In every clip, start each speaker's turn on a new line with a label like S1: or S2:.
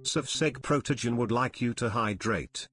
S1: Sufseg Protogen would like you to hydrate.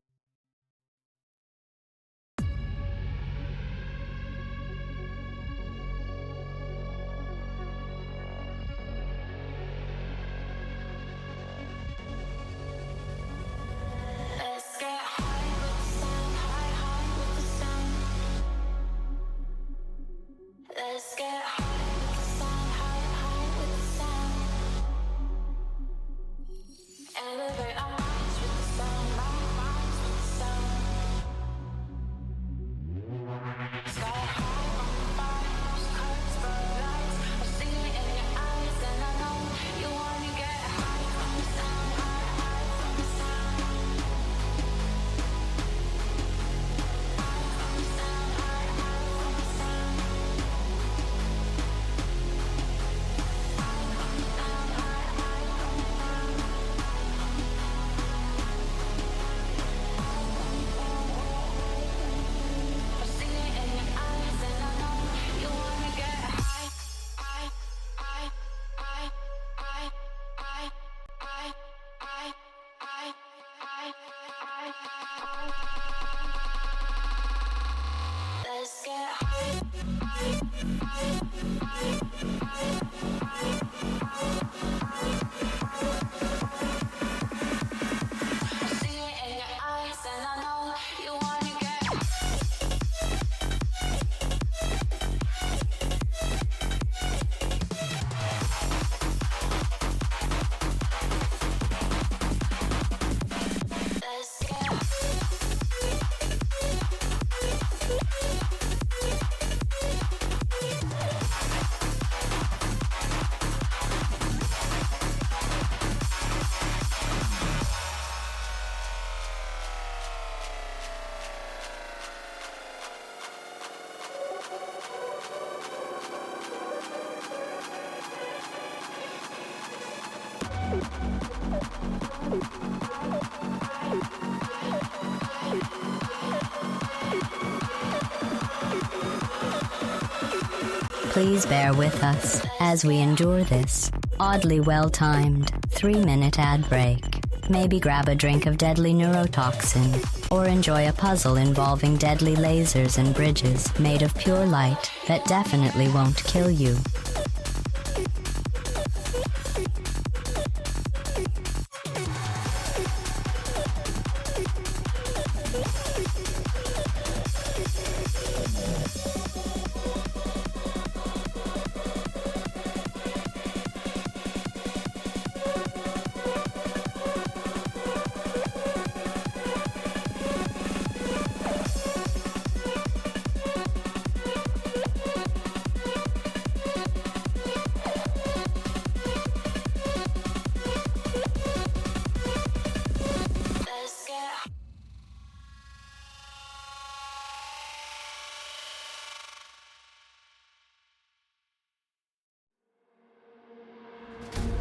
S2: Please bear with us as we endure this oddly well-timed 3-minute ad break. Maybe grab a drink of deadly neurotoxin or enjoy a puzzle involving deadly lasers and bridges made of pure light that definitely won't kill you.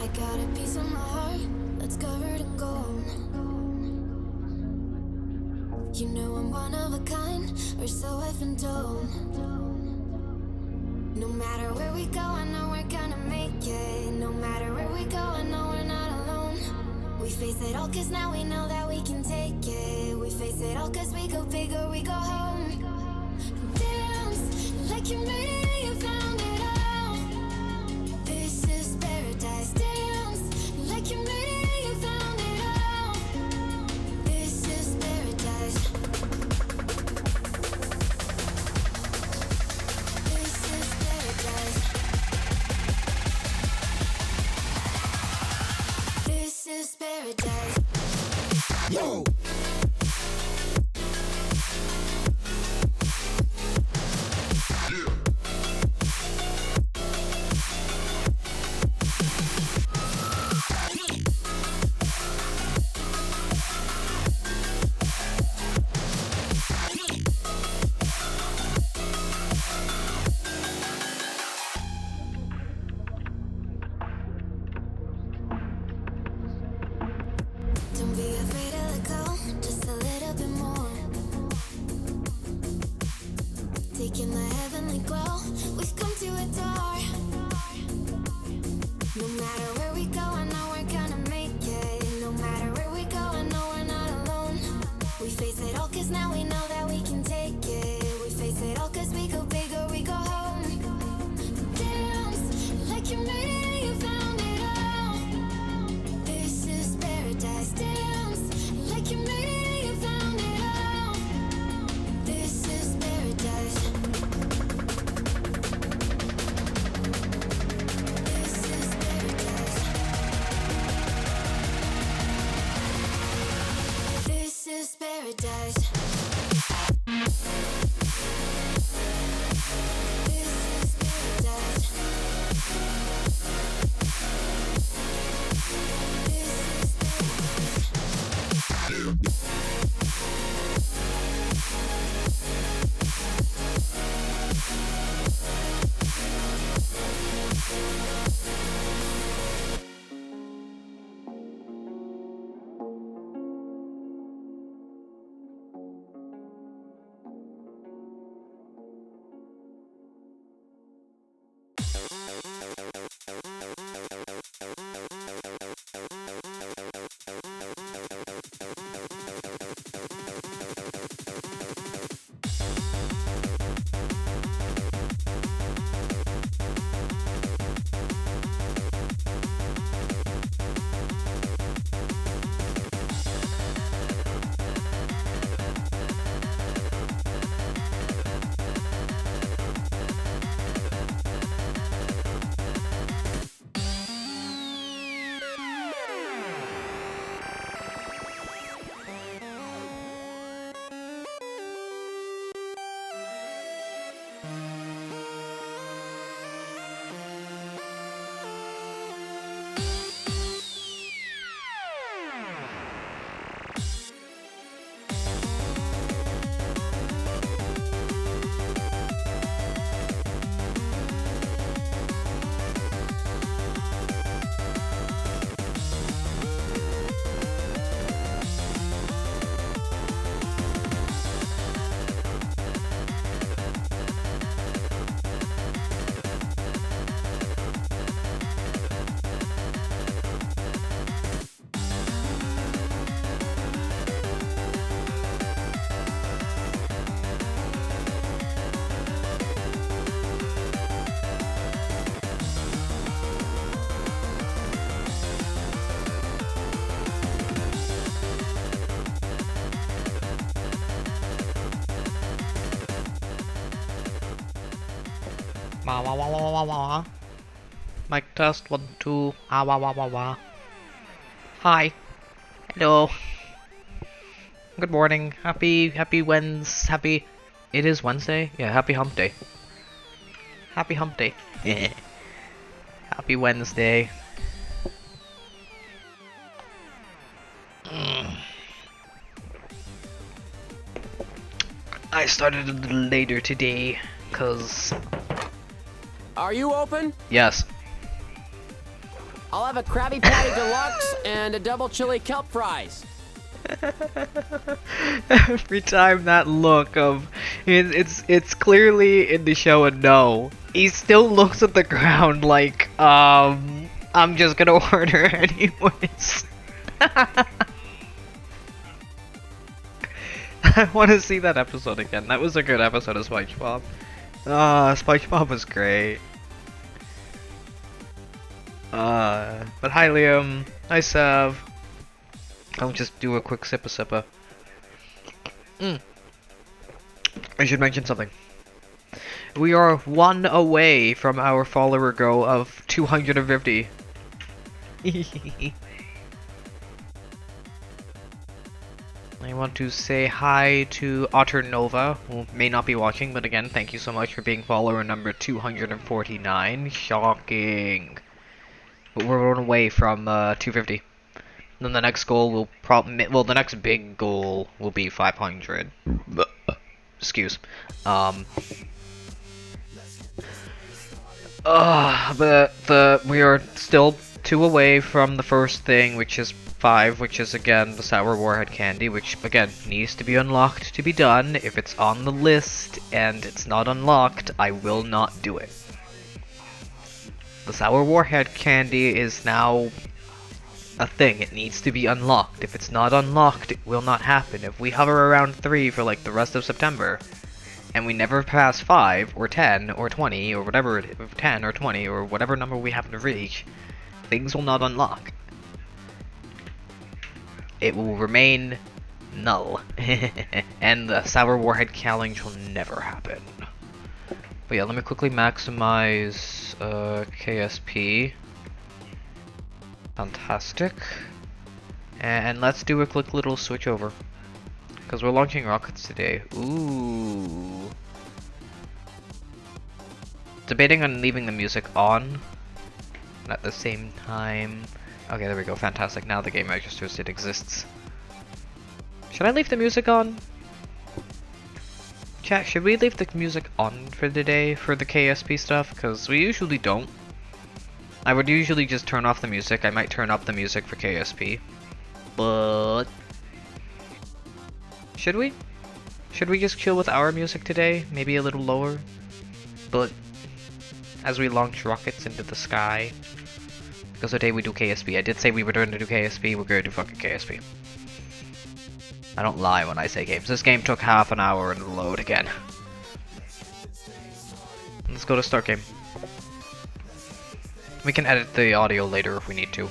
S3: I got a piece of my heart that's covered in gold. You know I'm one of a kind, or so I've been told. No matter where we go, I know we're gonna make it. No matter where we go, I know we're not alone. We face it all cause now we know that we can take it. We face it all cause we go big or we go home. Dance like you made it and you found it all. This is paradise. Dance like you made it and you found it all. This is paradise. This is paradise. This is paradise. Yo!
S4: Wah wah wah wah wah wah. Mic test 1 2. Ah wah wah wah wah. Hi. Hello. Good morning. Happy Wednesday. Happy. It is Wednesday. Yeah. Happy Hump Day. Happy Hump Day. Happy Wednesday. I started a little later today, cause.
S5: Are you open?
S4: Yes.
S5: I'll have a Krabby Patty Deluxe and a double chili kelp fries.
S4: Every time that look of it's clearly in the show a no. He still looks at the ground like I'm just gonna order anyways. I want to see that episode again. That was a good episode of SpongeBob. SpongeBob was great. But hi Liam, hi Sav. I'll just do a quick sip of sipper. I should mention something. We are 1 away from our follower goal of 250. I want to say hi to Otter Nova, who may not be watching, but again, thank you so much for being follower number 249. Shocking. But we're 1 away from 250. Then the next goal will the next big goal will be 500. Excuse. But we are still 2 away from the first thing, which is 5, which is again the Sour Warhead Candy, which again needs to be unlocked to be done. If it's on the list and it's not unlocked, I will not do it. The Sour Warhead Candy is now a thing. It needs to be unlocked. If it's not unlocked, it will not happen. If we hover around 3 for like the rest of September, and we never pass 5 or 10 or 20 or whatever, 10 or 20 or whatever number we happen to reach, things will not unlock. It will remain null. And the Sour Warhead Challenge will never happen. But yeah, let me quickly maximize KSP. Fantastic. And let's do a quick little switch over. Because we're launching rockets today. Ooh. Debating on leaving the music on. And at the same time. Okay, there we go. Fantastic. Now the game registers it exists. Should I leave the music on? Chat, should we leave the music on for the day for the KSP stuff? Because we usually don't. I would usually just turn off the music. I might turn up the music for KSP. But should we? Should we just chill with our music today? Maybe a little lower? But as we launch rockets into the sky. Because today we do KSP. I did say we were going to do KSP. We're going to do fucking KSP. I don't lie when I say games. This game took half an hour to load again. Let's go to start game. We can edit the audio later if we need to.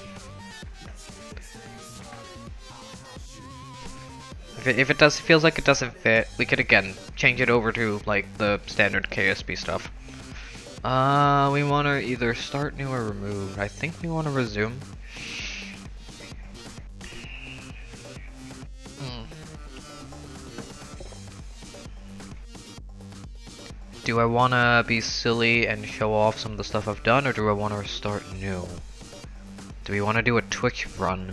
S4: If it feels like it doesn't fit, we could again change it over to like the standard KSP stuff. We want to either start new or remove. I think we want to resume. Do I want to be silly and show off some of the stuff I've done, or do I want to start new? Do we want to do a Twitch run?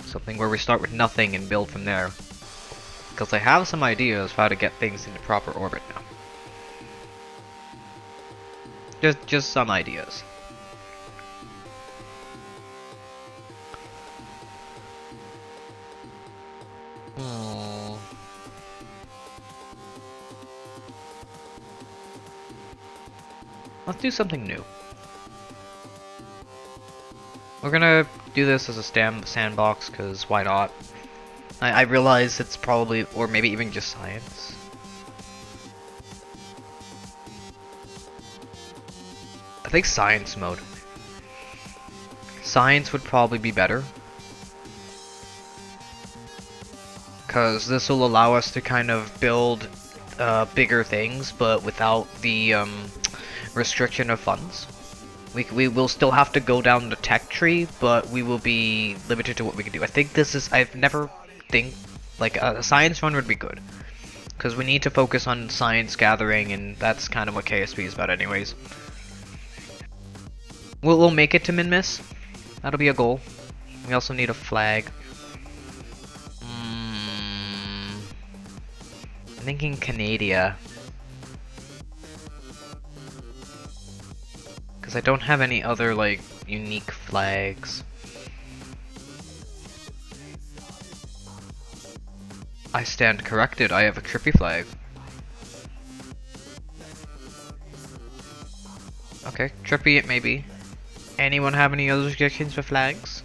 S4: Something where we start with nothing and build from there. Because I have some ideas of how to get things into proper orbit now. Just some ideas. Let's do something new. We're gonna do this as a sandbox, because why not? I realize it's probably, or maybe even just science. I think science mode. Science would probably be better. Because this will allow us to kind of build bigger things, but without the restriction of funds. We will still have to go down the tech tree, but we will be limited to what we can do. I think this is, I've never think, like a science run would be good. Because we need to focus on science gathering, and that's kind of what KSP is about anyways. We'll make it to min-miss. That'll be a goal. We also need a flag. I'm thinking Canada. Because I don't have any other, like, unique flags. I stand corrected, I have a trippy flag. Okay, trippy it may be. Anyone have any other suggestions for flags?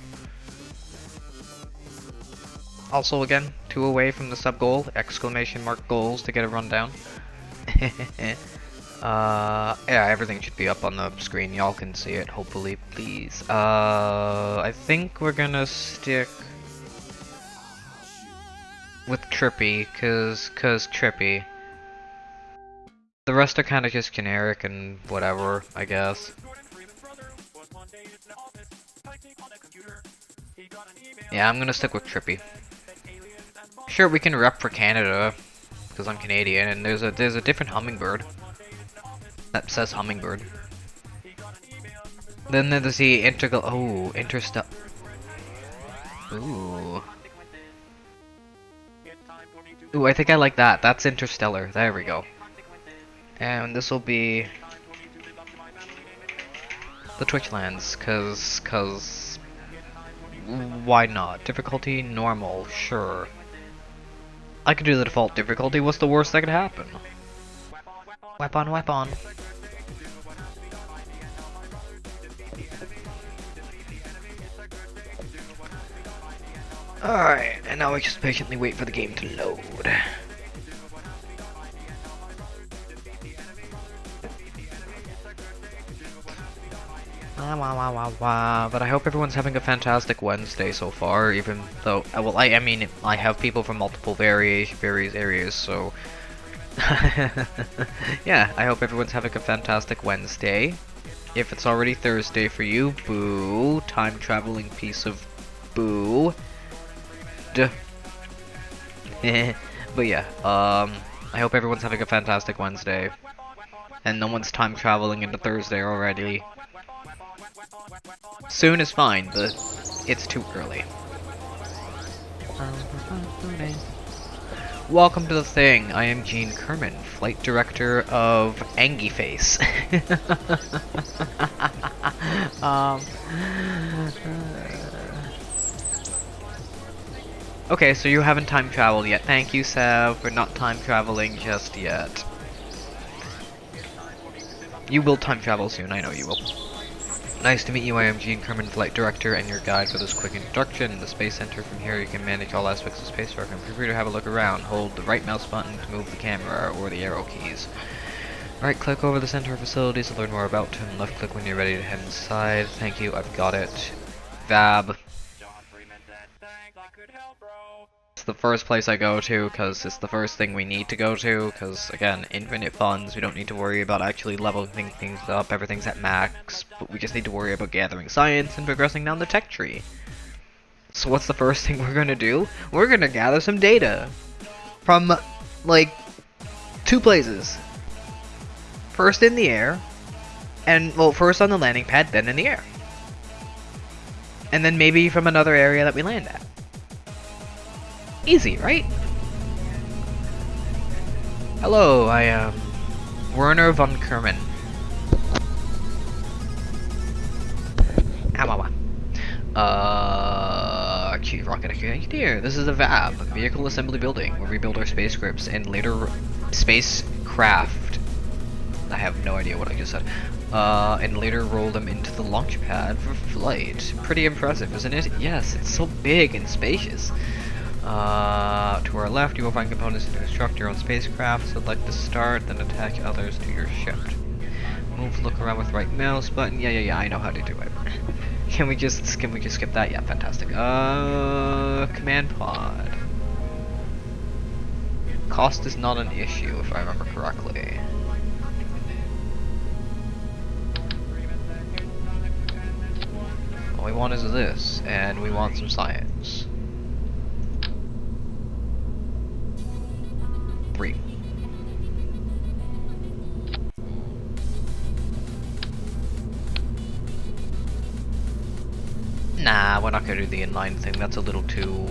S4: Also again, 2 away from the sub goal, exclamation mark goals to get a rundown. Yeah, everything should be up on the screen. Y'all can see it, hopefully, please. I think we're gonna stick with Trippy, cause Trippy. The rest are kind of just generic and whatever, I guess. Yeah, I'm gonna stick with Trippy. Sure, we can rep for Canada, because I'm Canadian, and there's a different hummingbird. That says hummingbird. Then there's the interstellar. Ooh. Ooh, I think I like that. That's interstellar. There we go. And this will be the Twitch lands, cause why not? Difficulty normal, sure. I could do the default difficulty. What's the worst that could happen? Weapon. Alright, and now we just patiently wait for the game to load. But I hope everyone's having a fantastic Wednesday so far, even though, well, I mean, I have people from multiple various areas, so... yeah, I hope everyone's having a fantastic Wednesday. If it's already Thursday for you, boo. Time traveling piece of boo. Duh. But yeah, I hope everyone's having a fantastic Wednesday. And no one's time traveling into Thursday already. Soon is fine, but it's too early. Welcome to the thing. I am Gene Kerman, flight director of Angiface. Okay, so you haven't time traveled yet. Thank you, Sav, for not time traveling just yet. You will time travel soon, I know you will. Nice to meet you, I am Gene Kerman, Flight Director, and your guide for this quick introduction. The Space Center. From here you can manage all aspects of space work, and feel free to have a look around. Hold the right mouse button to move the camera, or the arrow keys. Right click over the center facilities to learn more about them. Left click when you're ready to head inside. Thank you, I've got it. Vab. It's the first place I go to, because it's the first thing we need to go to, because, again, infinite funds, we don't need to worry about actually leveling things up, everything's at max, but we just need to worry about gathering science and progressing down the tech tree. So what's the first thing we're gonna do? We're gonna gather some data from, like, two places. First in the air, and well, first on the landing pad, then in the air. And then maybe from another area that we land at. Easy, right? Hello, I am Werner von Kerman. Chief Rocket Engineer. This is a VAB, Vehicle Assembly Building, where we build our spaceships and later spacecraft. I have no idea what I just said. And later roll them into the launch pad for flight. Pretty impressive, isn't it? Yes, it's so big and spacious. To our left, you will find components to construct your own spacecraft. Select the start, then attach others to your ship. Move, look around with right mouse button. Yeah, I know how to do it. Can we just skip that? Yeah, fantastic. Command pod. Cost is not an issue, if I remember correctly. All we want is this, and we want some science. 3. Nah, we're not gonna do the inline thing. That's a little too...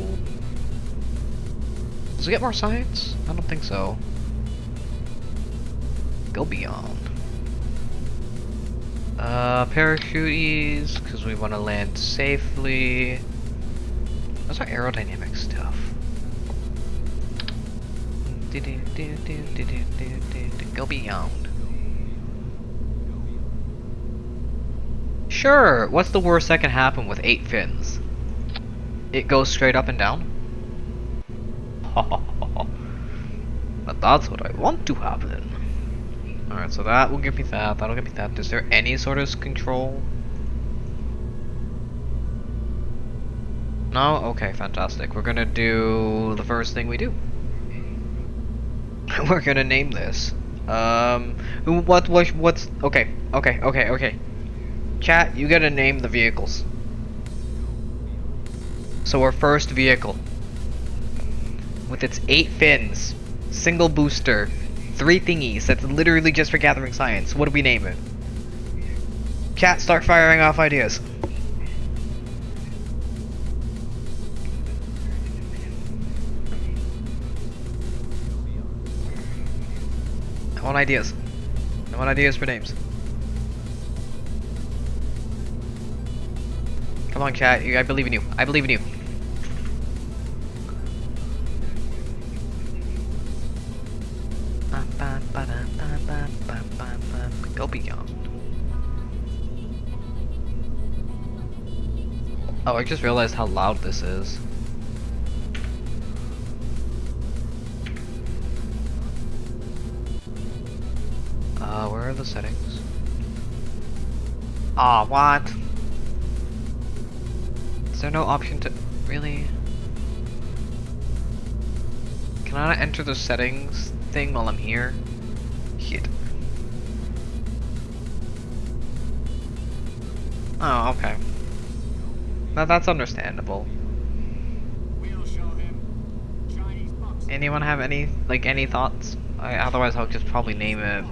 S4: Does it get more science? I don't think so. Go beyond. Parachute ease, because we want to land safely. What's our aerodynamic stuff? Go beyond. Sure, what's the worst that can happen with 8 fins? It goes straight up and down? But that's what I want to happen. Alright, so that will give me that, that'll give me that. Is there any sort of control? No? Okay, fantastic. We're gonna do the first thing we do. We're gonna name this. What's... Okay. Chat, you gotta name the vehicles. So our first vehicle, with its 8 fins, single booster, 3 thingies, that's literally just for gathering science. What do we name it? Chat, start firing off ideas. I want ideas. I want ideas for names. Come on, chat. I believe in you. I believe in you. Go beyond. Oh, I just realized how loud this is. Where are the settings? Ah, what? Is there no option to... Really? Can I not enter the settings thing while I'm here? Shit. Oh, okay. Now that's understandable. Anyone have any, like, any thoughts? Otherwise I'll just probably name it...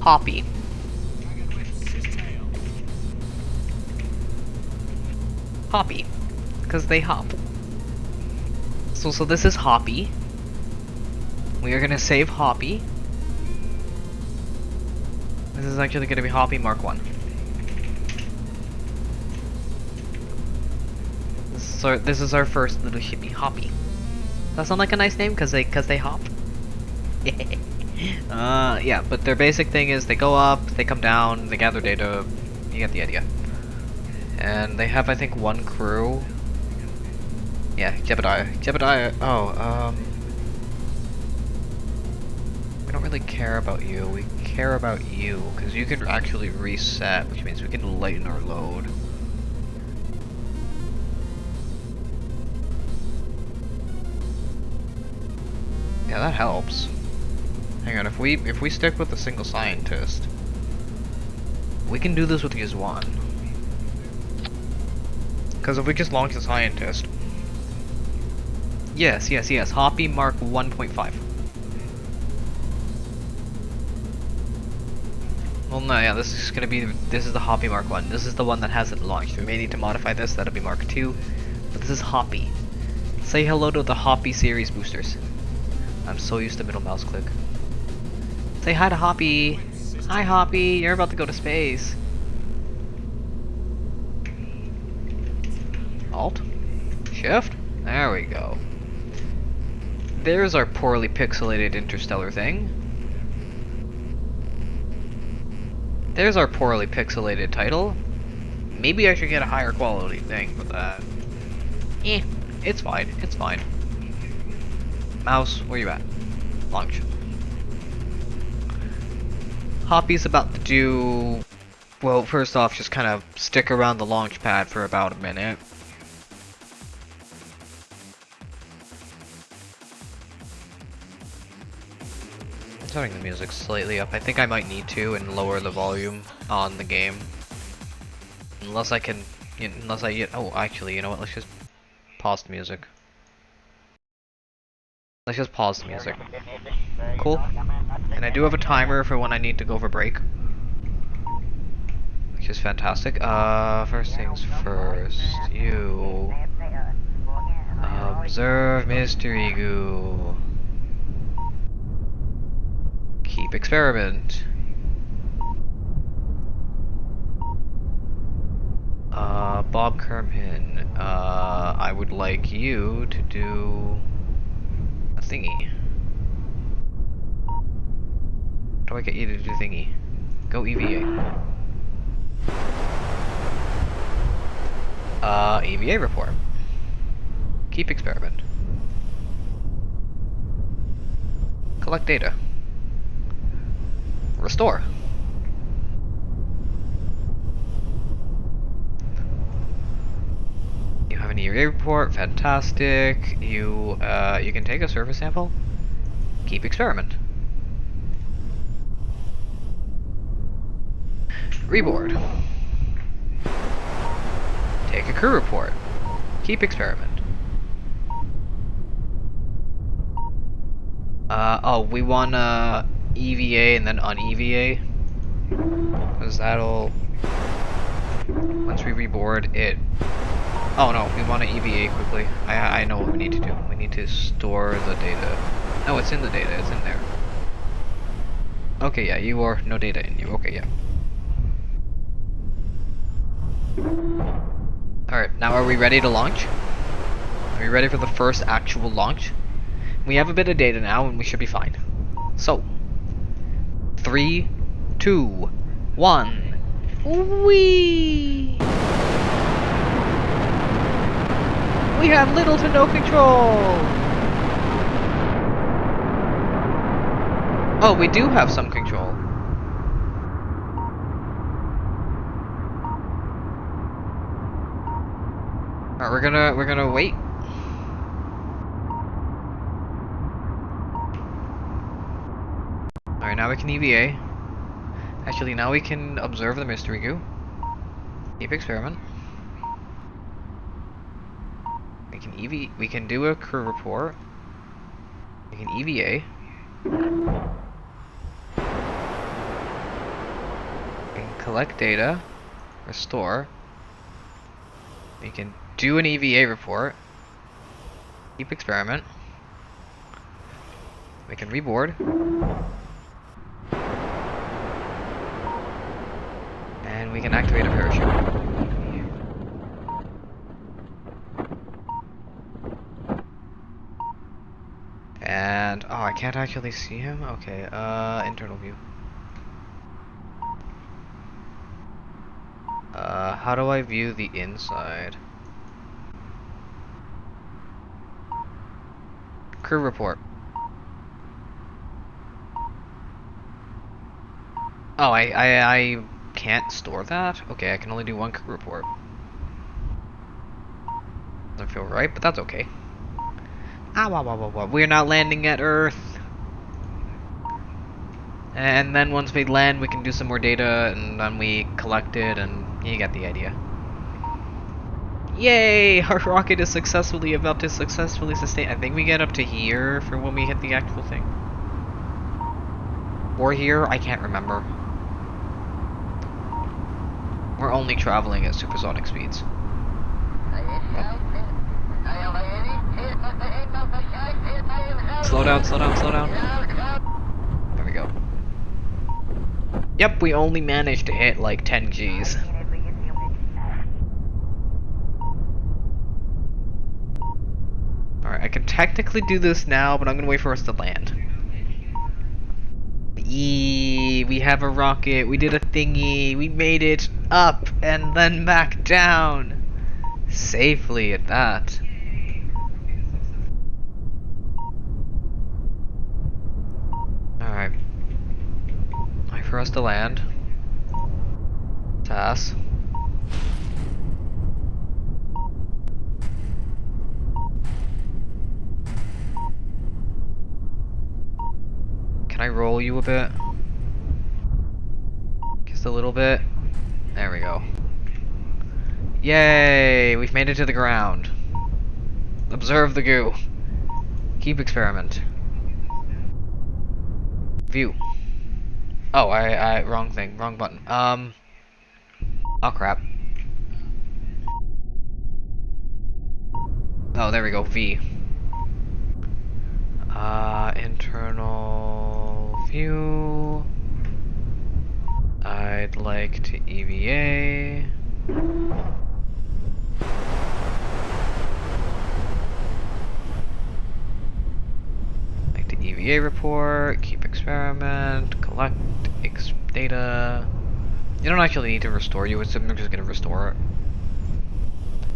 S4: Hoppy. Hoppy. Because they hop. So this is Hoppy. We are gonna save Hoppy. This is actually gonna be Hoppy Mark 1. This is our first little shippy, Hoppy. Does that sound like a nice name? Cause they hop? Yeah, but their basic thing is they go up, they come down, they gather data, you get the idea. And they have, I think, 1 crew. Yeah, Jebediah, oh, we don't really care about you, we care about you, because you can actually reset, which means we can lighten our load. Yeah, that helps. Hang on, if we stick with the single scientist, we can do this with just one. Because if we just launch the scientist, yes, Hoppy Mark 1.5. Well, no, yeah, this is the Hoppy Mark 1. This is the one that hasn't launched. We may need to modify this, that'll be Mark 2. But this is Hoppy. Say hello to the Hoppy series boosters. I'm so used to middle mouse click. Say hi to Hoppy. Hi Hoppy, you're about to go to space. Alt? Shift? There we go. There's our poorly pixelated interstellar thing. There's our poorly pixelated title. Maybe I should get a higher quality thing for that. It's fine, it's fine. Mouse, where you at? Launch. Hoppy's about to do... Well, first off, just kind of stick around the launch pad for about a minute. I'm turning the music slightly up. I think I might need to and lower the volume on the game. Unless I can... Unless I get... Oh, actually, you know what? Let's just pause the music. Let's just pause the music. Cool. And I do have a timer for when I need to go for break. Which is fantastic. First things first. You... Observe mystery goo. Keep experiment. Bob Kermhin. I would like you to do a thingy. How do I get you to do thingy? Go EVA. EVA report. Keep experiment. Collect data. Restore. You have an EVA report, fantastic. You can take a surface sample. Keep experiment. Reboard. Take a crew report. Keep experiment. Oh, we want EVA and then un-EVA. Because that'll... Once we reboard it... Oh no, we want to EVA quickly. I know what we need to do. We need to store the data. No, it's in the data. It's in there. Okay, yeah, you are... No data in you. Okay, yeah. Alright, now are we ready to launch? Are we ready for the first actual launch? We have a bit of data now and we should be fine. So, 3, 2, 1. Whee! We have little to no control! Oh, we do have some control. Alright, we're gonna wait. Alright, now we can EVA. Actually, now we can observe the mystery goo. Keep experiment. We can do a crew report. We can EVA. We can collect data. Restore. We can do an EVA report. Keep experiment. We can reboard. And we can activate a parachute. And, oh, I can't actually see him? Okay, internal view. How do I view the inside? Crew report. Oh, I can't store that? Okay, I can only do one crew report. Doesn't feel right, but that's okay. Ah, we're not landing at Earth. And then once we land, we can do some more data, and then we collect it, and you get the idea. Yay! Our rocket is about to successfully sustain. I think we get up to here for when we hit the actual thing. Or here? I can't remember. We're only traveling at supersonic speeds. Slow down, slow down, slow down. There we go. Yep, we only managed to hit like 10 Gs. Alright, I can technically do this now, but I'm gonna wait for us to land. We have a rocket, we did a thingy, we made it up and then back down. Safely at that. Alright. Wait for us to land. Tass. Can I roll you a bit? Just a little bit. There we go. Yay! We've made it to the ground. Observe the goo. Keep experiment. View. Oh, wrong thing, wrong button. Oh crap. Oh, there we go, V. Internal view. I'd like to EVA. Like to EVA report, keep experiment, collect data. You don't actually need to restore you, it's just gonna restore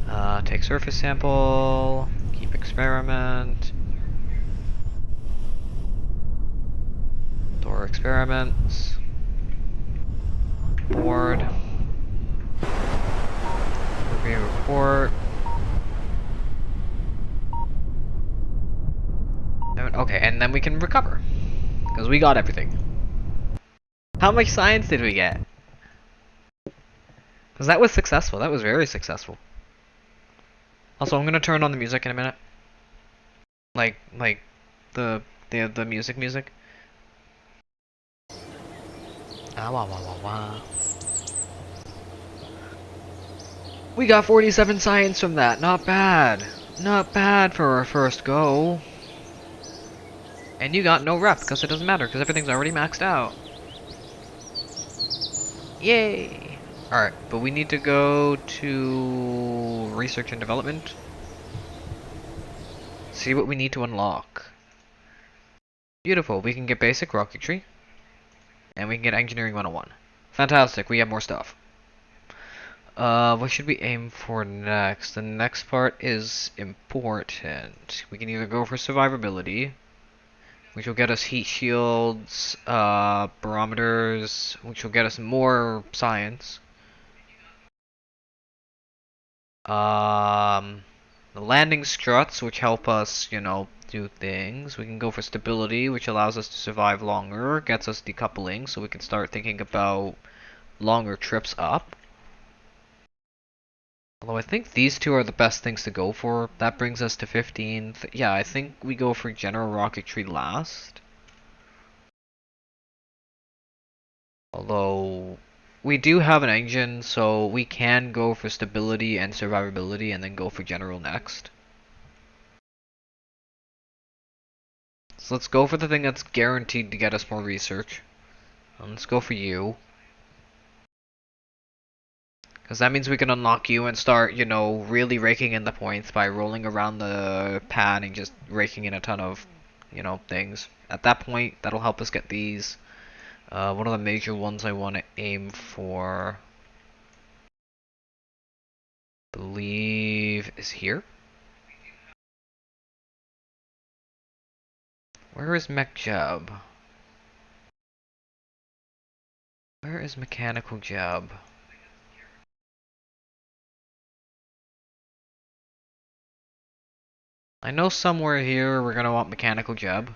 S4: it. Take surface sample, keep experiment. Store experiments. Board. Review report. Okay, and then we can recover. Because we got everything. How much science did we get? Because that was successful. That was very successful. Also, I'm gonna turn on the music in a minute. Like the music. Ah, wah, wah, wah, wah. We got 47 science from that. Not bad. Not bad for our first go. And you got no rep, because it doesn't matter, because everything's already maxed out. Yay! Alright, but we need to go to research and development. See what we need to unlock. Beautiful, we can get basic rocketry. And we can get engineering 101. Fantastic, we have more stuff. What should we aim for next? The next part is important. We can either go for survivability, which will get us heat shields, barometers, which will get us more science. The landing struts, which help us, you know, do things. We can go for stability, which allows us to survive longer, gets us decoupling, so we can start thinking about longer trips up. Although I think these two are the best things to go for. That brings us to 15. Yeah, I think we go for general rocketry last. Although we do have an engine, so we can go for stability and survivability and then go for general next. So let's go for the thing that's guaranteed to get us more research. Let's go for you. Because that means we can unlock you and start, you know, really raking in the points by rolling around the pad and just raking in a ton of, you know, things. At that point, that'll help us get these. One of the major ones I want to aim for, I believe, is here. Where is Mech Jab? Where is Mechanical Jab? I know somewhere here we're gonna want Mechanical Jab.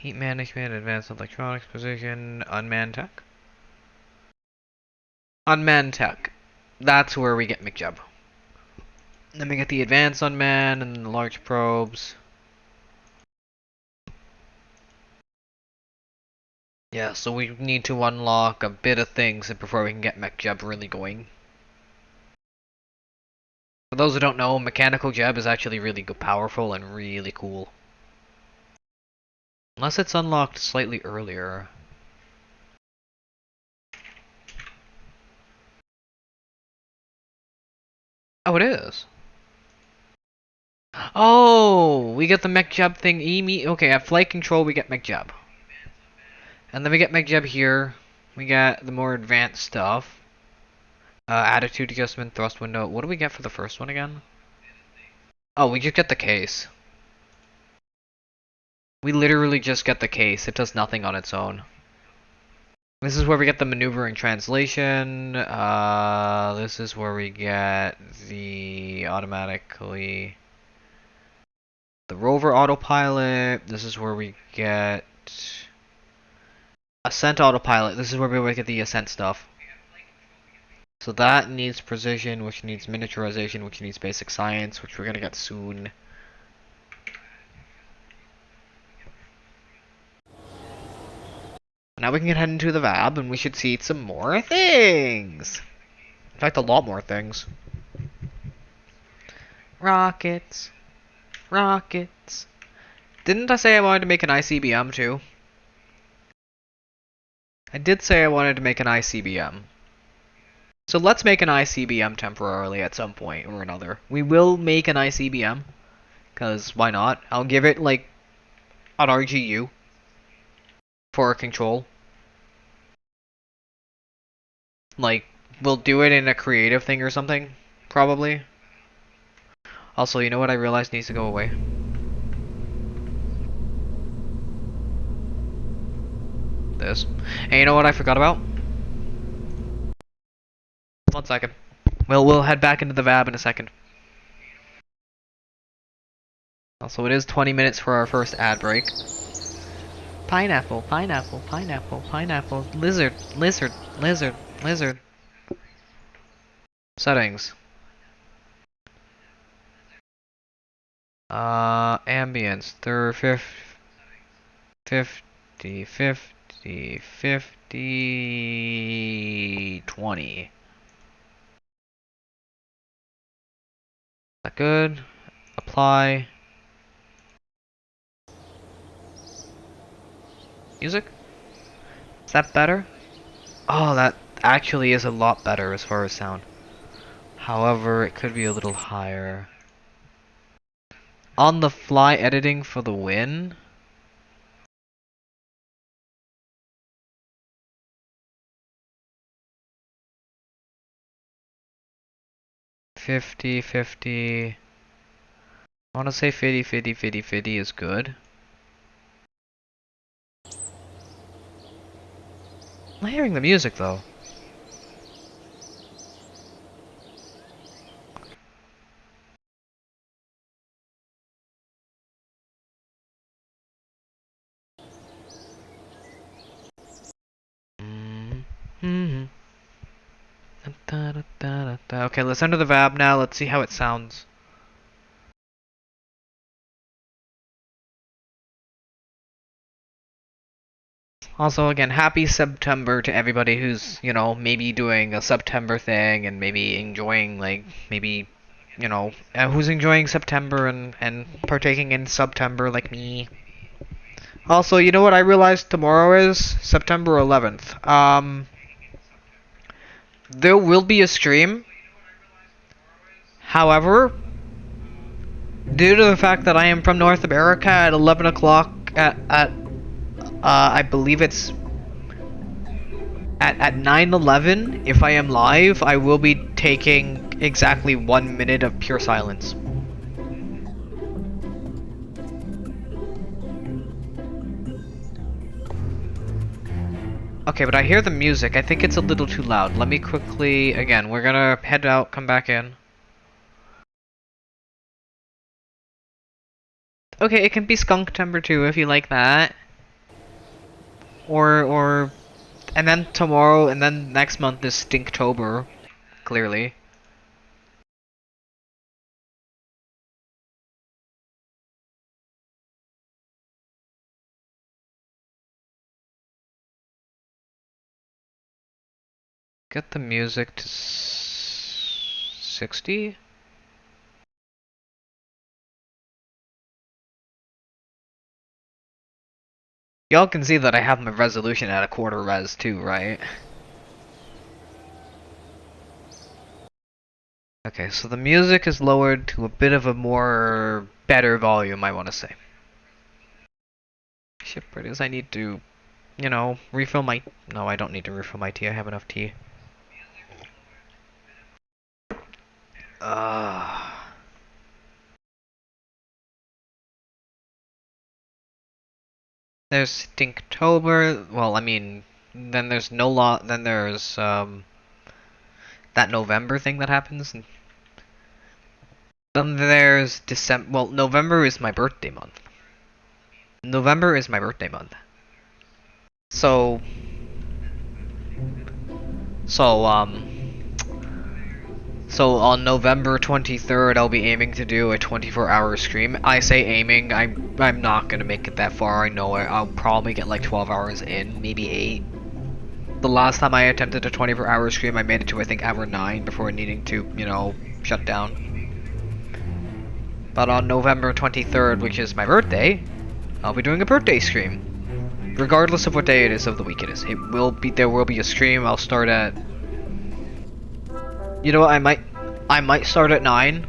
S4: Heat management, advanced electronics position, unmanned tech. Unmanned tech. That's where we get McJub. Then we get the advanced unmanned and the large probes. Yeah, so we need to unlock a bit of things before we can get MechJeb really going. For those who don't know, Mechanical Jeb is actually really powerful and really cool. Unless it's unlocked slightly earlier. Oh, it is. Oh, we get the MechJeb thing. Okay, at flight control we get MechJeb. And then we get MechJeb here. We get the more advanced stuff. Attitude adjustment, thrust window. What do we get for the first one again? Oh, we just get the case. We literally just get the case. It does nothing on its own. This is where we get the maneuvering translation. This is where we get the automatically the rover autopilot. This is where we get ascent autopilot. This is where we get the ascent stuff. So that needs precision, which needs miniaturization, which needs basic science, which we're gonna get soon. Now we can head into the lab and we should see some more things. In fact, a lot more things. Rockets. Rockets. Didn't I say I wanted to make an ICBM too? I did say I wanted to make an ICBM. So let's make an ICBM temporarily at some point or another. We will make an ICBM. Because why not? I'll give it like an RGU for control. Like, we'll do it in a creative thing or something, probably. Also, you know what I realized needs to go away? This. And you know what I forgot about? 1 second. We'll head back into the VAB in a second. Also, it is 20 minutes for our first ad break. Pineapple, pineapple, pineapple, pineapple, lizard, lizard, lizard, lizard. Settings. Ambience. 50, 50, 50, 20. Is that good? Apply. Music? Is that better? Oh, that actually is a lot better as far as sound. However, it could be a little higher. On the fly editing for the win. $50, $50. I want to say $50, $50, $50, $50 is good. I'm not hearing the music though. Okay, let's enter the VAB now. Let's see how it sounds. Also, again, happy SUBtember to everybody who's, you know, maybe doing a SUBtember thing and maybe enjoying, like, maybe, you know, who's enjoying SUBtember and partaking in SUBtember like me. Also, you know what I realized tomorrow is? September 11th. There will be a stream. However, due to the fact that I am from North America at 11 o'clock I believe it's at 9:11, if I am live, I will be taking exactly 1 minute of pure silence. Okay, but I hear the music. I think it's a little too loud. Let me quickly, again, we're gonna head out, come back in. Okay, it can be Skunktember too if you like that. or and then tomorrow and then next month is Stinktober, clearly. Get the music to 60? Y'all can see that I have my resolution at a quarter res too, right? Okay, so the music is lowered to a bit of a more better volume, I want to say. Shit, British, I need to, you know, refill my... No, I don't need to refill my tea, I have enough tea. There's Stinktober, well, I mean, then there's then there's, that November thing that happens. And then there's December, well, November is my birthday month. November is my birthday month. So, so on November 23rd, I'll be aiming to do a 24-hour stream. I say aiming, I'm not gonna make it that far, I know it. I'll probably get like 12 hours in, maybe 8. The last time I attempted a 24-hour stream, I made it to, I think, hour 9 before needing to, you know, shut down. But on November 23rd, which is my birthday, I'll be doing a birthday stream. Regardless of what day it is of the week it is. There will be a stream. I'll start at... You know what, I might start at 9.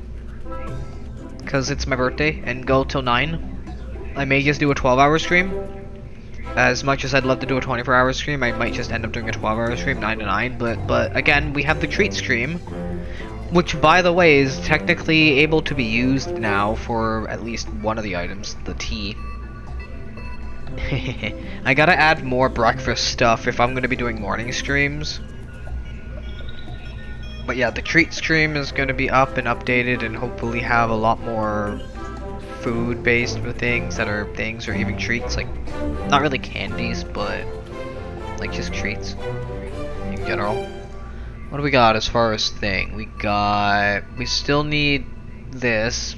S4: Because it's my birthday, and go till 9. I may just do a 12-hour stream. As much as I'd love to do a 24-hour stream, I might just end up doing a 12-hour stream, 9 to 9. But again, we have the treat stream, which, by the way, is technically able to be used now for at least one of the items, the tea. I gotta add more breakfast stuff if I'm gonna be doing morning streams. But yeah, the treat stream is gonna be up and updated and hopefully have a lot more food-based things that are things or even treats, like, not really candies, but like just treats in general. What do we got as far as thing? We still need this.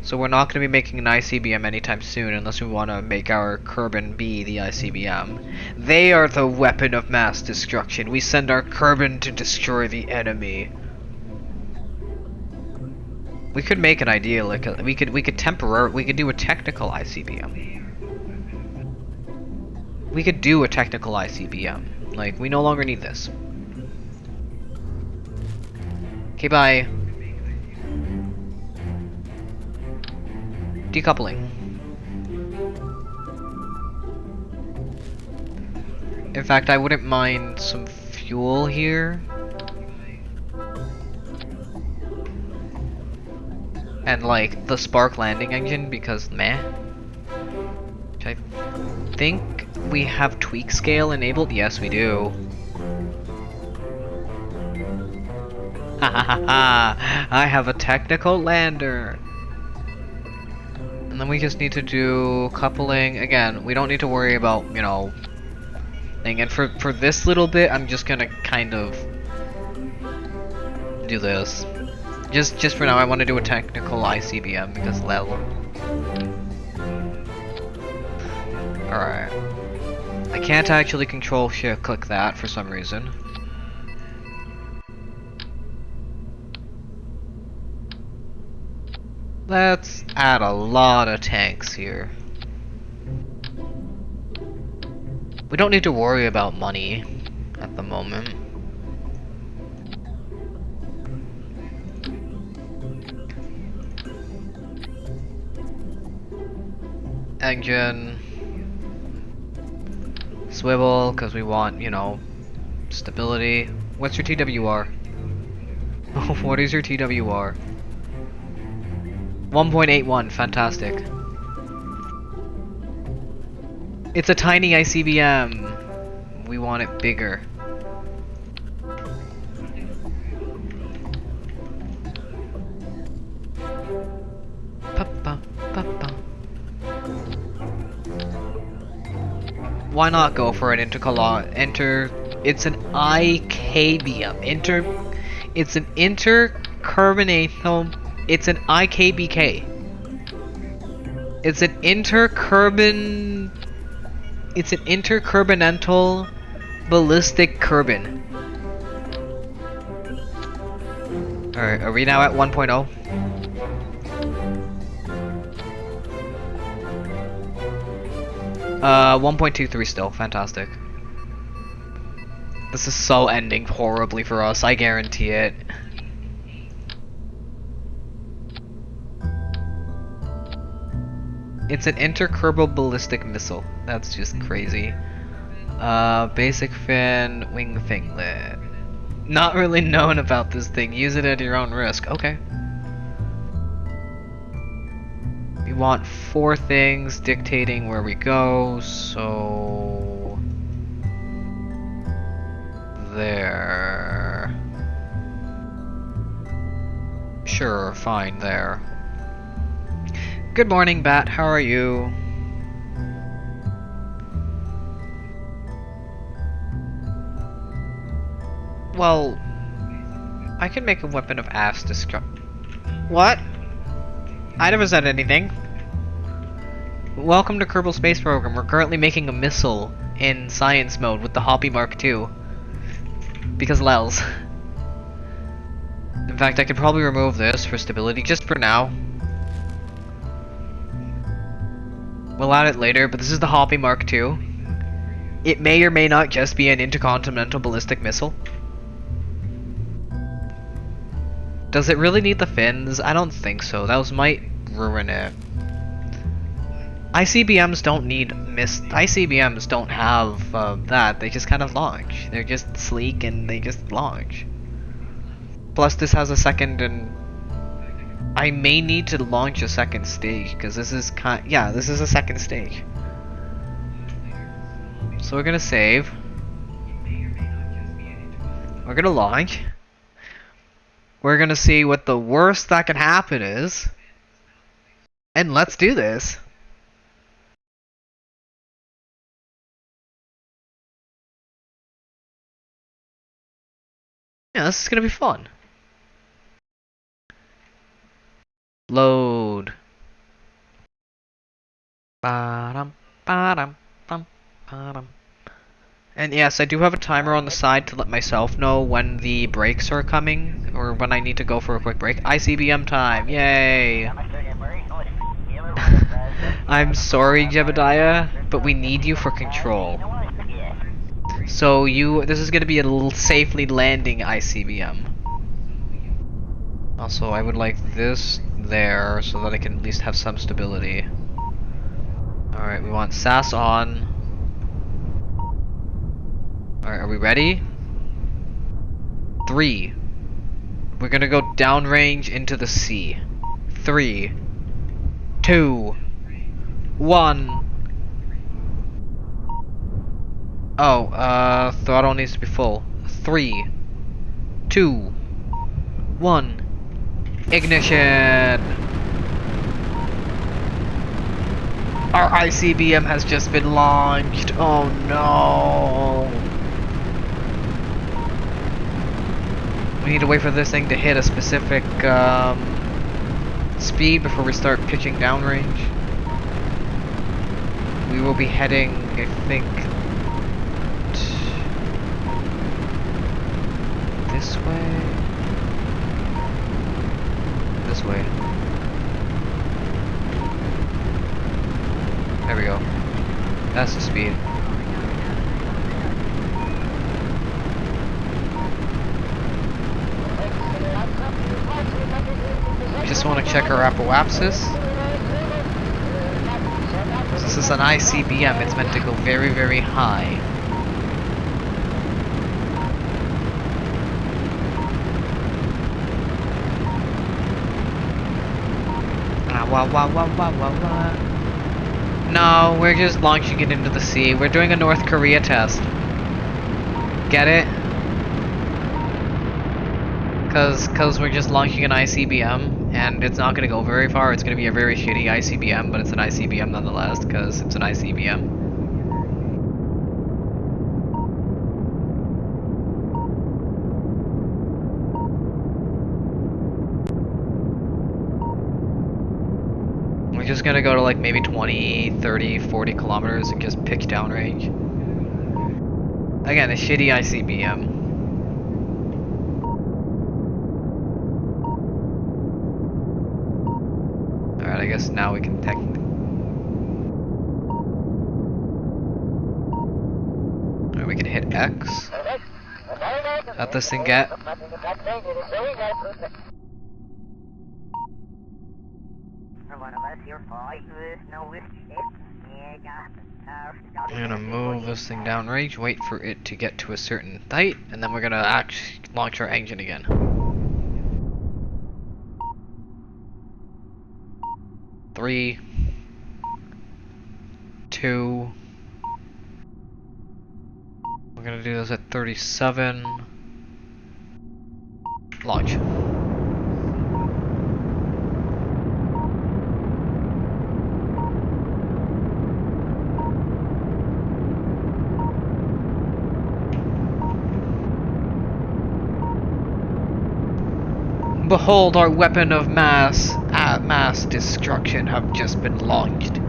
S4: So we're not going to be making an ICBM anytime soon unless we want to make our Kerbin be the ICBM. They are the weapon of mass destruction. We send our Kerbin to destroy the enemy. We could make an idea, like we could do a technical ICBM. We could do a technical ICBM. Like, we no longer need this. Okay, bye. Decoupling. In fact, I wouldn't mind some fuel here. And like the spark landing engine, because meh. Which I think we have tweak scale enabled. Yes, we do. Ha ha ha ha! I have a technical lander. And then we just need to do coupling. Again, we don't need to worry about, you know, thing. And for this little bit, I'm just gonna kind of do this. Just for now, I want to do a technical ICBM because level. Alright. I can't actually control shift click that for some reason. Let's add a lot of tanks here. We don't need to worry about money at the moment. Engine. Swivel, because we want, you know, stability. What's your TWR? What is your TWR? 1.81, fantastic. It's a tiny ICBM. We want it bigger. Papa, papa. why not go for an it's an IKBM. It's an intercarbonatable, it's an IKBK. It's an intercarbonatable ballistic carbon. Alright, are we now at 1.0? Uh, 1.23 still. Fantastic. This is so ending horribly for us, I guarantee it. It's an intercurable ballistic missile. That's just crazy. Basic fin, wing thinglet. Not really known about this thing. Use it at your own risk. Okay. We want 4 things dictating where we go, so... There... Sure, fine, there. Good morning, Bat, how are you? Well... I can make a weapon of ass destruction. What? I never said anything. Welcome to Kerbal Space Program. We're currently making a missile in science mode with the Hoppy Mark II. Because lels. In fact, I could probably remove this for stability, just for now. We'll add it later, but this is the Hoppy Mark II. It may or may not just be an intercontinental ballistic missile. Does it really need the fins? I don't think so. Those might ruin it. ICBMs don't need ICBMs don't have that. They just kind of launch. They're just sleek and they just launch. Plus, this has a second, and I may need to launch a second stage because this is this is a second stage. So we're gonna save. We're gonna launch. We're gonna see what the worst that can happen is. And let's do this. Yeah, this is gonna be fun. Load. Ba-dum, ba-dum, bum, ba-dum. And yes, I do have a timer on the side to let myself know when the breaks are coming, or when I need to go for a quick break. ICBM time, yay! I'm sorry, Jebediah, but we need you for control. So this is gonna be a little safely landing ICBM. Also, I would like this there, so that I can at least have some stability. Alright, we want SAS on. Alright, are we ready? 3. We're gonna go downrange into the sea. 3, 2, 1. Oh, throttle needs to be full. 3, 2, 1. Ignition! Our ICBM has just been launched. Oh no! We need to wait for this thing to hit a specific speed before we start pitching downrange. We will be heading, I think, this way? This way. There we go. That's the speed. Just want to check our apoapsis. This is an ICBM, it's meant to go very, very high. No, we're just launching it into the sea. We're doing a North Korea test. Get it? Cause we're just launching an ICBM, and it's not gonna go very far. It's gonna be a very shitty ICBM, but it's an ICBM nonetheless, cause it's an ICBM. We're just gonna go to like maybe 20, 30, 40 kilometers and just pitch downrange. Again, a shitty ICBM. Alright, I guess now we can Alright, we can hit X. Let this thing get. I'm gonna move this thing downrange, wait for it to get to a certain height, and then we're gonna actually launch our engine again. 3, 2. We're gonna do this at 37. Launch. Behold, our weapon of mass destruction have just been launched.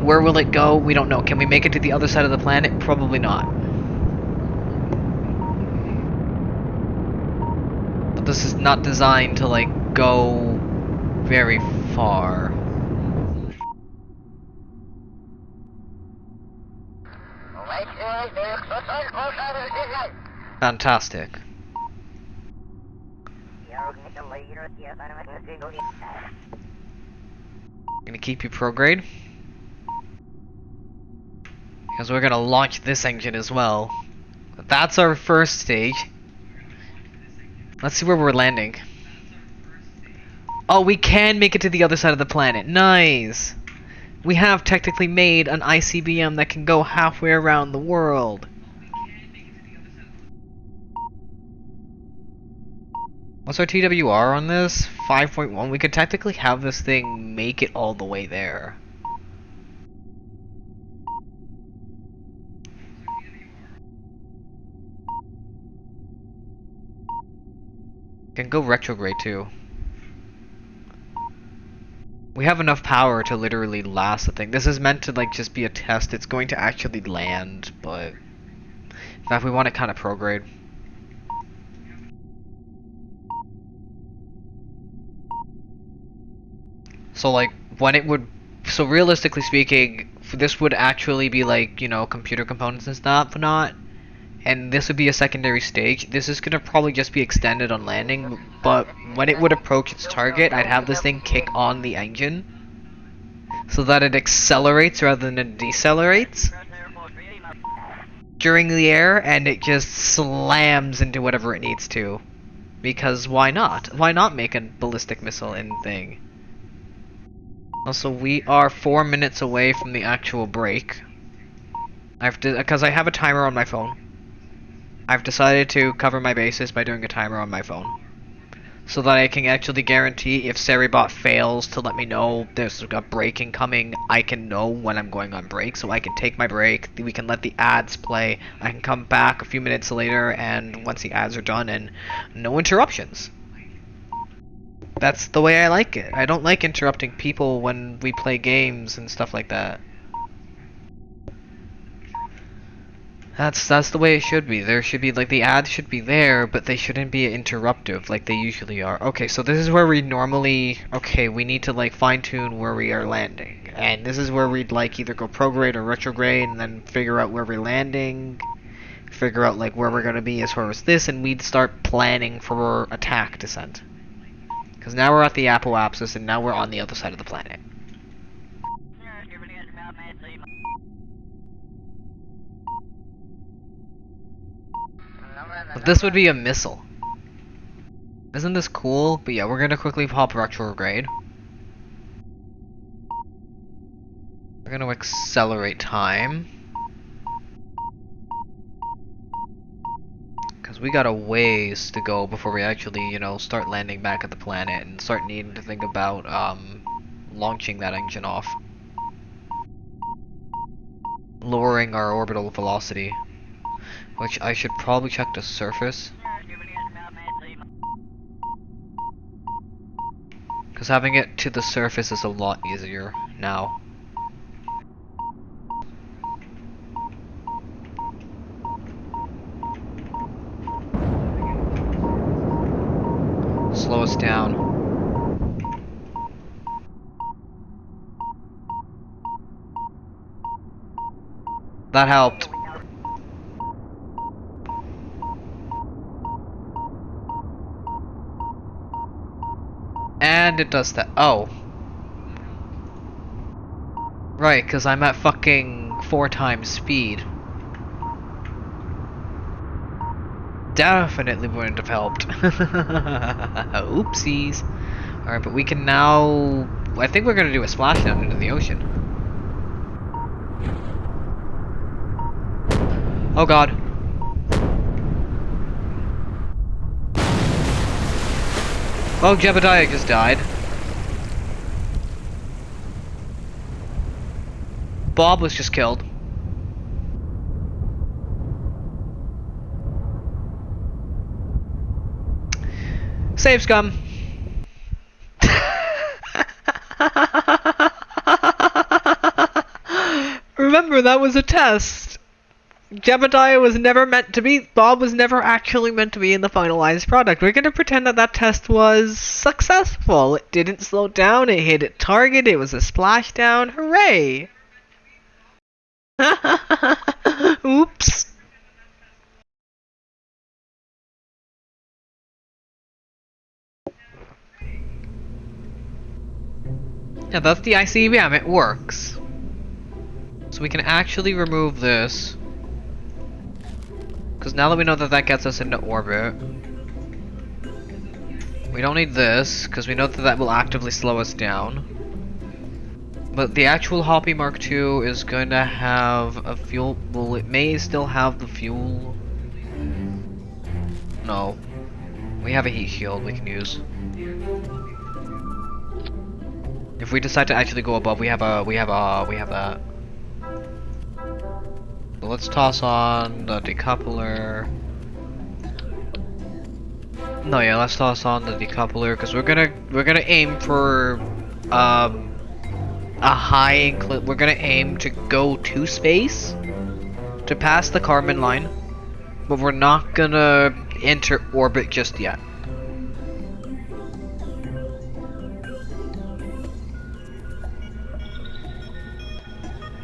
S4: Where will it go? We don't know. Can we make it to the other side of the planet? Probably not. But this is not designed to, like, go very far. Fantastic. Gonna keep you prograde. Because we're gonna launch this engine as well. That's our first stage. Let's see where we're landing. Oh, we can make it to the other side of the planet. Nice! We have technically made an ICBM that can go halfway around the world. What's our TWR on this? 5.1. We could technically have this thing make it all the way there. Can go retrograde too. We have enough power to literally last the thing. This is meant to like just be a test. It's going to actually land, but in fact we want to kind of prograde. So like when it would, so realistically speaking, this would actually be like, you know, computer components and stuff, not, and this would be a secondary stage. This is gonna probably just be extended on landing, but when it would approach its target, I'd have this thing kick on the engine so that it accelerates rather than it decelerates during the air, and it just slams into whatever it needs to. Because why not? Why not make a ballistic missile in thing? Also, we are 4 minutes away from the actual break. Because I have a timer on my phone. I've decided to cover my bases by doing a timer on my phone. So that I can actually guarantee if Seribot fails to let me know there's a break incoming, I can know when I'm going on break, so I can take my break, we can let the ads play, I can come back a few minutes later, and once the ads are done, and no interruptions. That's the way I like it. I don't like interrupting people when we play games and stuff like that. That's the way it should be. There should be, like, the ads should be there, but they shouldn't be interruptive like they usually are. Okay, so this is where we normally, okay, we need to, like, fine-tune where we are landing. And this is where we'd, like, either go prograde or retrograde, and then figure out where we're landing, figure out, like, where we're gonna be as far as this, and we'd start planning for attack descent. Because now we're at the apoapsis, and now we're on the other side of the planet. But this would be a missile. Isn't this cool? But yeah, we're gonna quickly pop retrograde. We're gonna accelerate time. Because we got a ways to go before we actually, you know, start landing back at the planet and start needing to think about launching that engine off. Lowering our orbital velocity. Which I should probably check the surface. Because having it to the surface is a lot easier now. Slow us down. That helped. And it does that. Oh. Right, because I'm at fucking 4 times speed. Definitely wouldn't have helped. Oopsies. Alright, but we can now... I think we're gonna do a splashdown into the ocean. Oh god. Oh, Jebediah just died. Bob was just killed. Save scum. Remember, that was a test. Jebediah was never meant to be, Bob was never actually meant to be in the finalized product. We're gonna pretend that that test was successful. It didn't slow down, it hit its target, it was a splashdown. Hooray! Oops. Yeah, that's the ICBM, it works. So we can actually remove this. Because now that we know that that gets us into orbit, we don't need this, because we know that that will actively slow us down. But the actual Hoppy Mark II is going to have a fuel, well, it may still have the fuel. No. We have a heat shield we can use. If we decide to actually go above, we have that. So let's toss on the decoupler. No, yeah, let's toss on the decoupler because we're gonna aim for a high we're gonna aim to go to space to pass the Kármán line, but we're not gonna enter orbit just yet.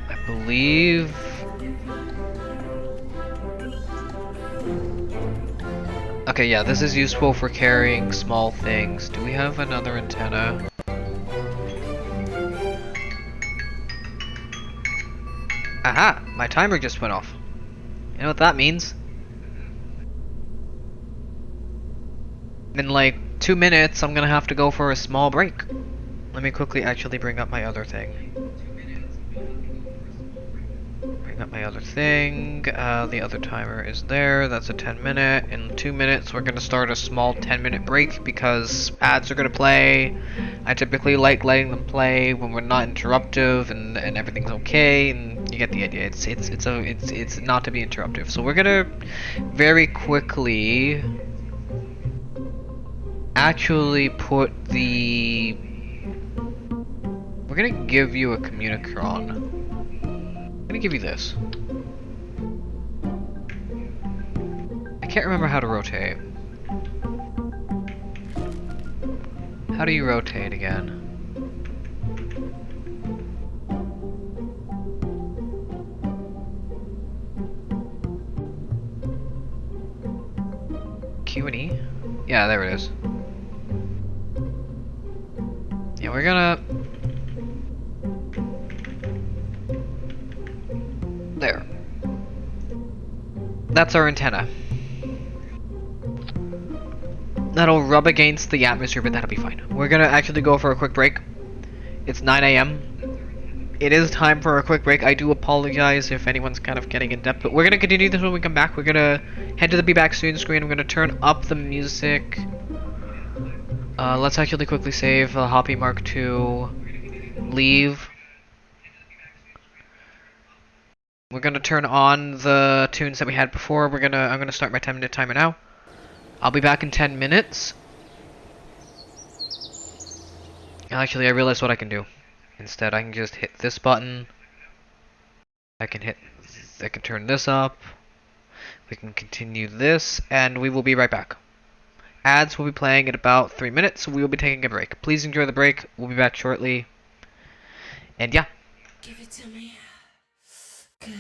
S4: I believe. Okay, yeah, this is useful for carrying small things. Do we have another antenna? Aha! My timer just went off. You know what that means? In like 2 minutes, I'm gonna have to go for a small break. Let me quickly actually bring up my other thing. The other timer is there. That's a 10-minute. In 2 minutes, we're gonna start a small 10-minute break because ads are gonna play. I typically like letting them play when we're not interruptive and everything's okay. And you get the idea. It's not to be interruptive. So we're gonna very quickly actually put the. We're gonna give you a communicron. I'm gonna give you this. I can't remember how to rotate. How do you rotate again? Q and E? Yeah, there it is. Yeah, we're gonna... There. That's our antenna. That'll rub against the atmosphere, but that'll be fine. We're gonna actually go for a quick break. It's 9 AM. It is time for a quick break. I do apologize if anyone's kind of getting in depth, but we're gonna continue this when we come back. We're gonna head to the Be Back Soon screen. I'm gonna turn up the music. Let's actually quickly save Hoppy Mark II. Leave. We're gonna turn on the tunes that we had before. I'm gonna start my 10-minute timer now. I'll be back in 10 minutes. Actually, I realized what I can do. Instead, I can just hit this button. I can turn this up. We can continue this, and we will be right back. Ads will be playing in about 3 minutes, so we will be taking a break. Please enjoy the break. We'll be back shortly. And yeah.
S6: Give it to me. Good.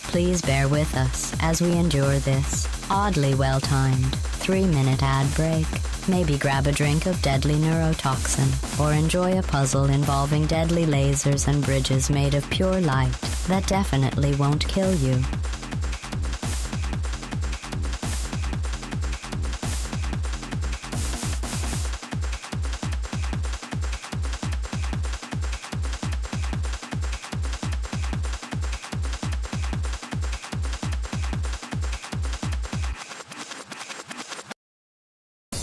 S2: Please bear with us as we endure this oddly well-timed 3-minute ad break. Maybe grab a drink of deadly neurotoxin, or enjoy a puzzle involving deadly lasers and bridges made of pure light that definitely won't kill you.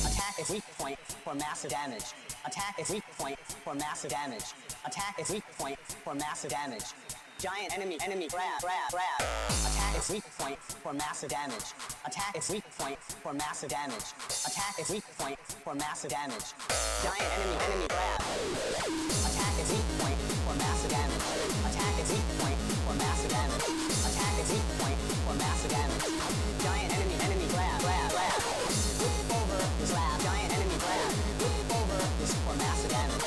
S7: Attack its weak point for massive damage. Attack its weak point for massive damage. Attack its weak point for massive damage. Giant enemy grab. Attack its weak point for massive damage. Attack its weak point for massive damage. Attack its weak point for massive damage. Giant enemy grab. Attack its weak point for massive damage. Attack its weak point for massive damage. Attack its weak point for massive damage. Giant enemy grab. Flip over this lab. Giant enemy grab. Flip over this for massive damage.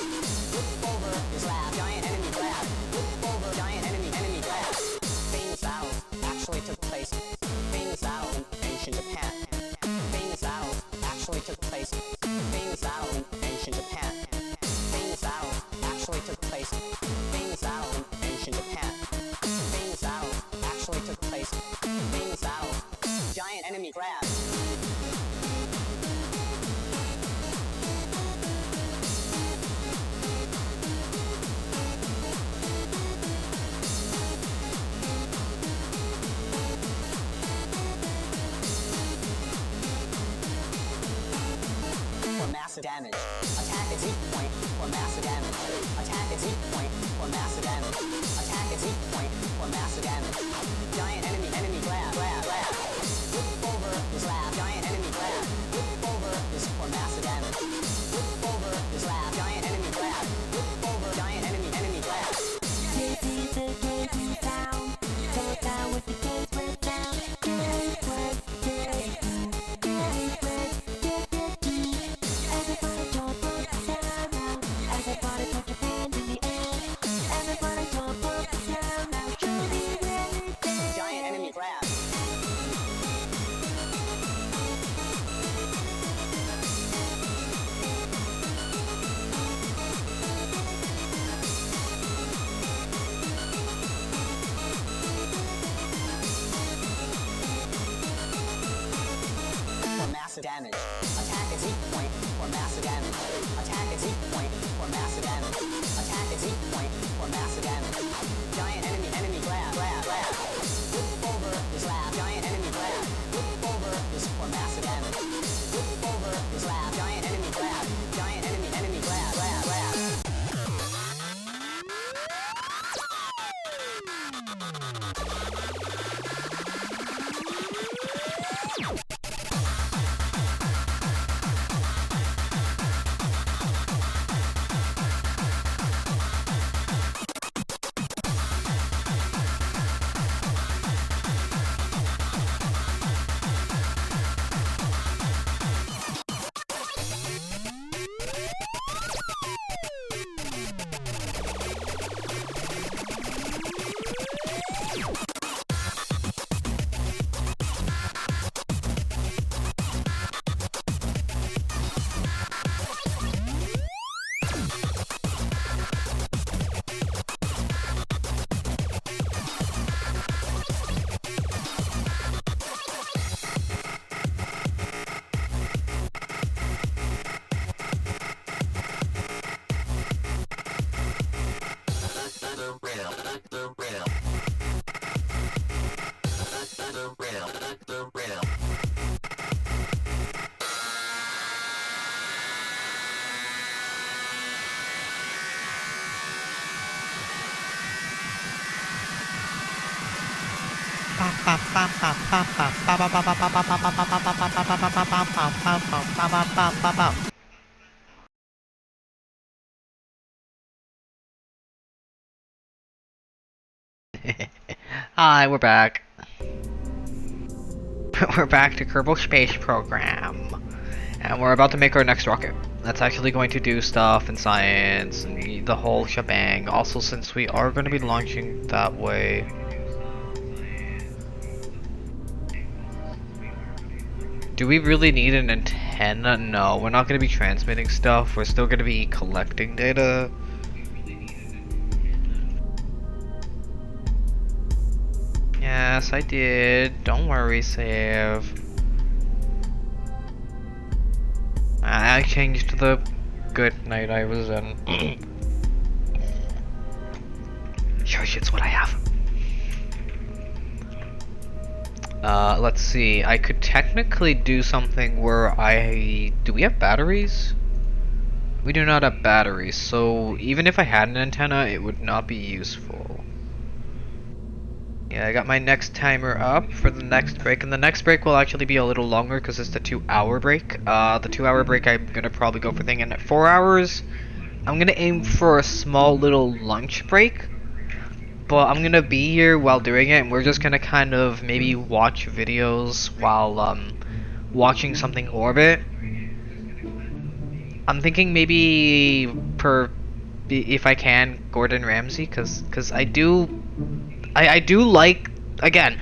S7: Flip over this lab. Giant enemy grab. Flip over giant enemy grab. Famous battle actually took place. Famous battle in ancient Japan. Famous battle actually took place. Famous battle in ancient Japan. Famous battle actually took place. Famous battle in ancient Japan. Famous battle actually took place. Famous battle. Giant enemy grab. Massive damage. Attack its weak point for massive damage. Attack its weak point for massive damage. Attack its weak point for massive damage. Giant enemy grab. Flip over this lab. Giant enemy grab. Flip over this for massive damage. Flip over this lab. Giant enemy grab. Flip over giant enemy grab. Down with the gates went down. Giant enemy grab. For massive damage. Attack its weak point for massive damage. Attack its weak point for massive damage. Attack its weak point for massive damage. Giant enemy grab. Flip over this lab. Giant enemy grab. Flip over this for massive damage. Flip over this lab. Giant enemy grab. Giant enemy grab.
S4: Hi, we're back. We're back to Kerbal Space Program. And we're about to make our next rocket. That's actually going to do stuff in science and the whole shebang. Also, since we are going to be launching that way, Do we really need an antenna? No, we're not going to be transmitting stuff. We're still going to be collecting data. Yes, I did. Don't worry, save. I changed the good night I was in. Shush, it's what I have. Let's see. I could technically do something where do we have batteries? We do not have batteries, so even if I had an antenna, it would not be useful. Yeah, I got my next timer up for the next break, and the next break will actually be a little longer because it's the 2-hour break. The 2-hour break I'm gonna probably go for thing, and at 4 hours, I'm gonna aim for a small little lunch break. But I'm gonna be here while doing it, and we're just gonna kind of maybe watch videos while watching something orbit. I'm thinking maybe if I can, Gordon Ramsay, cause I do like, again,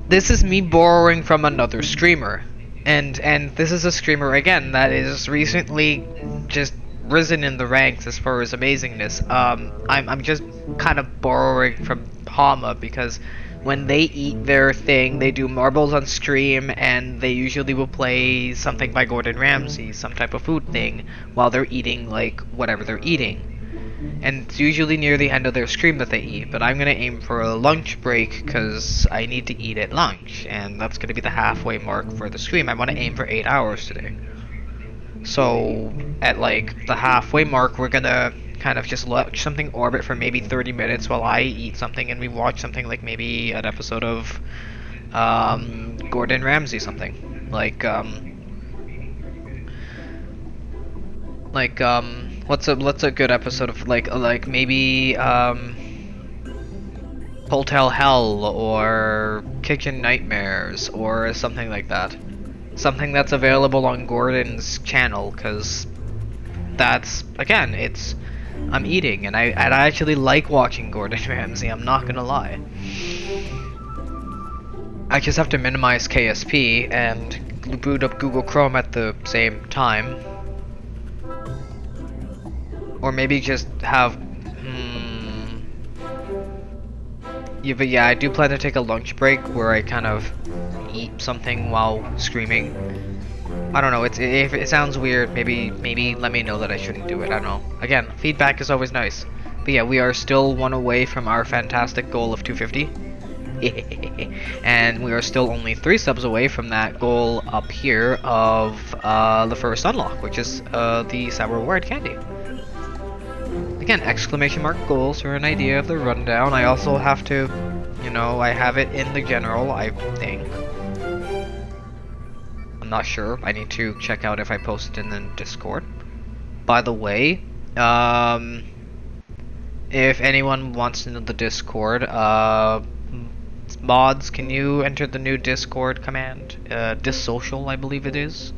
S4: this is me borrowing from another streamer, and this is a streamer again that is recently just risen in the ranks as far as amazingness. I'm just kind of borrowing from Hama because when they eat their thing, they do marbles on stream, and they usually will play something by Gordon Ramsay, some type of food thing, while they're eating, like, whatever they're eating. And it's usually near the end of their stream that they eat, but I'm gonna aim for a lunch break because I need to eat at lunch, and that's gonna be the halfway mark for the stream. I want to aim for 8 hours today. So, at like the halfway mark, we're gonna kind of just watch something orbit for maybe 30 minutes while I eat something, and we watch something like maybe an episode of Gordon Ramsay, something like what's a good episode of like maybe Hotel Hell or Kitchen Nightmares or something like that. Something that's available on Gordon's channel, because that's, again, I'm eating, and I actually like watching Gordon Ramsay, I'm not gonna lie. I just have to minimize KSP and boot up Google Chrome at the same time. Or maybe just have, yeah, but yeah, I do plan to take a lunch break where I kind of eat something while screaming. I don't know, if it sounds weird, maybe let me know that I shouldn't do it, I don't know. Again, feedback is always nice. But yeah, we are still one away from our fantastic goal of 250. And we are still only 3 subs away from that goal up here of the first unlock, which is the Sour Wired Candy. Again, exclamation mark goals for an idea of the rundown. I also have to, you know, I have it in the general, I think. I'm not sure. I need to check out if I post it in the Discord. By the way, if anyone wants to know the Discord, mods, can you enter the new Discord command? Dissocial, I believe it is.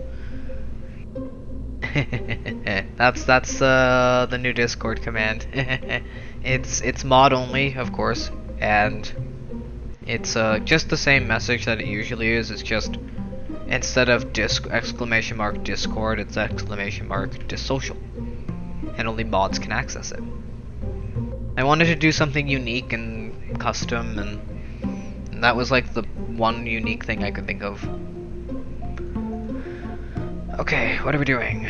S4: that's the new Discord command. It's mod only, of course, and it's just the same message that it usually is. It's just instead of exclamation mark Discord, it's exclamation mark dissocial, and only mods can access it. I wanted to do something unique and custom, and that was like the one unique thing I could think of. Okay, what are we doing?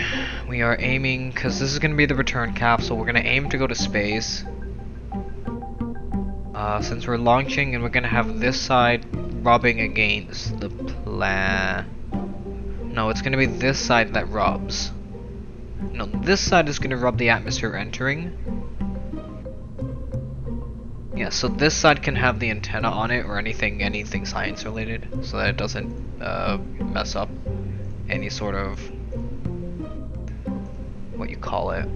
S4: We are aiming, because this is going to be the return capsule, we're going to aim to go to space. Since we're launching, and we're going to have this side rubbing against the No, it's going to be this side that rubs. No, this side is going to rub the atmosphere entering. Yeah, so this side can have the antenna on it, or anything science related, so that it doesn't mess up any sort of, what you call it.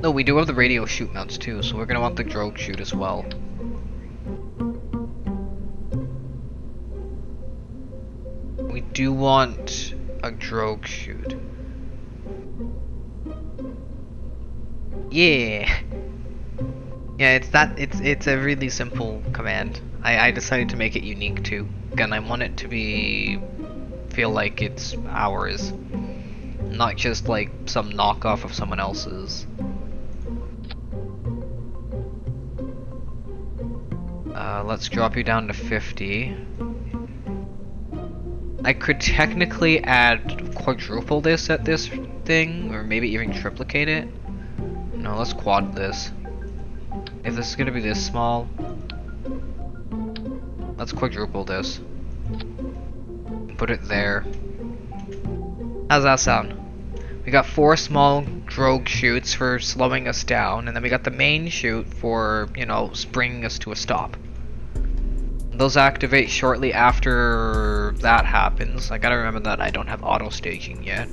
S4: No, we do have the radio chute mounts too, so we're gonna want the drogue chute as well. We do want a drogue chute. Yeah. Yeah, it's a really simple command. I decided to make it unique too. Again, I want it to be feel like it's ours, not just like some knockoff of someone else's. Let's drop you down to 50. I could technically add quadruple this at this thing, or maybe even triplicate it. No, let's quad this. If this is gonna be this small, let's quadruple this. Put it there. How's that sound? We got 4 small drogue shoots for slowing us down, and then we got the main shoot for, you know, bringing us to a stop. Those activate shortly after that happens. I gotta remember that I don't have auto staging yet.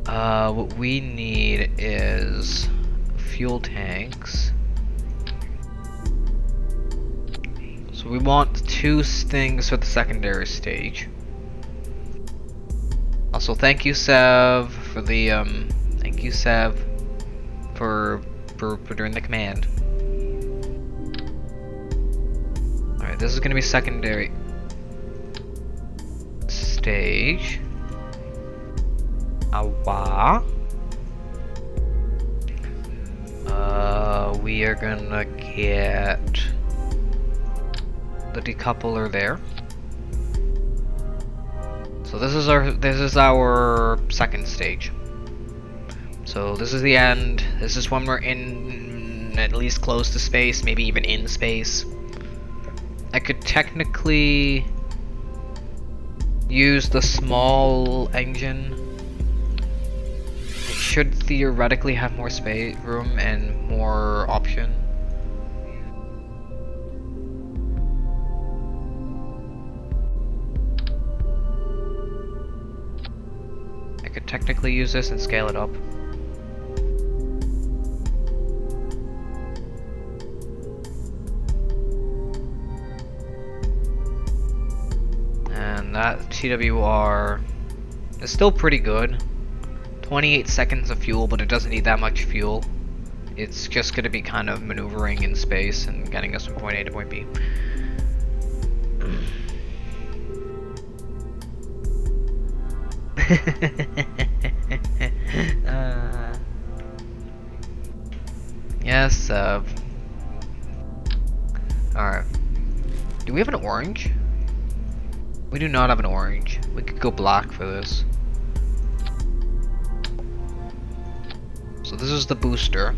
S4: What we need is fuel tanks. So we want 2 things for the secondary stage. Also, thank you, Sev, for the thank you, Sev, for doing the command. Alright, this is gonna be secondary stage. Awa. We are gonna get the decoupler there. So this is our second stage. So this is the end. This is when we're in at least close to space, maybe even in space. I could technically use the small engine. It should theoretically have more space, room, and more option. I could technically use this and scale it up. And that TWR is still pretty good. 28 seconds of fuel, but it doesn't need that much fuel. It's just going to be kind of maneuvering in space and getting us from point A to point B. Yes, alright. Do we have an orange? We do not have an orange. We could go black for this. So this is the booster.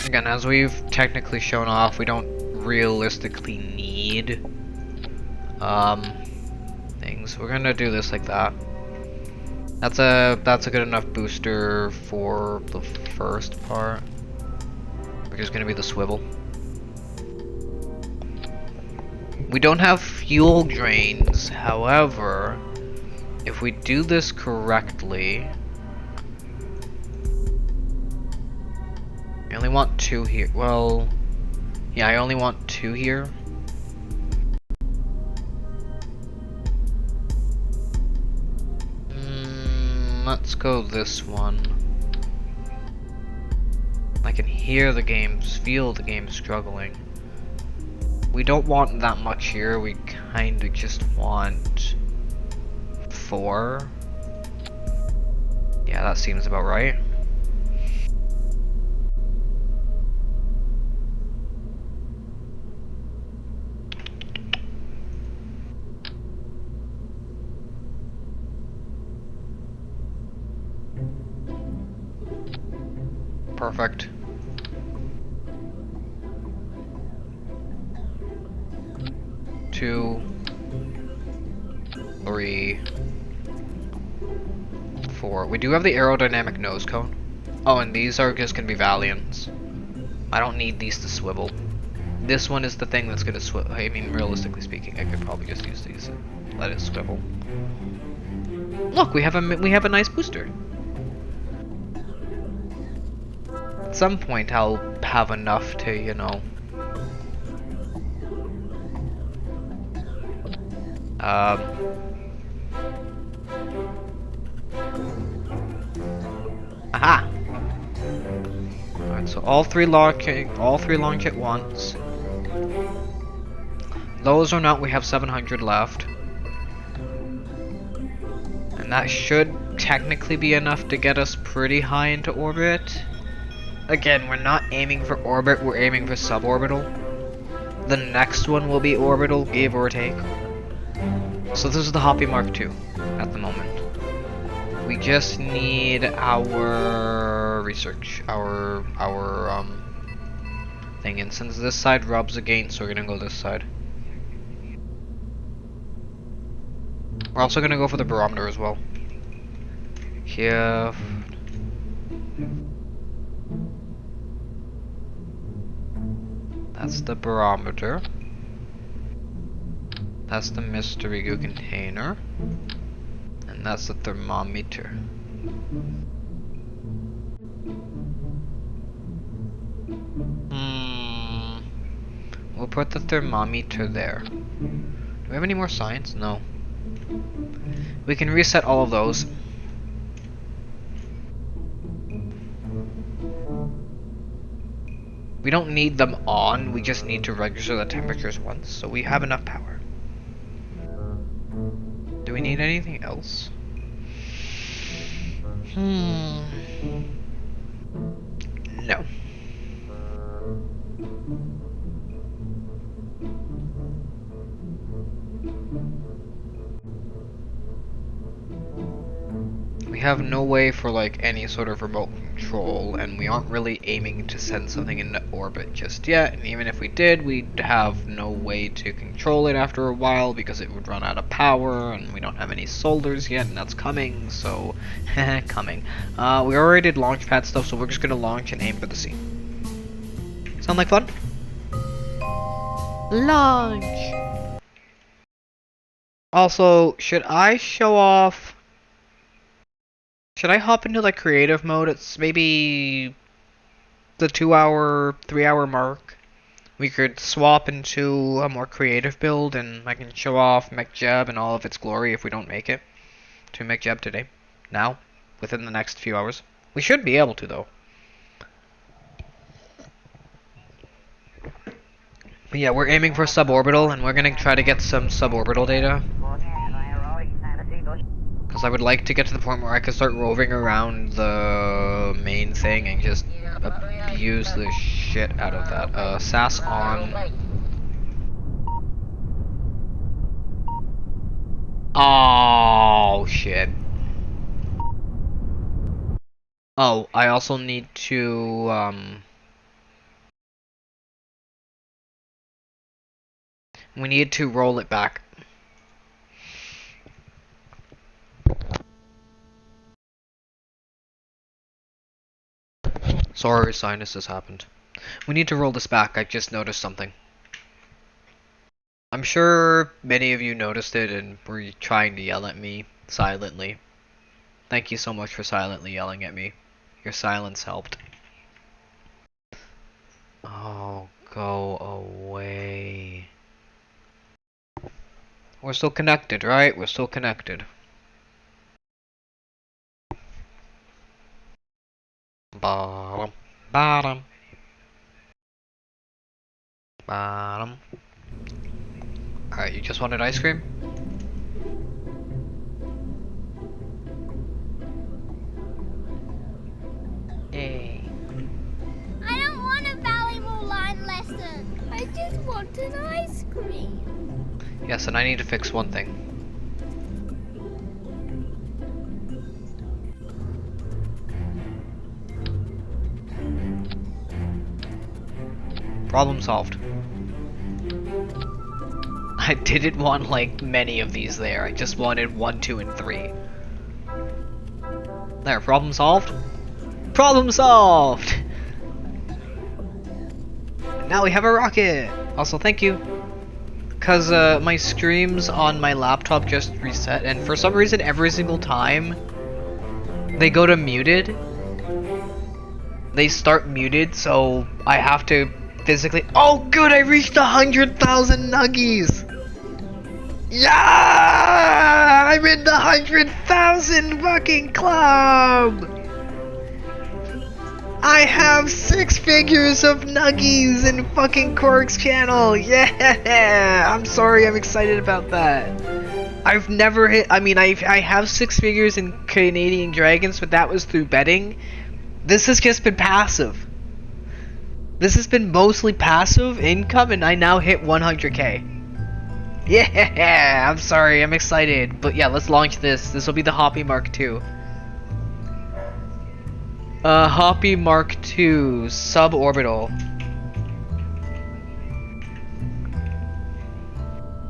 S4: Again, as we've technically shown off, we don't realistically need things. We're gonna do this like that. That's a good enough booster for the first part, which is gonna be the swivel. We don't have fuel drains, however, if we do this correctly, I only want 2 here. Well, yeah, I only want 2 here. Let's go this one. I can hear the game, feel the game struggling. We don't want that much here, we kinda just want 4. Yeah, that seems about right. Perfect. Two, 3, 4. We do have the aerodynamic nose cone. Oh, and these are just gonna be Valiants. I don't need these to swivel. This one is the thing that's gonna swivel. I mean, realistically speaking, I could probably just use these and let it swivel. Look, we have a nice booster. At some point, I'll have enough to, you know. Aha! Alright, so all three launch at once. Those are not, we have 700 left. And that should technically be enough to get us pretty high into orbit. Again, we're not aiming for orbit, we're aiming for suborbital. The next one will be orbital, give or take. So this is the Hoppy Mark II at the moment. We just need our research, our thing, and since this side rubs against, we're gonna go this side. We're also gonna go for the barometer as well. Here. That's the barometer. That's the mystery goo container. And that's the thermometer. We'll put the thermometer there. Do we have any more science? No. We can reset all of those. We don't need them on, we just need to register the temperatures once, so we have enough power. Do we need anything else? No. We have no way for like any sort of remote control, and we aren't really aiming to send something into orbit just yet, and even if we did, we'd have no way to control it after a while because it would run out of power, and we don't have any solars yet, and that's coming, so coming. We already did launch pad stuff, so we're just gonna launch and aim for the sea. Sound like fun? Launch! Also, should I show off... Should I hop into like creative mode? It's maybe the 2-hour, 3-hour mark. We could swap into a more creative build and I can show off MechJeb and all of its glory if we don't make it to MechJeb today. Now, within the next few hours. We should be able to though. But yeah, we're aiming for suborbital and we're gonna try to get some suborbital data. Because I would like to get to the point where I can start roving around the main thing and just abuse the shit out of that. SAS on. Oh, shit. Oh, I also need to, we need to roll it back. Sorry, sinuses happened. We need to roll this back, I just noticed something. I'm sure many of you noticed it and were trying to yell at me silently. Thank you so much for silently yelling at me. Your silence helped. Oh, go away. We're still connected, right? We're still connected. Bottom, bottom, bottom. Alright, you just wanted ice cream? Yay.
S3: I don't want a volleyball line lesson. I just want an ice cream.
S4: Yes, and I need to fix one thing. Problem solved. I didn't want like many of these there. I just wanted 1, 2, and 3. There, problem solved? Problem solved! And now we have a rocket! Also, thank you. Cause my streams on my laptop just reset, and for some reason every single time they go to muted. They start muted, so I have to physically. Oh, good! I reached 100,000 nuggies. Yeah! I'm in the 100,000 fucking club. I have 6 figures of Nuggies in fucking Korg's channel! Yeah! I'm sorry, I'm excited about that. I've never hit, I mean, I have 6 figures in Canadian Dragons, but that was through betting. This has just been passive. This has been mostly passive income, and I now hit 100k. Yeah! I'm sorry, I'm excited. But yeah, let's launch this. This will be the Hoppy Mark II. Hoppy Mark II, suborbital.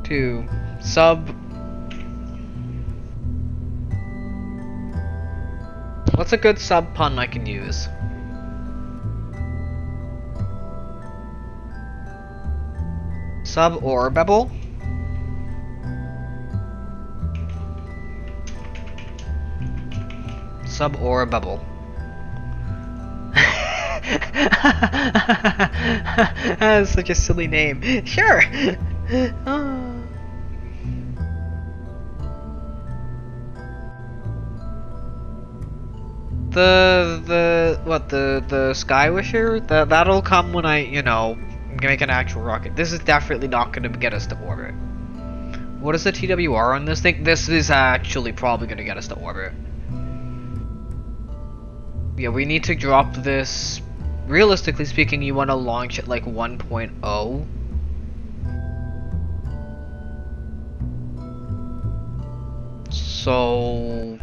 S4: 2, sub. What's a good sub pun I can use? Suborbable? Suborbable. That's such a silly name. Sure. The Sky Wisher? That'll come when I, you know, make an actual rocket. This is definitely not gonna get us to orbit. What is the TWR on this thing? This is actually probably gonna get us to orbit. Yeah, we need to drop this. Realistically speaking, you want to launch at like 1.0. So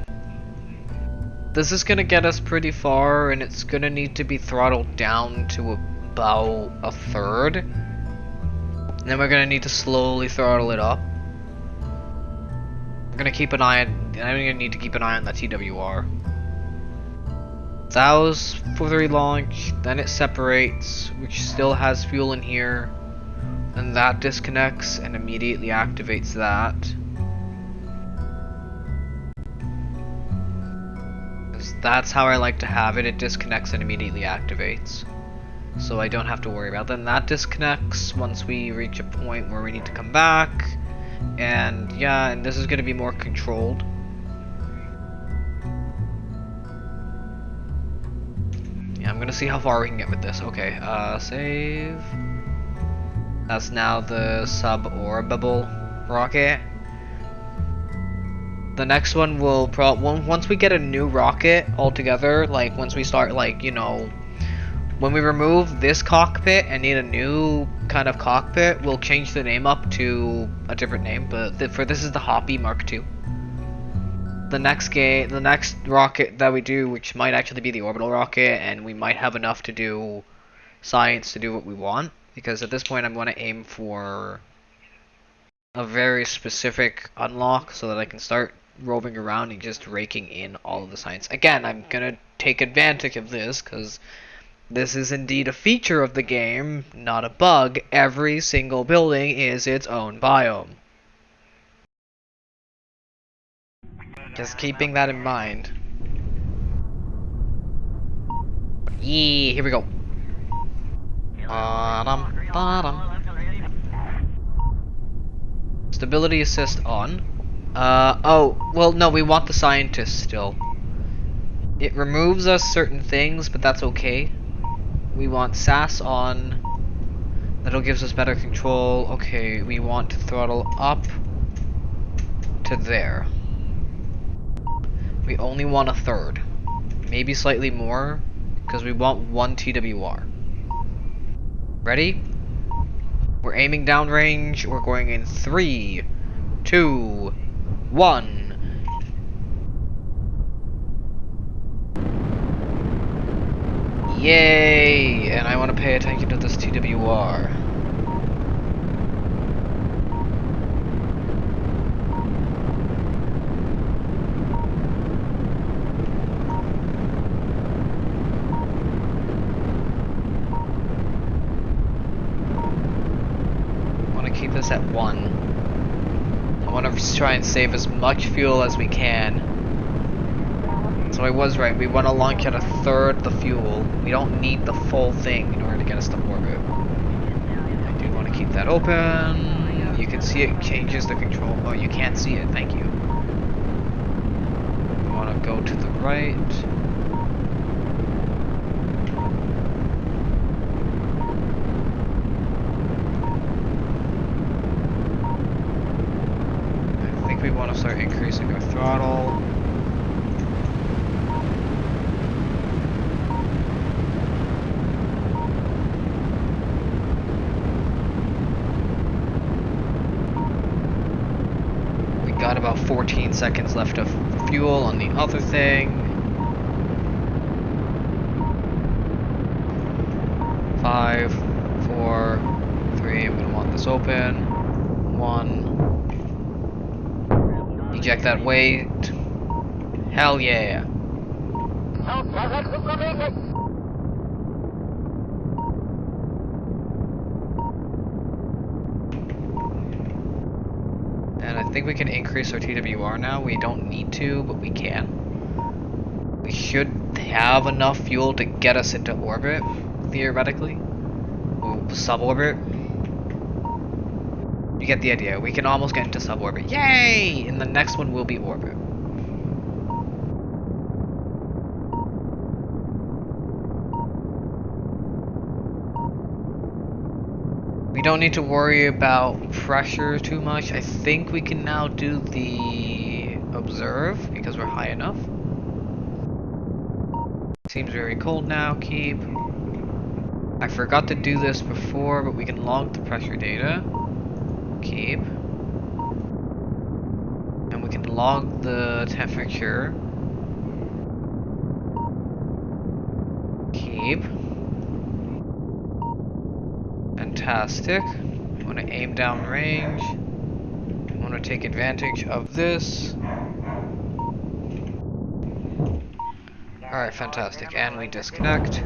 S4: this is gonna get us pretty far, and it's gonna need to be throttled down to about 1/3. And then we're gonna need to slowly throttle it up. I'm gonna keep an eye on. I'm gonna need to keep an eye on the TWR. That was for the relaunch, then it separates, which still has fuel in here, and that disconnects and immediately activates that. That's how I like to have it, it disconnects and immediately activates. So I don't have to worry about that. Then that disconnects once we reach a point where we need to come back, and yeah, and this is going to be more controlled. Yeah, I'm gonna see how far we can get with this. Okay, save. That's now the suborbable rocket. The next one will once we get a new rocket altogether, like once we start, like, you know, when we remove this cockpit and need a new kind of cockpit, we'll change the name up to a different name, but for this is the Hoppy Mark II. The next rocket that we do, which might actually be the orbital rocket, and we might have enough to do science to do what we want, because at this point I'm going to aim for a very specific unlock so that I can start roving around and just raking in all of the science. Again, I'm going to take advantage of this, because this is indeed a feature of the game, not a bug. Every single building is its own biome. Just keeping that in mind. Yeah, here we go. Stability assist on. Oh, well, no, we want the scientist still. It removes us certain things, but that's okay. We want SAS on. That'll gives us better control. Okay, we want to throttle up to there. We only want 1/3. Maybe slightly more, because we want 1 TWR. Ready? We're aiming downrange. We're going in 3, 2, 1. Yay! And I want to pay attention to this TWR. Keep this at 1. I want to try and save as much fuel as we can. So I was right, we want to launch at 1/3 the fuel. We don't need the full thing in order to get us to orbit. I do want to keep that open. You can see it changes the control. Oh, you can't see it, thank you. We want to go to the right. think we want to start increasing our throttle. We got about 14 seconds left of fuel on the other thing. 5, 4, 3, I'm gonna want this open. 1. Eject that weight. Hell yeah. And I think we can increase our TWR now. We don't need to, but we can. We should have enough fuel to get us into orbit, theoretically. Ooh, suborbit. You get the idea. We can almost get into suborbit. Yay! And the next one will be orbit. We don't need to worry about pressure too much. I think we can now do the observe because we're high enough. Seems very cold now. Keep. I forgot to do this before, but we can log the pressure data. Keep. And we can log the temperature. Keep. Fantastic. I want to aim down range. I want to take advantage of this. Alright, fantastic. And we disconnect.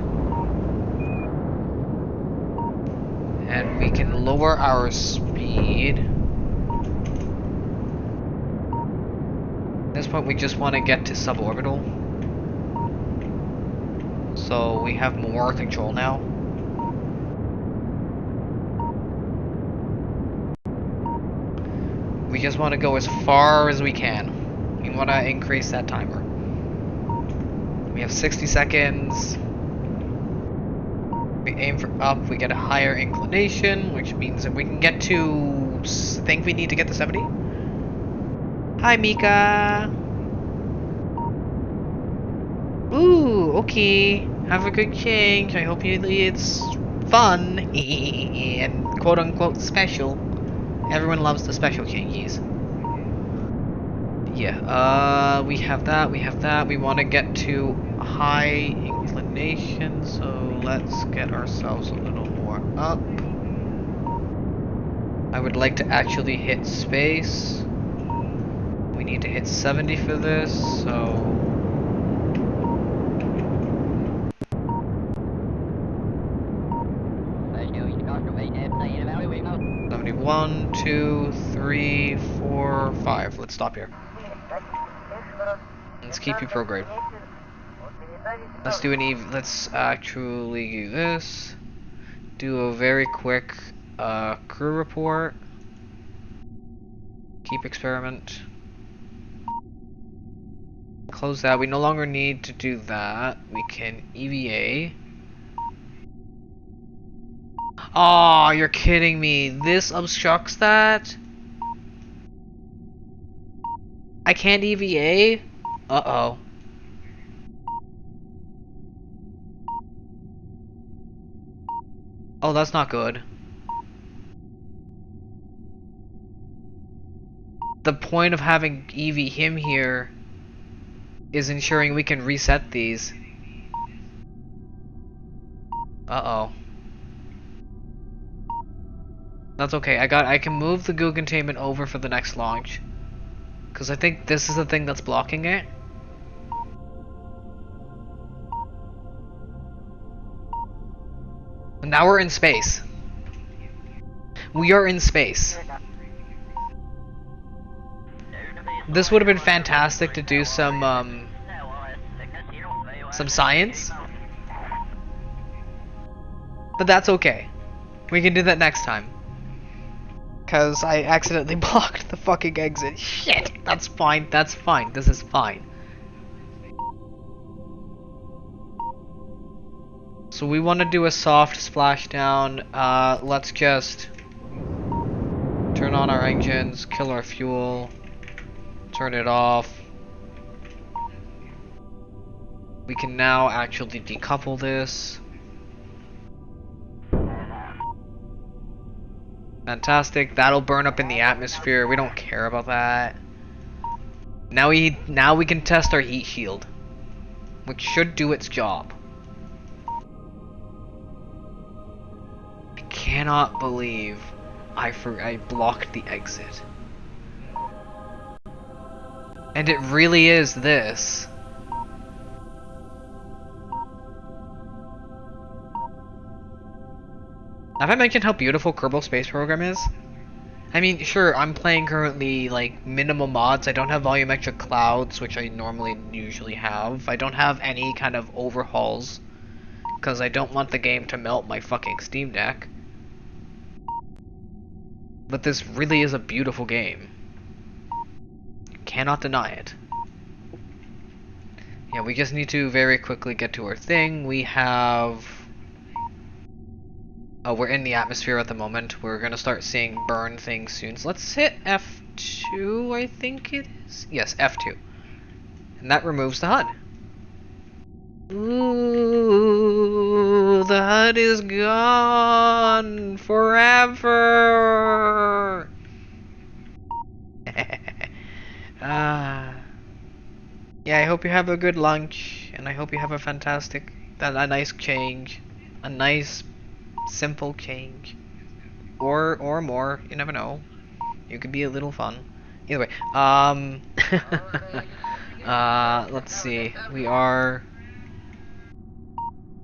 S4: And we can lower our speed. At this point we just want to get to suborbital. So we have more control now. We just want to go as far as we can. We want to increase that timer. We have 60 seconds. We aim for up, we get a higher inclination, which means that we can get to... I think we need to get to 70. Hi, Mika! Ooh, okay. Have a good change. I hope it's fun and quote-unquote special. Everyone loves the special changes. Yeah, we have that, we have that. We want to get to high inclination, so let's get ourselves a little more up. I would like to actually hit space. We need to hit 70 for this, so... 71, 2, 3, 4, 5. Let's stop here. Let's keep you prograde. Let's do let's actually do this. Do a very quick crew report. Keep experiment. Close that. We no longer need to do that. We can EVA. Aw, you're kidding me. This obstructs that? I can't EVA? Uh-oh. Oh, that's not good. The point of having EV him here is ensuring we can reset these. Uh-oh. That's okay. I can move the goo containment over for the next launch. Because I think this is the thing that's blocking it. And now we're in space. We are in space. This would have been fantastic to do some science. But that's okay. We can do that next time. Because I accidentally blocked the fucking exit. Shit! That's fine, that's fine. This is fine. So we want to do a soft splashdown. Let's just turn on our engines, kill our fuel. Turn it off. We can now actually decouple this. Fantastic. That'll burn up in the atmosphere. We don't care about that. Now we can test our heat shield, which should do its job. I cannot believe I blocked the exit. And it really is this. Have I mentioned how beautiful Kerbal Space Program is? I mean, sure, I'm playing currently, like, minimal mods. I don't have volumetric clouds, which I normally usually have. I don't have any kind of overhauls, because I don't want the game to melt my fucking Steam Deck. But this really is a beautiful game. Cannot deny it. Yeah, we just need to very quickly get to our thing. We have... Oh, we're in the atmosphere at the moment. We're gonna start seeing burn things soon. So let's hit F2, I think it is? Yes, F2. And that removes the HUD. Ooh, the HUD is gone forever. Yeah, I hope you have a good lunch, and I hope you have a fantastic, a nice change, a nice, simple change, or more. You never know. You could be a little fun. Either way, let's see. We are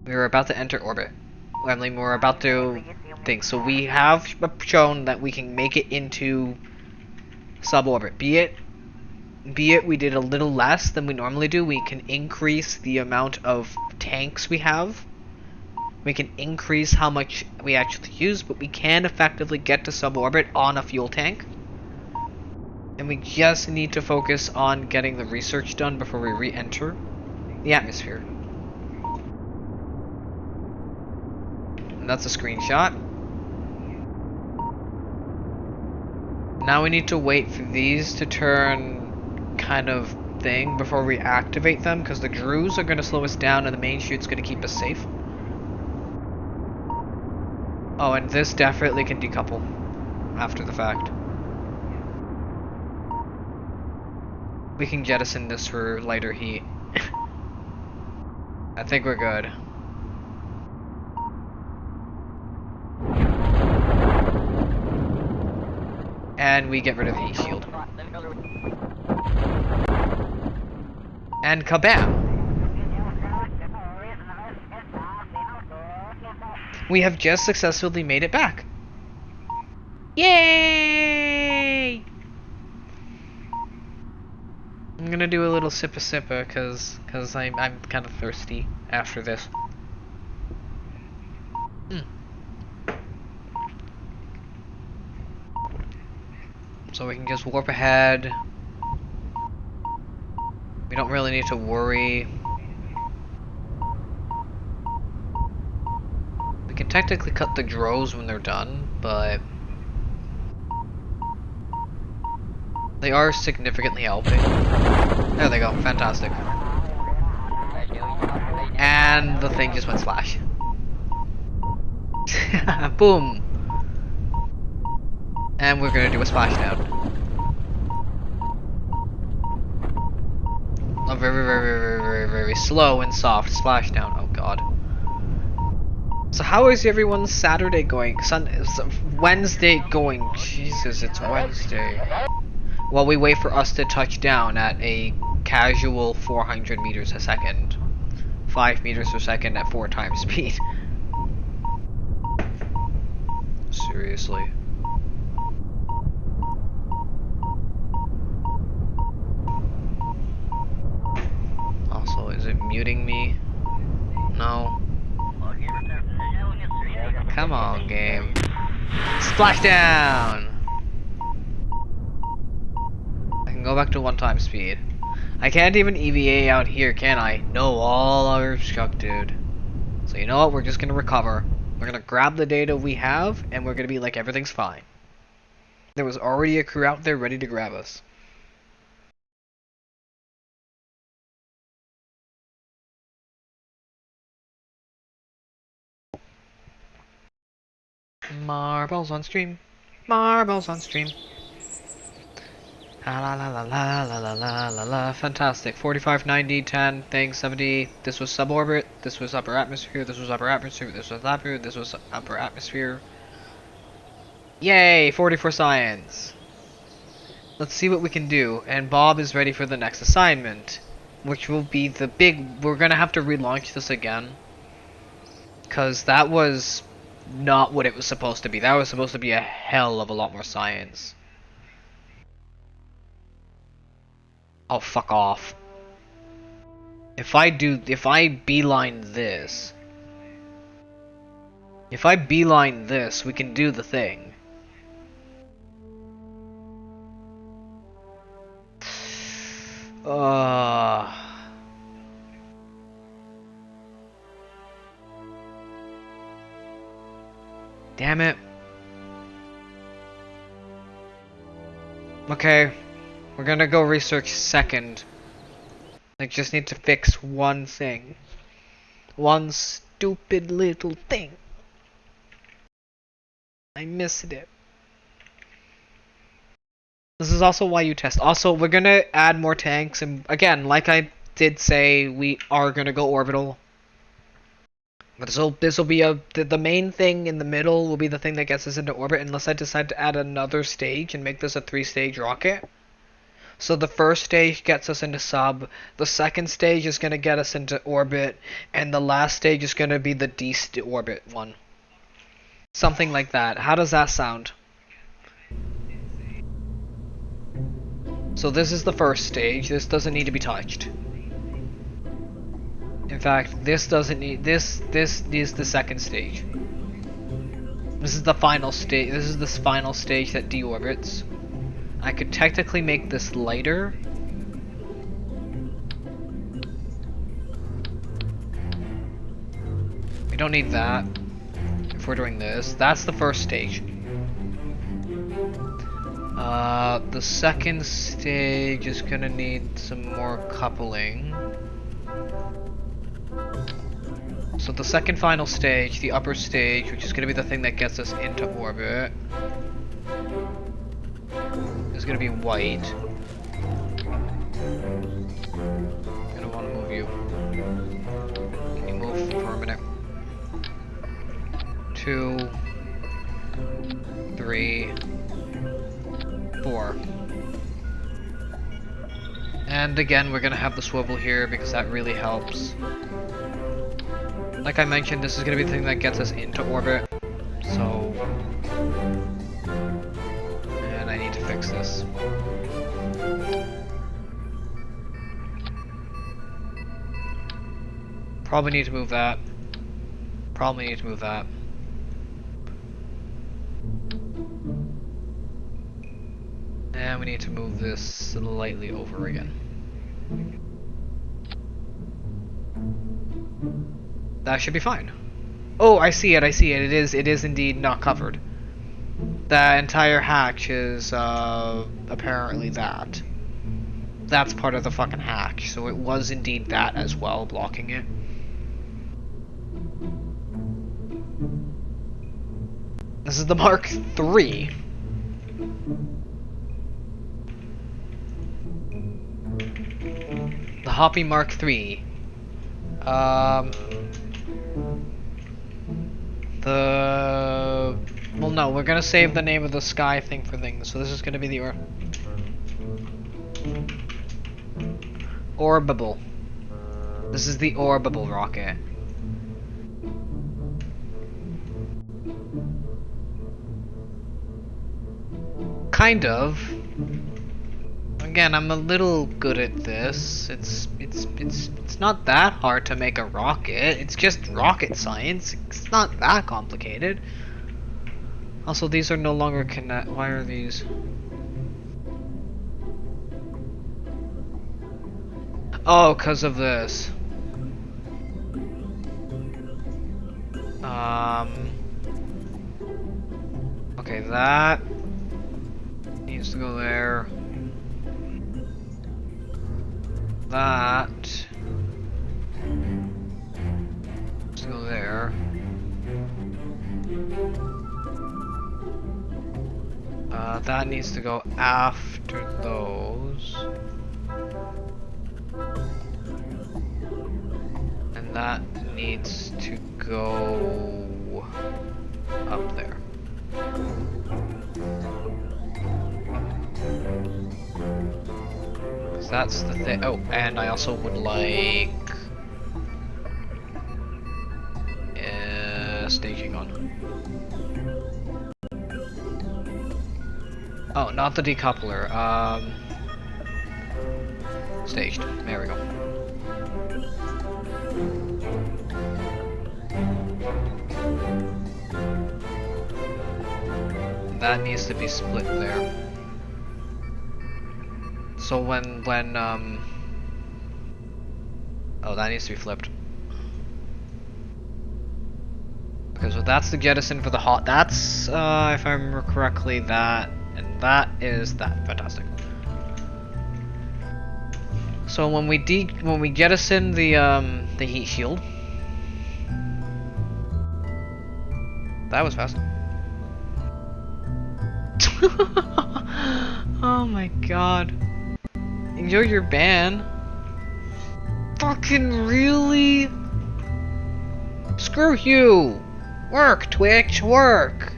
S4: about to enter orbit. I mean, we're about to think. So we have shown that we can make it into suborbit. Be it we did a little less than we normally do. We can increase the amount of tanks we have. We can increase how much we actually use, but we can effectively get to suborbit on a fuel tank. And we just need to focus on getting the research done before we re-enter the atmosphere. And that's a screenshot. Now we need to wait for these to turn kind of thing before we activate them, because the Drews are going to slow us down and the main chute's going to keep us safe. Oh, and this definitely can decouple after the fact. We can jettison this for lighter heat. I think we're good. And we get rid of the heat shield. And kabam! We have just successfully made it back. Yay! I'm gonna do a little sippa cause I'm kind of thirsty after this. So we can just warp ahead. We don't really need to worry. We can technically cut the drows when they're done, but they are significantly helping. There they go, fantastic. And the thing just went splash. Boom! And we're gonna do a splashdown. A very slow and soft splashdown. Oh god. So how is everyone's Saturday going? Wednesday going? Jesus, it's Wednesday. While we wait for us to touch down at a casual 400 meters a second. 5 meters per second at 4 times speed. Seriously. Also, is it muting me? No. Come on, game. Splashdown! I can go back to 1 time speed. I can't even EVA out here, can I? No, all are obstructed. So you know what? We're just gonna recover. We're gonna grab the data we have, and we're gonna be like, everything's fine. There was already a crew out there ready to grab us. Marbles on stream. Marbles on stream. La la la la la la la la la. Fantastic. 45, 90, 10, thing, 70. This was suborbit. This was upper atmosphere. This was upper atmosphere. This was upper. This was upper atmosphere. Yay! 40 for science. Let's see what we can do. And Bob is ready for the next assignment, which will be the big. We're gonna have to relaunch this again, cause that was not what it was supposed to be. That was supposed to be a hell of a lot more science. Oh, fuck off. If I beeline this, we can do the thing. Damn it. Okay, we're gonna go research second. I just need to fix one thing. One stupid little thing. I missed it. This is also why you test. Also, we're gonna add more tanks, and again, like I did say, we are gonna go orbital. But this will be the main thing in the middle will be the thing that gets us into orbit, unless I decide to add another stage and make this a 3-stage rocket. So the first stage gets us into sub, the second stage is gonna get us into orbit, and the last stage is gonna be the de-orbit one. Something like that. How does that sound? So this is the first stage. This doesn't need to be touched. In fact, this doesn't need this is the second stage. This is the final stage. This is the final stage that deorbits. I could technically make this lighter. We don't need that if we're doing this. That's the first stage. The second stage is gonna need some more coupling. So the second final stage, the upper stage, which is gonna be the thing that gets us into orbit, is gonna be white. I'm gonna wanna move you. Can you move for a minute? 2, 3, 4. And again, we're gonna have the swivel here because that really helps. Like I mentioned, this is gonna be the thing that gets us into orbit. So, and I need to fix this. Probably need to move that. Probably need to move that. And we need to move this slightly over again. That should be fine. Oh, I see it, I see it. It is indeed not covered. That entire hatch is apparently that. That's part of the fucking hatch, so it was indeed that as well, blocking it. This is the Mark III. The Hoppy Mark III. Well, no, we're gonna save the name of the sky thing for things. So this is gonna be the Orbable. This is the Orbable rocket. Kind of. Again, I'm a little good at this. It's not that hard to make a rocket. It's just rocket science. It's not that complicated. Also, these are no longer connect. Why are these? Oh, because of this. Okay, that needs to go there. That needs to go there. That needs to go after those. And that needs to go up there. Because that's the thing. Oh, and I also would like staging on. Oh, not the decoupler. Staged. There we go. That needs to be split there. So when oh, that needs to be flipped. Okay, so that's the jettison for the hot. That's if I remember correctly, that and that is that. Fantastic. So when we jettison the heat shield, that was fast. Oh my god. Enjoy your ban. Fucking really? Screw you. Work, Twitch, work.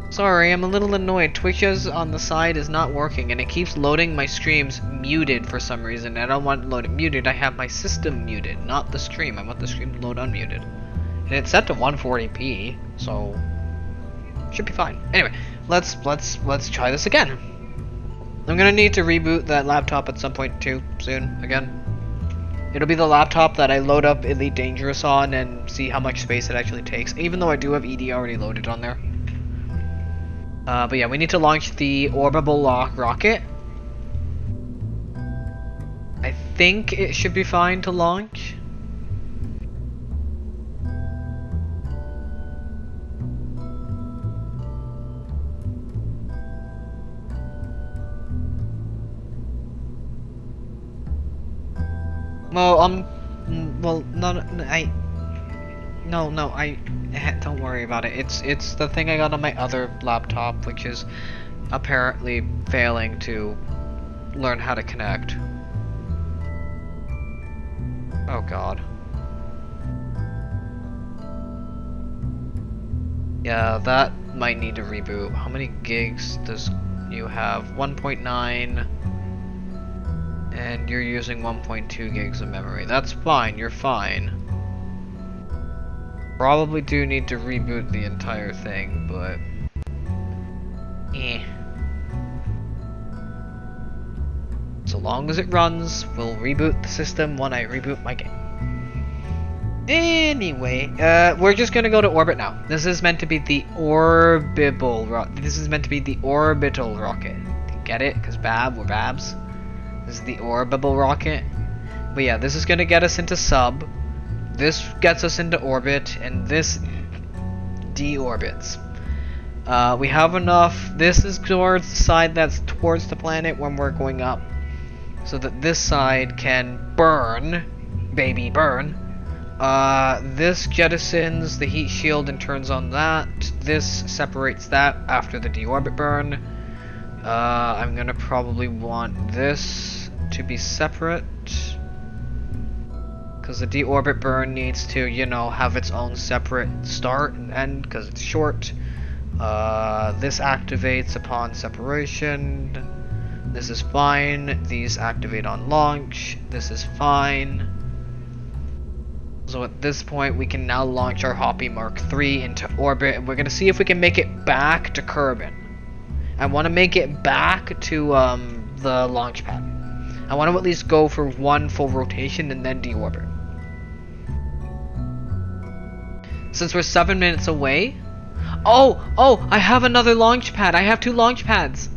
S4: Sorry, I'm a little annoyed. Twitch's on the side is not working and it keeps loading my streams muted for some reason. I don't want to load it muted. I have my system muted, not the stream. I want the stream to load unmuted. And it's set to 140p, so should be fine. Anyway, let's try this again. I'm gonna need to reboot that laptop at some point too soon again. It'll be the laptop that I load up Elite Dangerous on and see how much space it actually takes, even though I do have ED already loaded on there. But yeah, we need to launch the Orbital rocket. I think it should be fine to launch. Well, don't worry about it. It's the thing I got on my other laptop, which is apparently failing to learn how to connect. Oh god. Yeah, that might need to reboot. How many gigs does you have? 1.9. And you're using 1.2 gigs of memory. That's fine, you're fine. Probably do need to reboot the entire thing, but so long as it runs, we'll reboot the system when I reboot my game. Anyway, we're just gonna go to orbit now. This is meant to be the orbital rocket. Get it? Because we're Babs. This is the orbital rocket. But yeah, this is gonna get us into sub. This gets us into orbit, and this deorbits. We have enough. This is towards the side that's towards the planet when we're going up, so that this side can burn, baby, burn. This jettisons the heat shield and turns on that. This separates that after the deorbit burn. I'm gonna probably want this to be separate, because the deorbit burn needs to, you know, have its own separate start and end because it's short. This activates upon separation. This is fine. These activate on launch. This is fine. So at this point, we can now launch our Hoppy Mark III into orbit, and we're gonna see if we can make it back to Kerbin. I want to make it back to the launch pad. I want to at least go for one full rotation and then deorbit. Since we're 7 minutes away. Oh, I have another launch pad. I have 2 launch pads.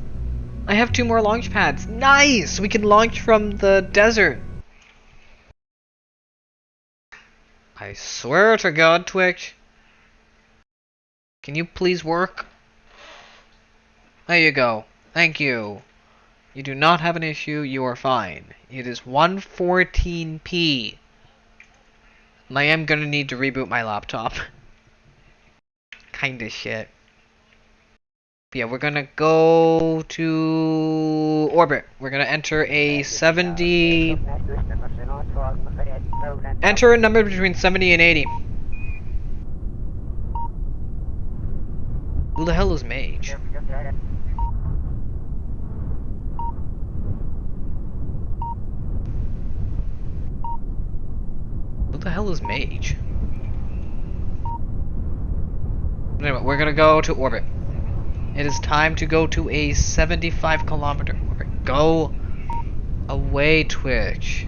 S4: I have 2 more launch pads. Nice! We can launch from the desert. I swear to God, Twitch. Can you please work? There you go. Thank you. You do not have an issue. You are fine. It is 114p. And I am gonna need to reboot my laptop. kind of shit. But yeah, we're gonna go to orbit. We're gonna enter a 70. Enter a number between 70 and 80. Who the hell is Mage? Who the hell is Mage? Anyway, we're gonna go to orbit. It is time to go to a 75-kilometer orbit. Go away, Twitch.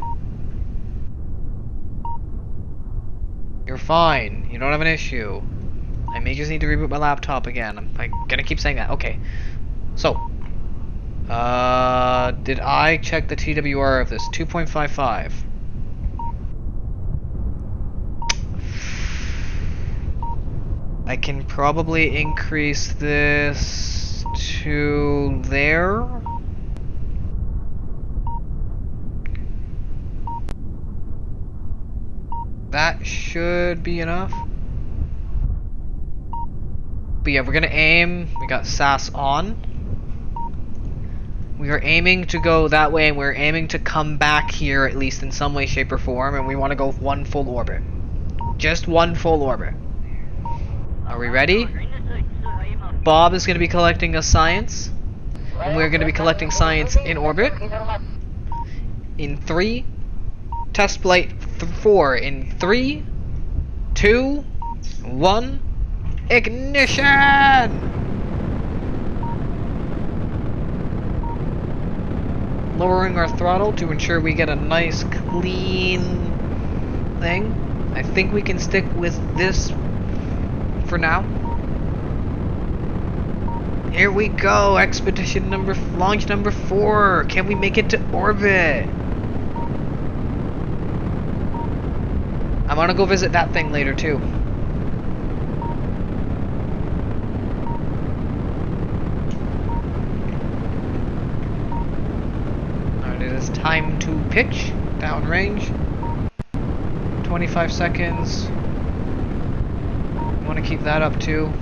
S4: You're fine. You don't have an issue. I may just need to reboot my laptop again. I'm gonna keep saying that. Okay. So. Did I check the TWR of this? 2.55. I can probably increase this to there. That should be enough. But yeah, we're gonna aim. We got SAS on. We are aiming to go that way, and we're aiming to come back here at least in some way, shape, or form, and we want to go one full orbit. Just one full orbit. Are we ready? Bob is going to be collecting us science, and we're going to be collecting science in orbit. In 3, test flight 4 in 3, 2, 1, ignition! Lowering our throttle to ensure we get a nice clean thing. I think we can stick with this for now. Here we go, expedition launch number 4. Can we make it to orbit? I want to go visit that thing later too. Alright, it is time to pitch downrange. 25 seconds. I want to keep that up too.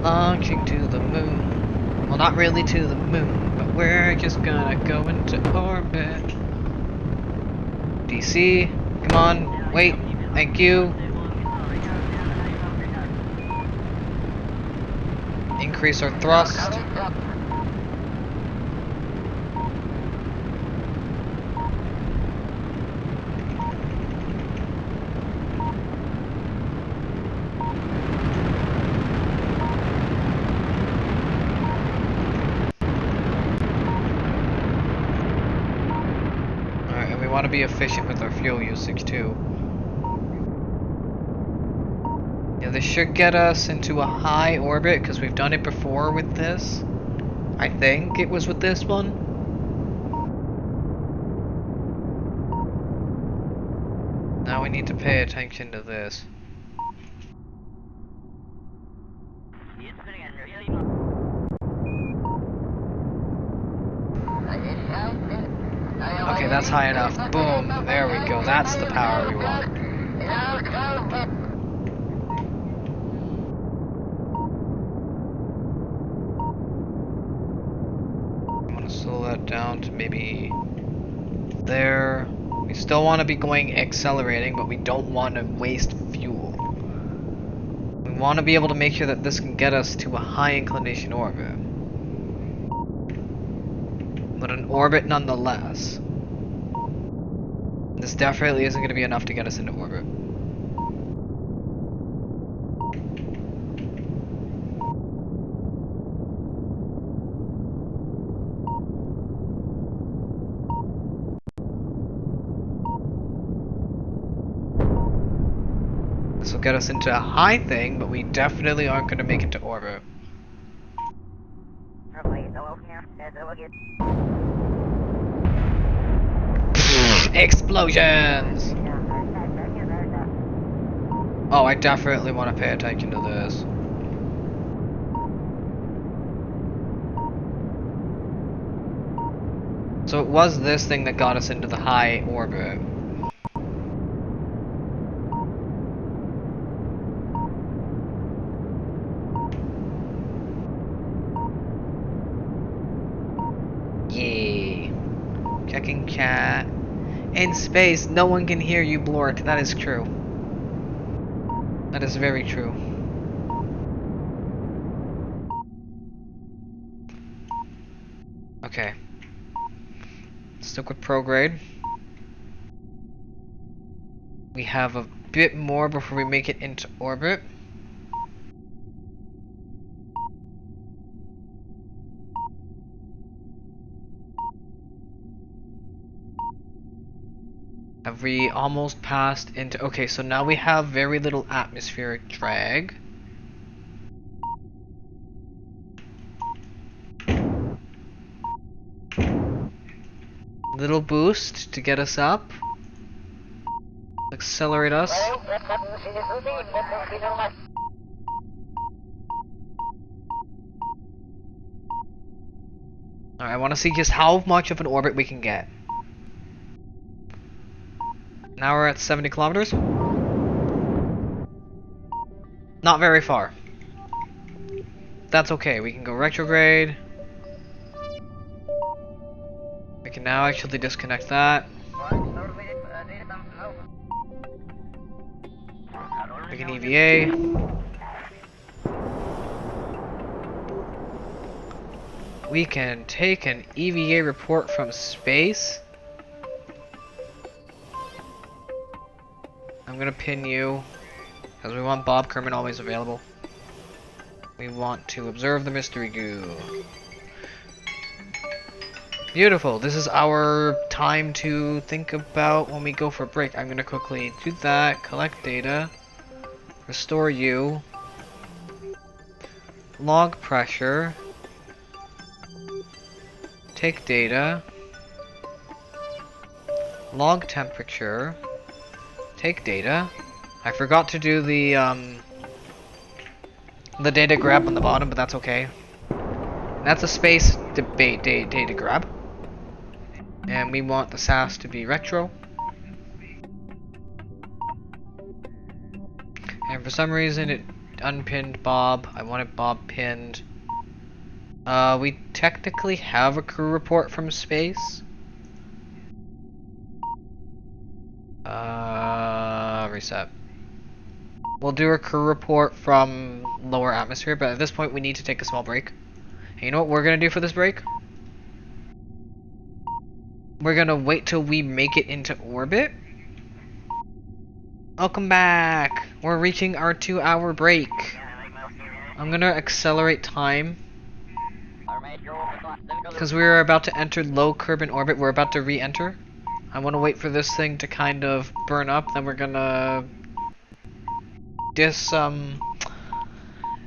S4: Launching to the moon. Well, not really to the moon, but we're just gonna go into orbit. DC, come on, wait, thank you. Increase our thrust. Want to be efficient with our fuel usage too. Yeah, this should get us into a high orbit because we've done it before with this. I think it was with this one. Now we need to pay attention to this. Okay, that's high enough. Boom, there we go. That's the power we want. I want to slow that down to maybe there. We still want to be going accelerating, but we don't want to waste fuel. We want to be able to make sure that this can get us to a high inclination orbit. But an orbit nonetheless. This definitely isn't going to be enough to get us into orbit. This will get us into a high thing, but we definitely aren't going to make it to orbit. Explosions! Oh, I definitely want to pay attention to this. So it was this thing that got us into the high orbit. Yeah. Checking chat. In space, no one can hear you, Blort. That is true. That is very true. Okay. Stick with prograde. We have a bit more before we make it into orbit. Have we almost passed into... Okay, so now we have very little atmospheric drag. Little boost to get us up. Accelerate us. Alright, I want to see just how much of an orbit we can get. Now we're at 70 kilometers. Not very far. That's okay, we can go retrograde. We can now actually disconnect that. We can EVA. We can take an EVA report from space. I'm gonna pin you, because we want Bob Kerman always available. We want to observe the mystery goo. Beautiful. This is our time to think about when we go for a break. I'm gonna quickly do that, collect data, restore you, log pressure, take data, log temperature, take data. I forgot to do the data grab on the bottom, but that's okay. That's a space debate data grab. And we want the SAS to be retro. And for some reason it unpinned Bob. I wanted Bob pinned. We technically have a crew report from space. Reset. We'll do a crew report from lower atmosphere, but at this point we need to take a small break. And you know what we're gonna do for this break? We're gonna wait till we make it into orbit. Welcome back! We're reaching our 2-hour break. I'm gonna accelerate time. Because we're about to enter low Kerbin orbit, we're about to re-enter. I want to wait for this thing to kind of burn up, then we're gonna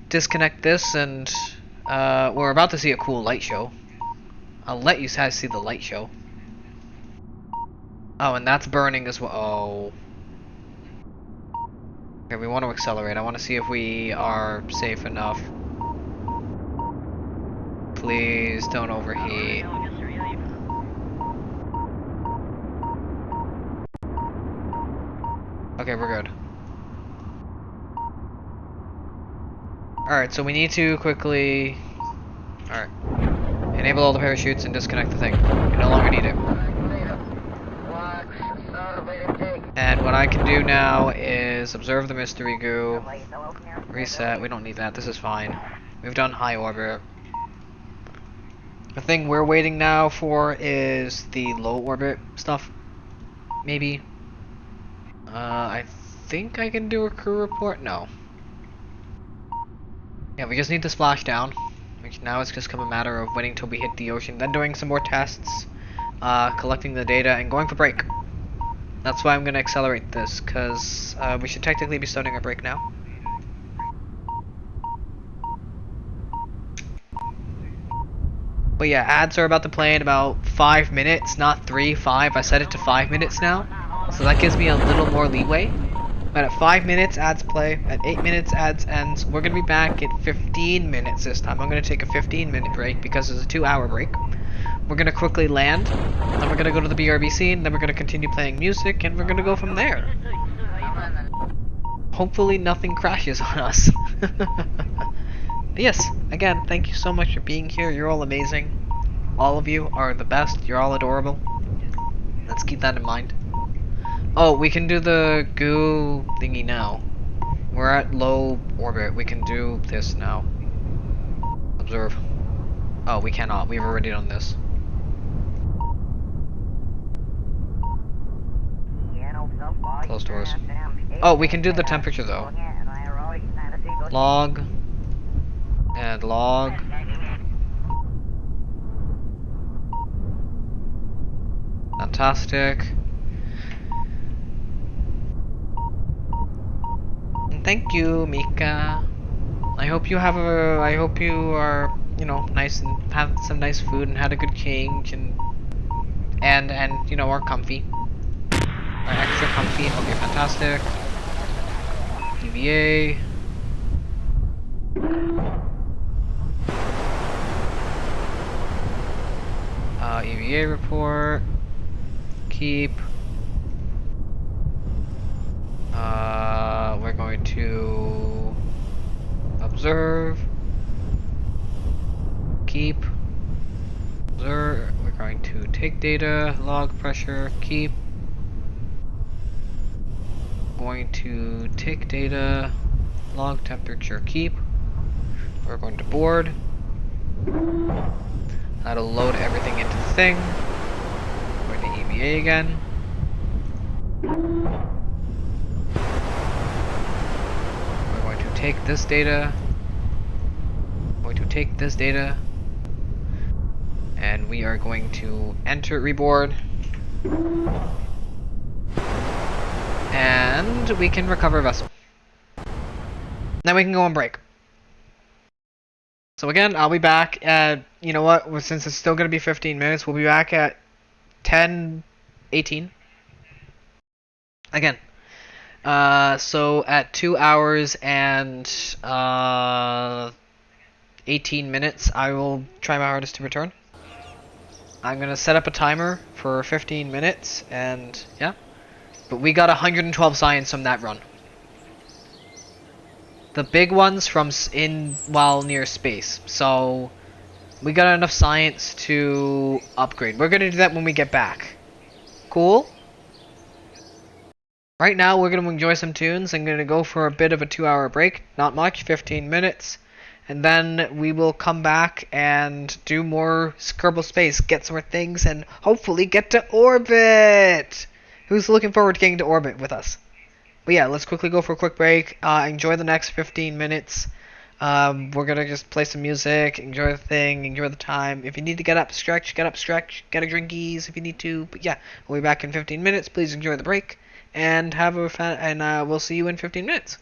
S4: disconnect this, and we're about to see a cool light show. I'll let you guys see the light show. Oh, and that's burning as well. Oh. Okay, we want to accelerate. I want to see if we are safe enough. Please don't overheat. Okay, we're good. Alright, so we need to quickly... Alright. Enable all the parachutes and disconnect the thing. We no longer need it. And what I can do now is observe the mystery goo. Reset. We don't need that. This is fine. We've done high orbit. The thing we're waiting now for is the low orbit stuff. Maybe. I think I can do a crew report? No. Yeah, we just need to splash down. Which now it's just come a matter of waiting till we hit the ocean, then doing some more tests, collecting the data, and going for break. That's why I'm going to accelerate this, because we should technically be starting our break now. But yeah, ads are about to play in about 5 minutes, not 3, 5. I set it to 5 minutes now, so that gives me a little more leeway. But at 5 minutes, ads play. At 8 minutes, ads ends. We're going to be back at 15 minutes this time. I'm going to take a 15-minute break because it's a 2-hour break. We're gonna quickly land, then we're gonna go to the BRBC, and then we're gonna continue playing music, and we're gonna go from there. Hopefully nothing crashes on us. But yes, again, thank you so much for being here. You're all amazing. All of you are the best. You're all adorable. Let's keep that in mind. Oh, we can do the goo thingy now. We're at low orbit. We can do this now. Observe. Oh, we cannot. We've already done this. Close doors. Oh, we can do the temperature though. Log. And log. Fantastic. And thank you, Mika. I hope you are, you know, nice and have some nice food and had a good change and you know, are comfy. Are extra comfy. Okay, fantastic. EVA. EVA report. Keep. We're going to observe. Keep. Observe. We're going to take data. Log pressure. Keep. Going to take data. Log temperature. Keep. We're going to board. That'll load everything into the thing. Going to EVA again. We're going to take this data. Going to take this data. And we are going to enter reboard. And we can recover vessel. Then we can go on break. So again, I'll be back at, you know what, since it's still going to be 15 minutes, we'll be back at 10:18. Again. So at 2 hours and 18 minutes, I will try my hardest to return. I'm going to set up a timer for 15 minutes, and yeah. But we got 112 science from that run. The big ones from while near space. So we got enough science to upgrade. We're gonna do that when we get back. Cool? Right now we're gonna enjoy some tunes. I'm gonna go for a bit of a 2-hour break. Not much, 15 minutes. And then we will come back and do more Kerbal Space. Get some more things and hopefully get to orbit! Who's looking forward to getting to orbit with us? But yeah, let's quickly go for a quick break. Enjoy the next 15 minutes. We're gonna just play some music, enjoy the thing, enjoy the time. If you need to get up, stretch, get a drinkies if you need to. But yeah, we'll be back in 15 minutes. Please enjoy the break and have a fun. And we'll see you in 15 minutes.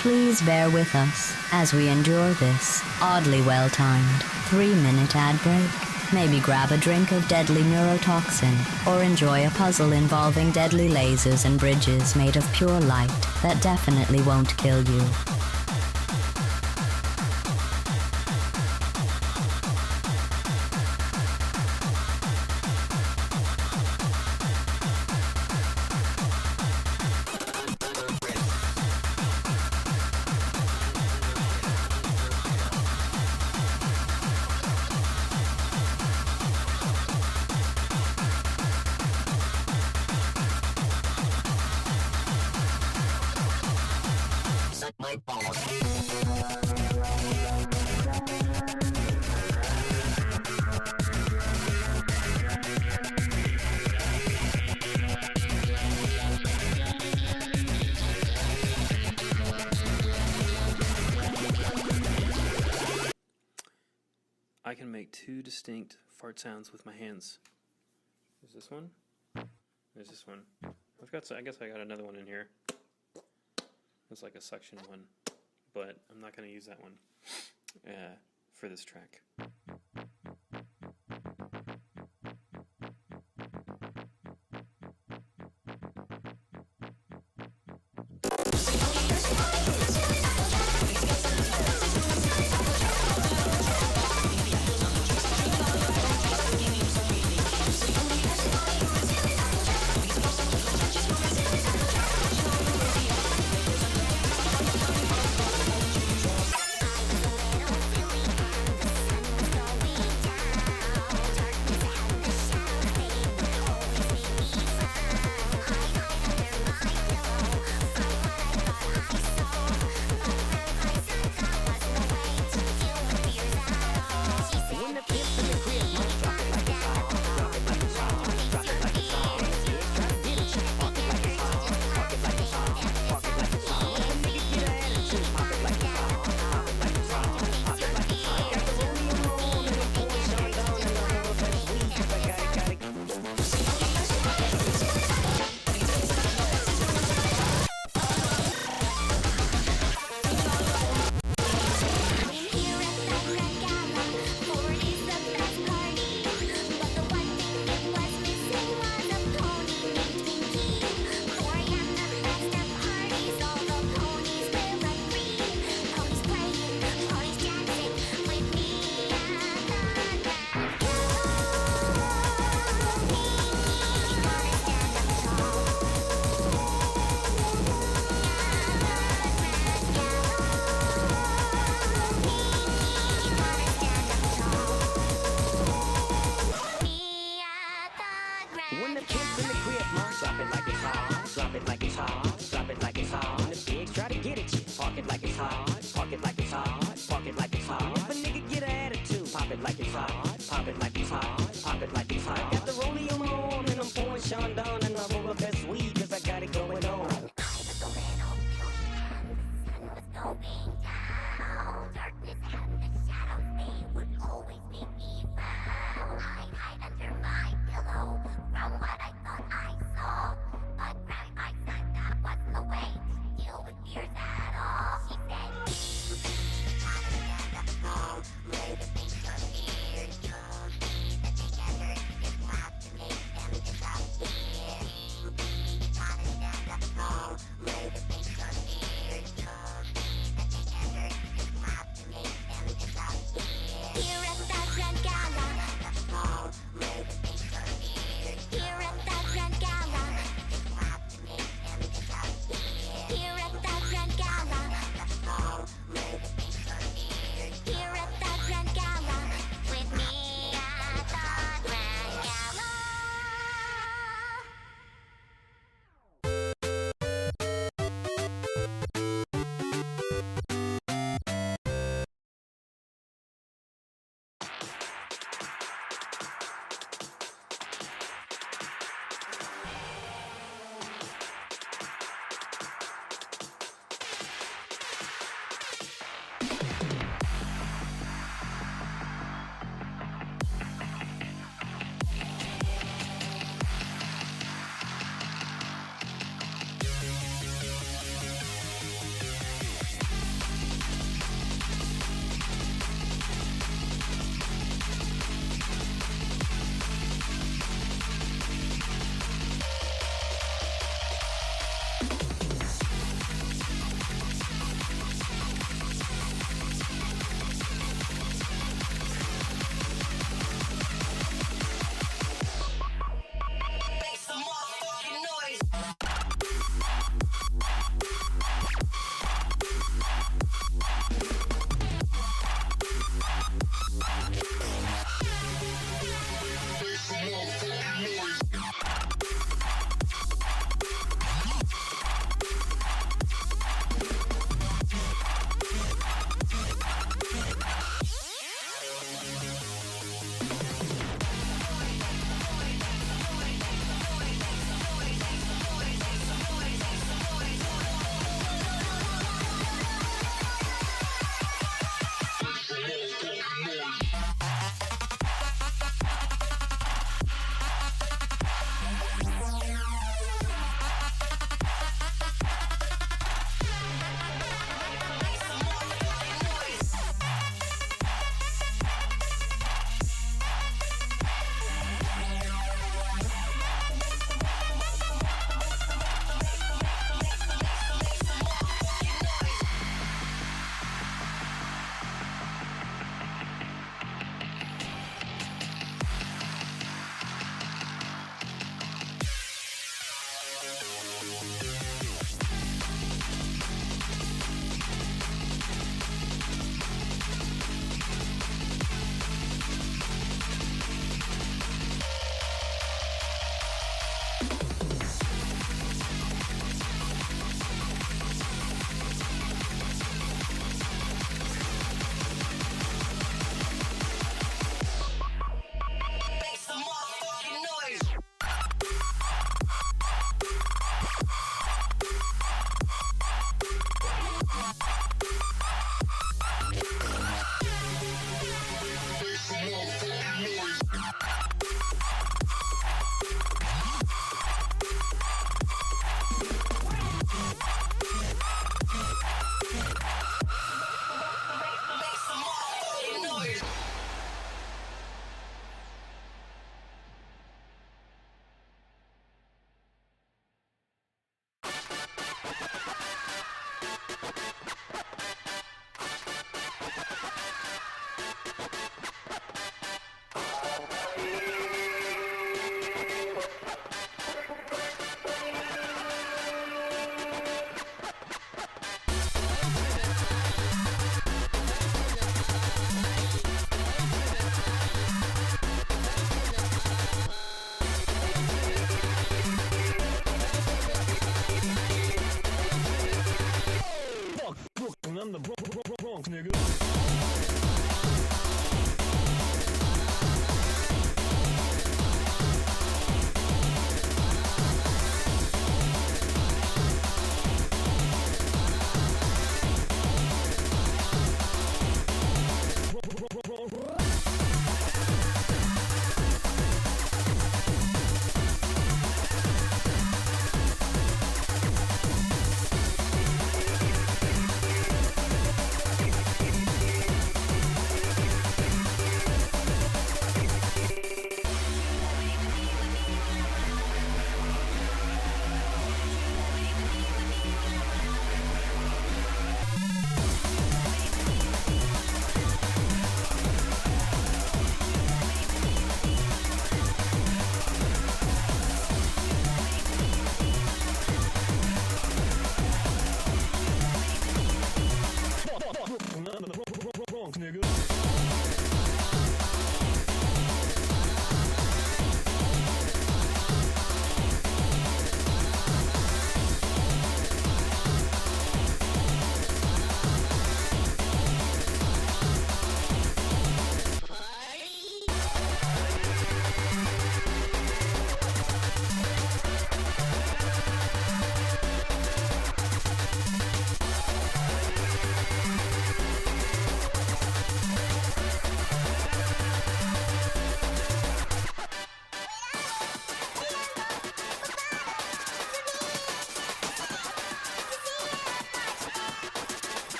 S2: Please bear with us as we endure this oddly well-timed 3-minute ad break. Maybe grab a drink of deadly neurotoxin or enjoy a puzzle involving deadly lasers and bridges made of pure light that definitely won't kill you.
S8: I can make two distinct fart sounds with my hands. There's this one. There's this one. I guess I got another one in here. It's like a suction one, but I'm not going to use that one for this track.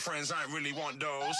S9: friends, I ain't really want those.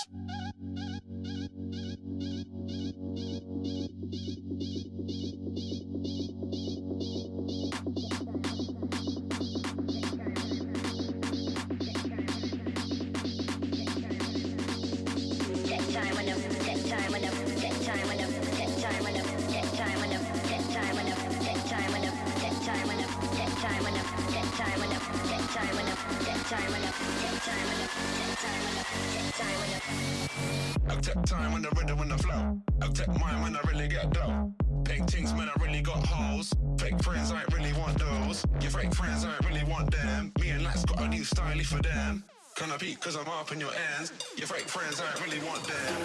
S9: I take time when the rhythm and the flow. I take mine when I really get dough. Paintings, man, I really got hoes. Fake friends, I ain't really want those. Your fake friends, I ain't really want them. Me and Lax got a new stylie for them. Can I peek cause I'm up in your ends? Your fake friends, I ain't really want them.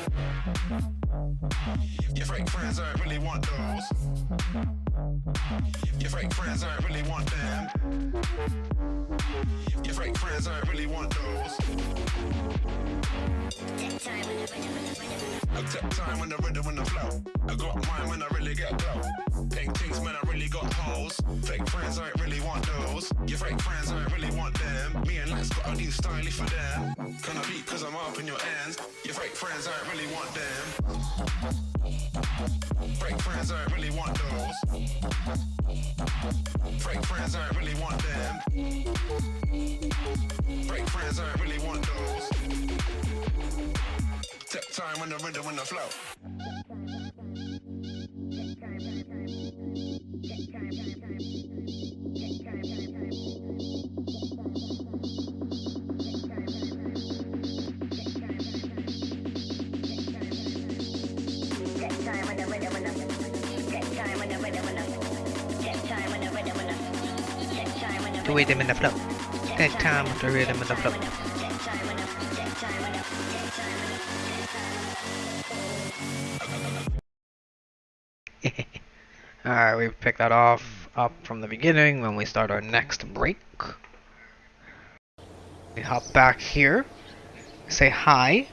S9: Your fake friends, I ain't really want those. Your fake friends, I ain't really want them. Your fake friends, I ain't really want those. I take time when the rhythm and the flow. I got mine when I really get dough. Paintings, man, I really got hoes. Fake friends, I ain't really want those. Your fake friends, I ain't really want them. Me and Lax got a new stylie for them. Can I beat cause I'm up in your ends? Your fake friends, I ain't really want them. Fake friends, I ain't really want those. Fake friends, I ain't really want them. Fake friends, I ain't really want those. Take time when the rhythm and the flow.
S4: The rhythm and the flow. Take time with the rhythm and the flow. Alright, we pick that off up from the beginning when we start our next break. We hop back here, say hi,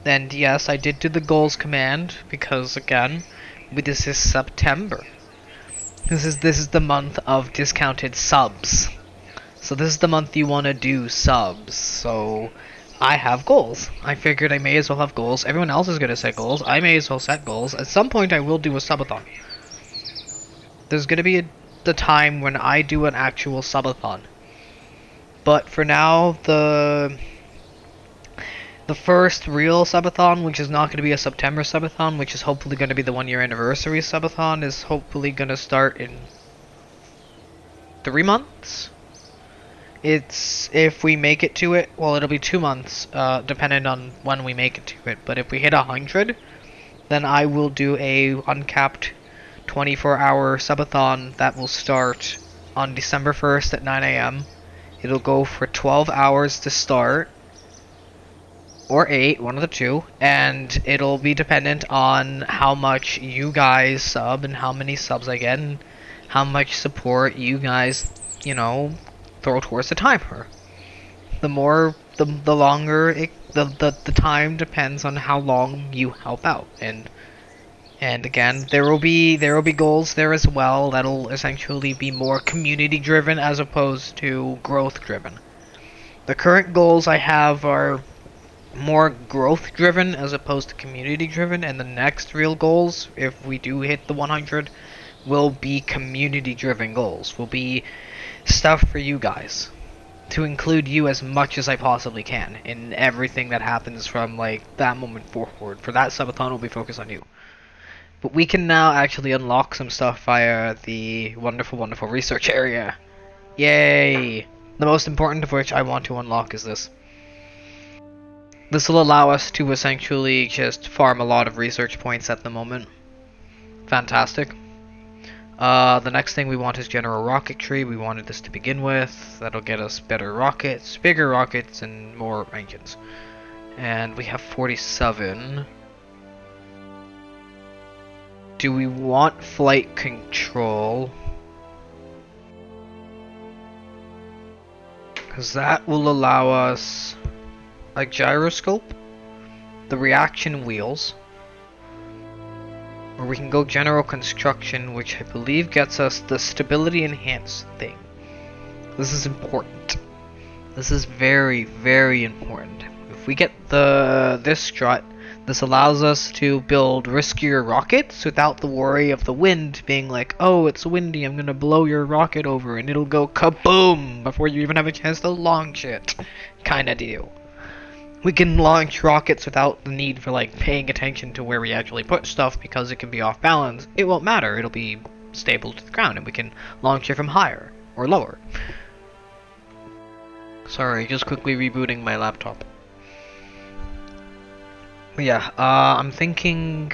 S4: and yes, I did do the goals command because again, this is September. This is the month of discounted subs. So this is the month you want to do subs. So I have goals. I figured I may as well have goals. Everyone else is going to set goals. I may as well set goals. At some point I will do a subathon. There's going to be the time when I do an actual subathon. But for now, the first real subathon, which is not going to be a September subathon, which is hopefully going to be the 1 year anniversary subathon, is hopefully going to start in 3 months. It's, if we make it to it, well, it'll be 2 months, depending on when we make it to it. But if we hit 100, then I will do a uncapped 24-hour subathon that will start on December 1st at 9 AM. It'll go for 12 hours to start, or 8, one of the two, and it'll be dependent on how much you guys sub and how many subs I get and how much support you guys, you know, throw towards the timer. The more, the longer, the time depends on how long you help out, and again, there will be goals there as well that'll essentially be more community driven as opposed to growth driven. The current goals I have are more growth driven as opposed to community driven, and the next real goals, if we do hit the 100, will be community driven goals. Will be stuff for you guys, to include you as much as I possibly can in everything that happens from like that moment forward. For that subathon will be focused on you. But we can now actually unlock some stuff via the wonderful, wonderful research area. Yay! The most important of which I want to unlock is this. This will allow us to essentially just farm a lot of research points at the moment. Fantastic. The next thing we want is general rocketry. We wanted this to begin with. That'll get us better rockets, bigger rockets, and more engines. And we have 47. Do we want flight control? Because that will allow us a gyroscope, the reaction wheels, or we can go general construction, which I believe gets us the stability enhanced thing. This is important. This is very, very important. if we get this strut, this allows us to build riskier rockets without the worry of the wind being like, oh, it's windy, I'm gonna blow your rocket over and it'll go kaboom before you even have a chance to launch it, kinda deal. We can launch rockets without the need for like paying attention to where we actually put stuff because it can be off balance. It won't matter, it'll be stable to the ground and we can launch it from higher or lower. Sorry, just quickly rebooting my laptop. But yeah, I'm thinking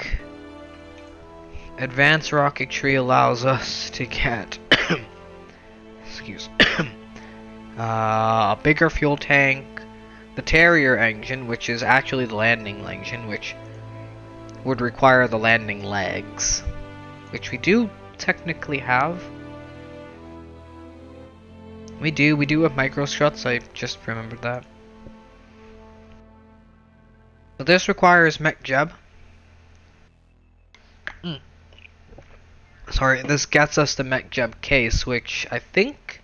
S4: advanced rocketry allows us to get excuse a bigger fuel tank, the Terrier engine, which is actually the landing engine, which would require the landing legs, which we do technically have. We do have micro struts, I just remembered that. So this requires mech jeb. Sorry, this gets us the mech jeb case, which I think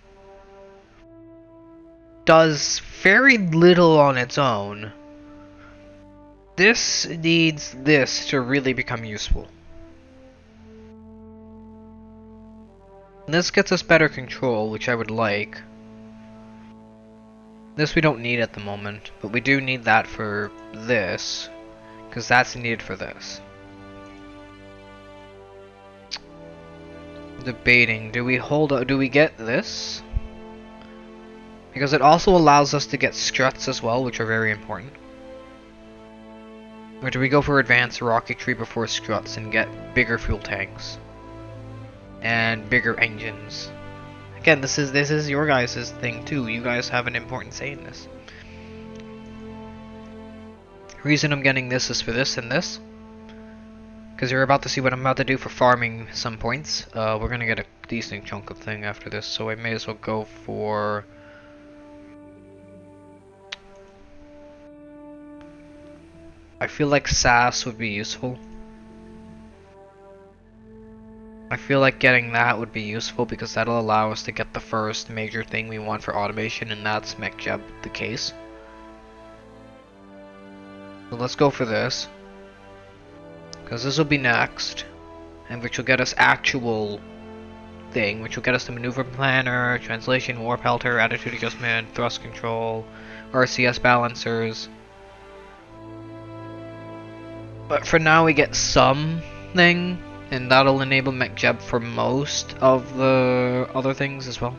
S4: does very little on its own. This needs this to really become useful. This gets us better control, which I would like. This we don't need at the moment, but we do need that for this, because that's needed for this. Debating, do we get this? Because it also allows us to get struts as well, which are very important. Or do we go for advanced rocketry before struts and get bigger fuel tanks? And bigger engines. Again, this is your guys' thing too. You guys have an important say in this. The reason I'm getting this is for this and this. Because you're about to see what I'm about to do for farming some points. We're gonna get a decent chunk of thing after this, so I may as well go for... I feel like SAS would be useful. I feel like getting that would be useful because that'll allow us to get the first major thing we want for automation, and that's mech jeb the case. So let's go for this, because this will be next, and which will get us actual thing, which will get us the maneuver planner, translation, warp helter, attitude adjustment, thrust control, RCS balancers. But for now we get something, and that'll enable mech jeb for most of the other things as well.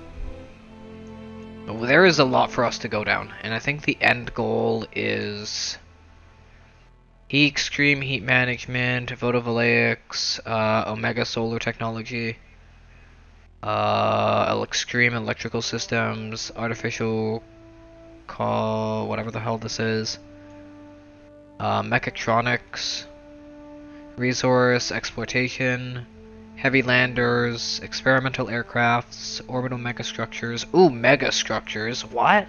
S4: But there is a lot for us to go down, and I think the end goal is extreme heat management, photovoltaics, omega solar technology, extreme electrical systems, artificial whatever the hell this is, mechatronics, resource exploitation, heavy landers, experimental aircrafts, orbital megastructures. Ooh, megastructures, what?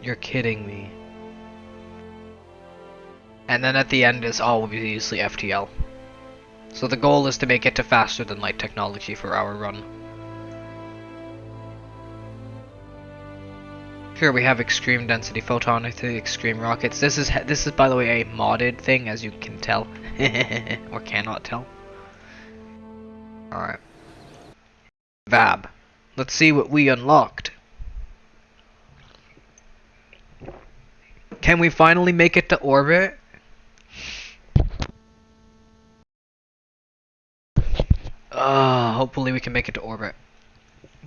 S4: You're kidding me. And then at the end is obviously FTL. So the goal is to make it to faster than light technology for our run. Here we have extreme density photon, extreme rockets. This is by the way a modded thing, as you can tell, or cannot tell. All right. Vab. Let's see what we unlocked. Can we finally make it to orbit? Hopefully we can make it to orbit.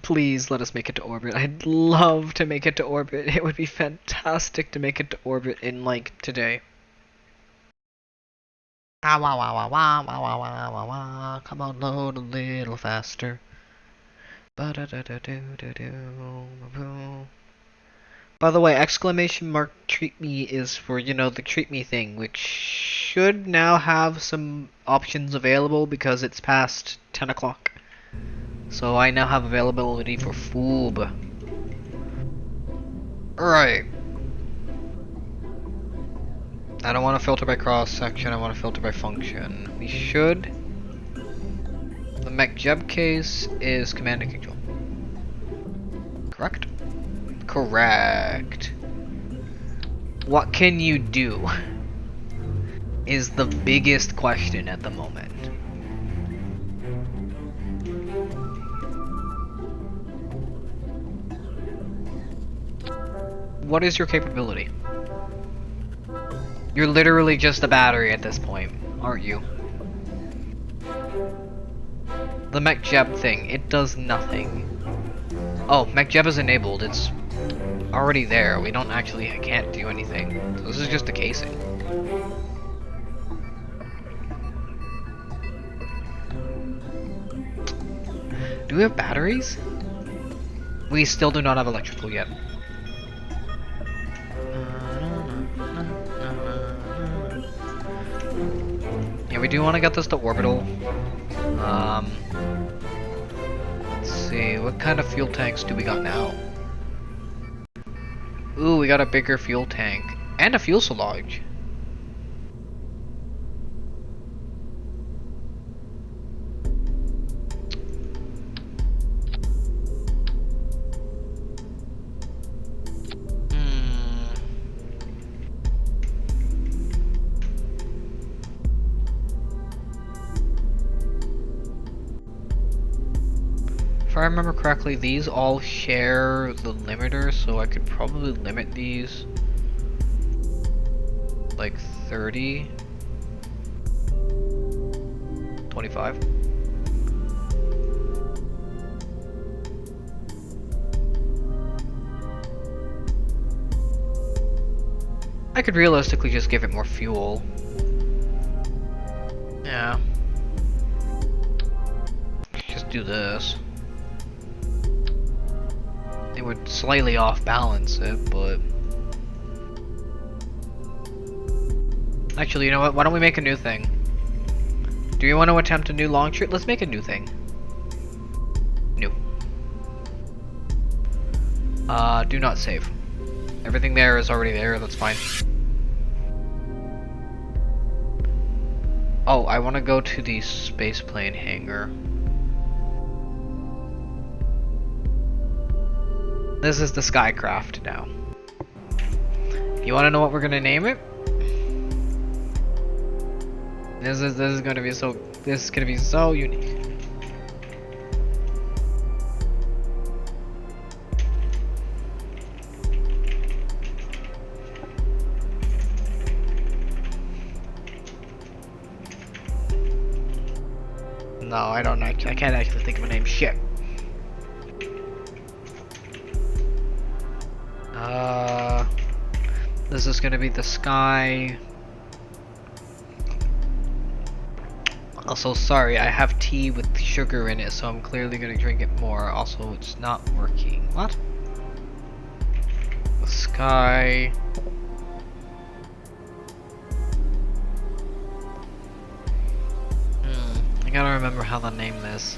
S4: Please let us make it to orbit. I'd love to make it to orbit. It would be fantastic to make it to orbit in like today. Come on, load a little faster. By the way, exclamation mark treatme is for, you know, the treatme thing, which should now have some options available because it's past 10 o'clock. So I now have availability for FOOB. Alright. I don't want to filter by cross section, I want to filter by function. We should. The MacJeb case is command and control. Correct? Correct. What can you do? Is the biggest question at the moment. What is your capability? You're literally just a battery at this point, aren't you? The MacJeb thing, it does nothing. Oh, MacJeb is enabled, it's already there. We don't actually, I can't do anything. So this is just a casing. Do we have batteries? We still do not have electrical yet. Yeah, we do want to get this to orbital. Let's see, what kind of fuel tanks do we got now? Ooh, we got a bigger fuel tank. And a fuselage. If I remember correctly, these all share the limiter, so I could probably limit these like 30, 25. I could realistically just give it more fuel. Yeah. Just do this. It would slightly off balance it, but actually, you know what? Why don't we make a new thing? Do you want to attempt a new launcher? Let's make a new thing. New. Do not save. Everything there is already there, that's fine. Oh, I want to go to the spaceplane hangar. This is the Skycraft now. You want to know what we're gonna name it? This is gonna be so unique. No, I can't actually think of a name. Shit. This is gonna be the Sky. Also, sorry, I have tea with sugar in it, so I'm clearly gonna drink it more. Also, it's not working. What? The Sky. I gotta remember how to name this.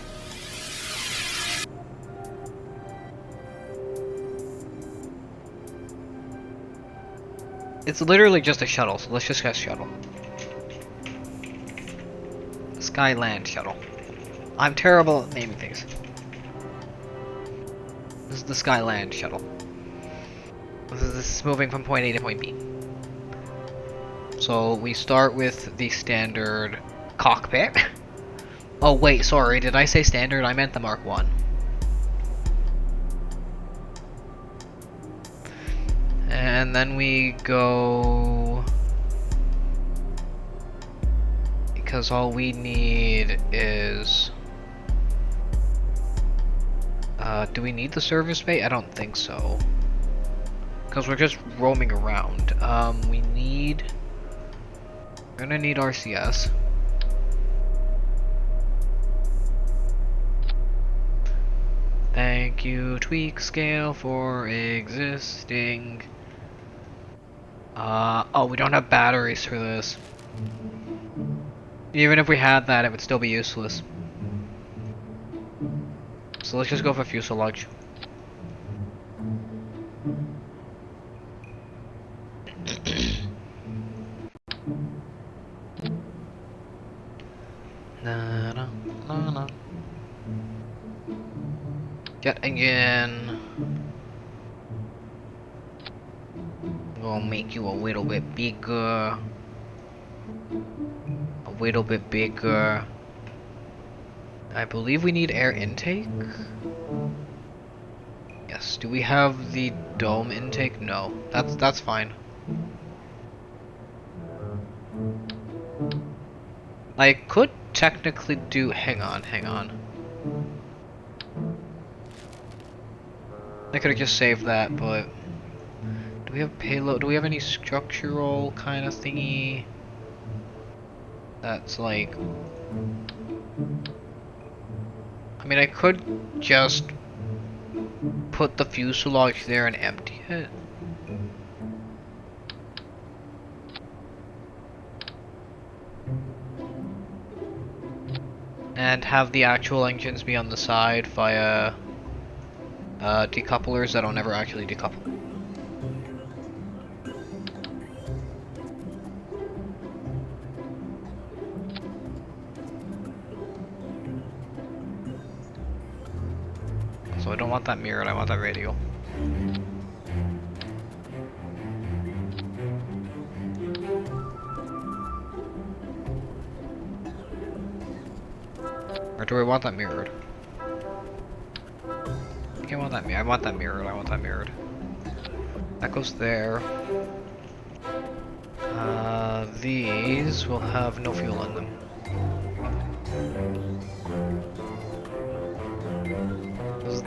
S4: It's literally just a shuttle, so let's just get shuttle. Skyland shuttle. I'm terrible at naming things. This is the Skyland shuttle. This is moving from point A to point B. So we start with the standard cockpit. Oh wait, sorry, did I say standard? I meant the Mark 1. And then we go... Because all we need is... do we need the service bay? I don't think so. Because we're just roaming around. We need... We're gonna need RCS. Thank you, tweak scale for existing. Oh, we don't have batteries for this. Even if we had that, it would still be useless. So let's just go for fuselage. Na, na, na, na. Jet engine. Gonna make you a little bit bigger. A little bit bigger. I believe we need air intake. Yes. Do we have the dome intake? No. That's fine. I could technically do. Hang on. I could have just saved that, but do we have payload? Do we have any structural kind of thingy? That's like. I mean, I could just put the fuselage there and empty it. And have the actual engines be on the side via decouplers that don't ever actually decouple. So I don't want that mirrored, I want that radial. Or do I want that mirrored? I want that mirrored. I want that mirrored. I want that mirrored. That goes there. These will have no fuel in them.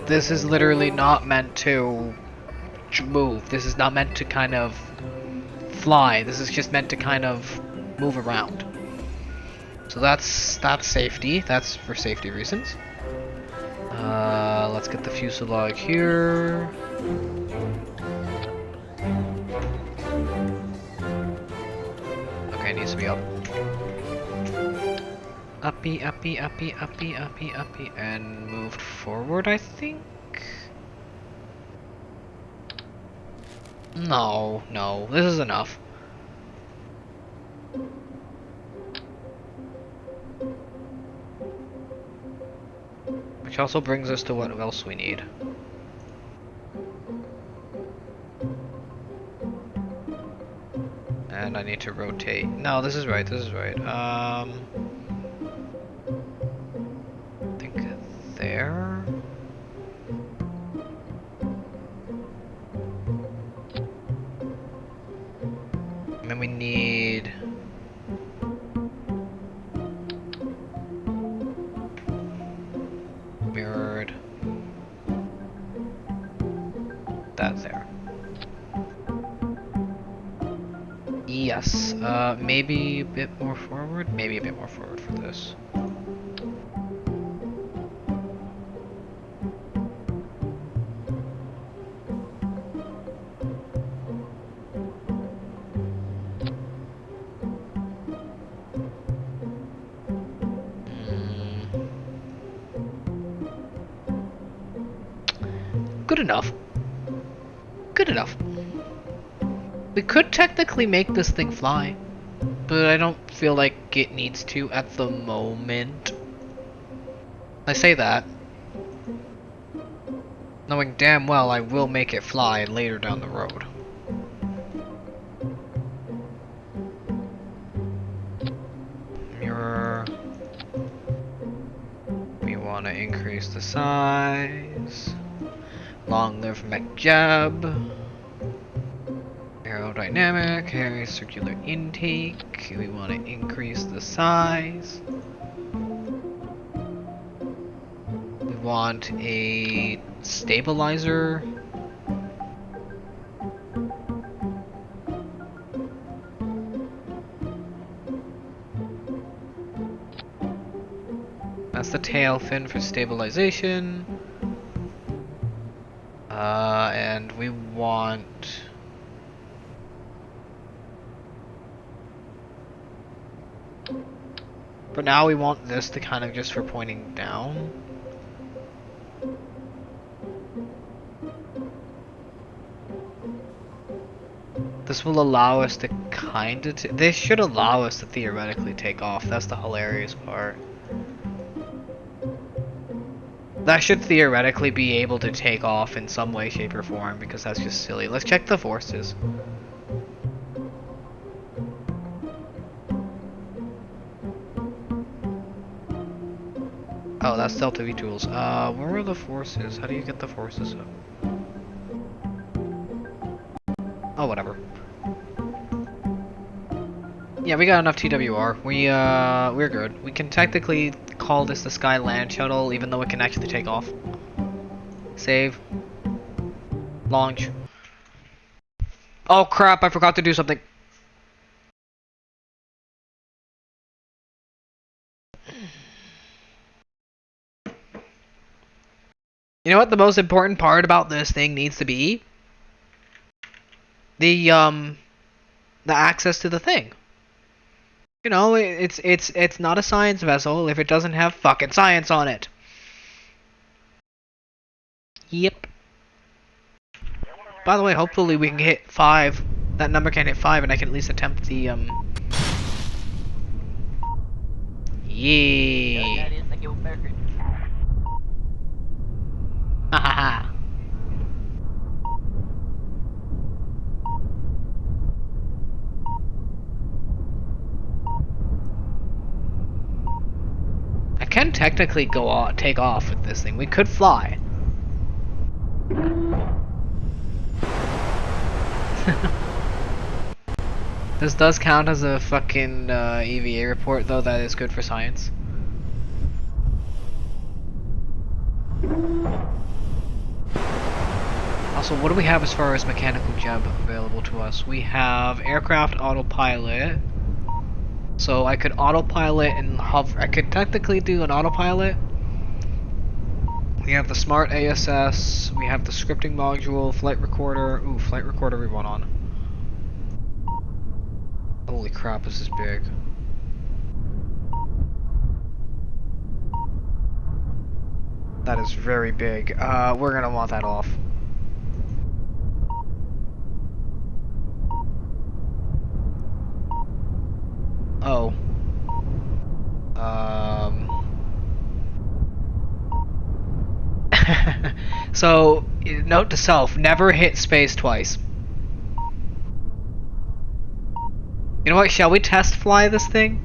S4: This is literally not meant to move. This is not meant to kind of fly. This is just meant to kind of move around. So that's safety. That's for safety reasons. Let's get the fuselage here. Okay, it needs to be up. Uppy, uppy, uppy, uppy, uppy, uppy, and moved forward, I think? No, this is enough. Which also brings us to what else we need. And I need to rotate. No, this is right, I think there. And then we need mirrored. That there. Yes, maybe a bit more forward? Maybe a bit more forward for this. Good enough. Good enough. We could technically make this thing fly, but I don't feel like it needs to at the moment. I say that, knowing damn well I will make it fly later down the road. Mirror. We want to increase the size. Long live MacJab. Aerodynamic, carry circular intake. We want to increase the size. We want a stabilizer. That's the tail fin for stabilization. And we want... For now, we want this to kind of just for pointing down. This will allow us to kind of... This should allow us to theoretically take off. That's the hilarious part. That should theoretically be able to take off in some way, shape, or form, because that's just silly. Let's check the forces. Oh, that's Delta V tools. Where are the forces? How do you get the forces up? Oh, whatever. Yeah, we got enough TWR. We're good. We can technically call this the Sky Land Shuttle, even though it can actually take off. Save. Launch. Oh crap, I forgot to do something. You know what the most important part about this thing needs to be? The access to the thing. You know, it's not a science vessel if it doesn't have fucking science on it. Yep. By the way, hopefully we can hit 5. That number can hit 5 and I can at least attempt the yeah. Hahaha. I can technically take off with this thing. We could fly. This does count as a fucking EVA report, though. That is good for science. Also, what do we have as far as mechanical job available to us? We have aircraft autopilot. So I could autopilot and hover. I could technically do an autopilot. We have the smart ASS. We have the scripting module, flight recorder. Ooh, flight recorder we want on. Holy crap, this is big. That is very big. We're gonna want that off. Oh. So, note to self, never hit space twice. You know what, shall we test fly this thing?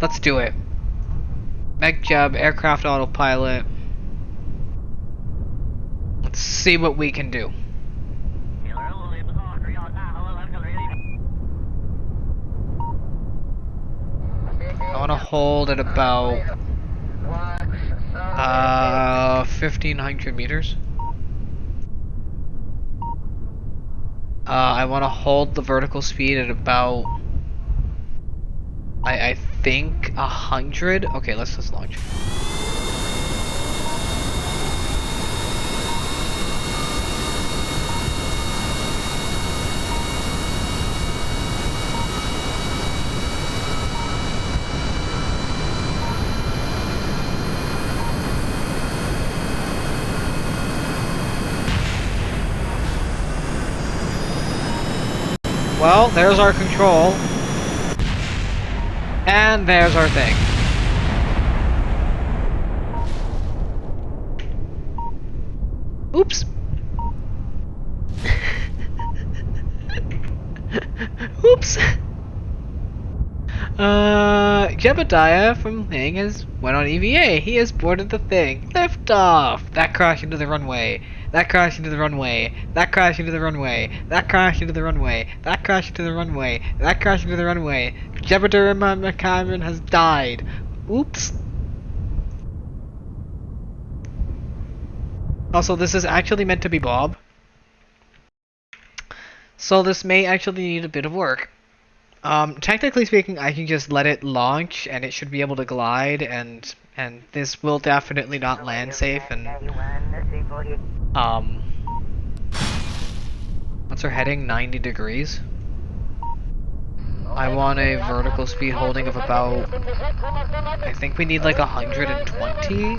S4: Let's do it. Mech job, aircraft autopilot. Let's see what we can do. I want to hold at about 1,500 meters. I want to hold the vertical speed at about, I think 100. Okay, let's just launch. Well, there's our control. And there's our thing. Oops. Oops. Jebediah from Thing has went on EVA. He has boarded the thing. Lift off. That crashed into the runway. That crashed into the runway. That crashed into the runway. That crashed into the runway. That crashed into the runway. That crashed into the runway. Jebediah McCameron has died. Oops. Also, this is actually meant to be Bob. So this may actually need a bit of work. Technically speaking, I can just let it launch and it should be able to glide, and this will definitely not land safe, and what's our heading? 90 degrees. I want a vertical speed holding of about, I think we need like 120.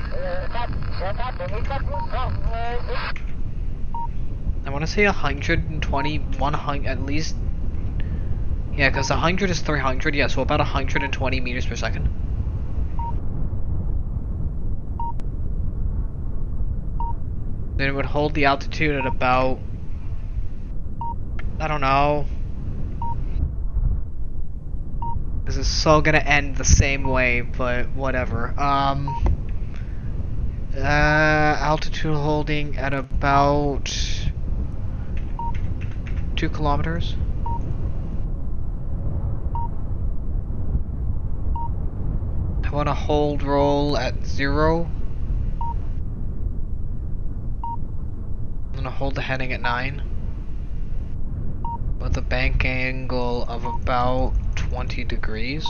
S4: I want to say 120, 100 at least. Yeah, because 100 is 300, yeah, so about 120 meters per second. then it would hold the altitude at about, I don't know. This is so gonna end the same way, but whatever. Altitude holding at about 2 kilometers. I want to hold roll at 0. I'm gonna hold the heading at 9. With a bank angle of about 20 degrees.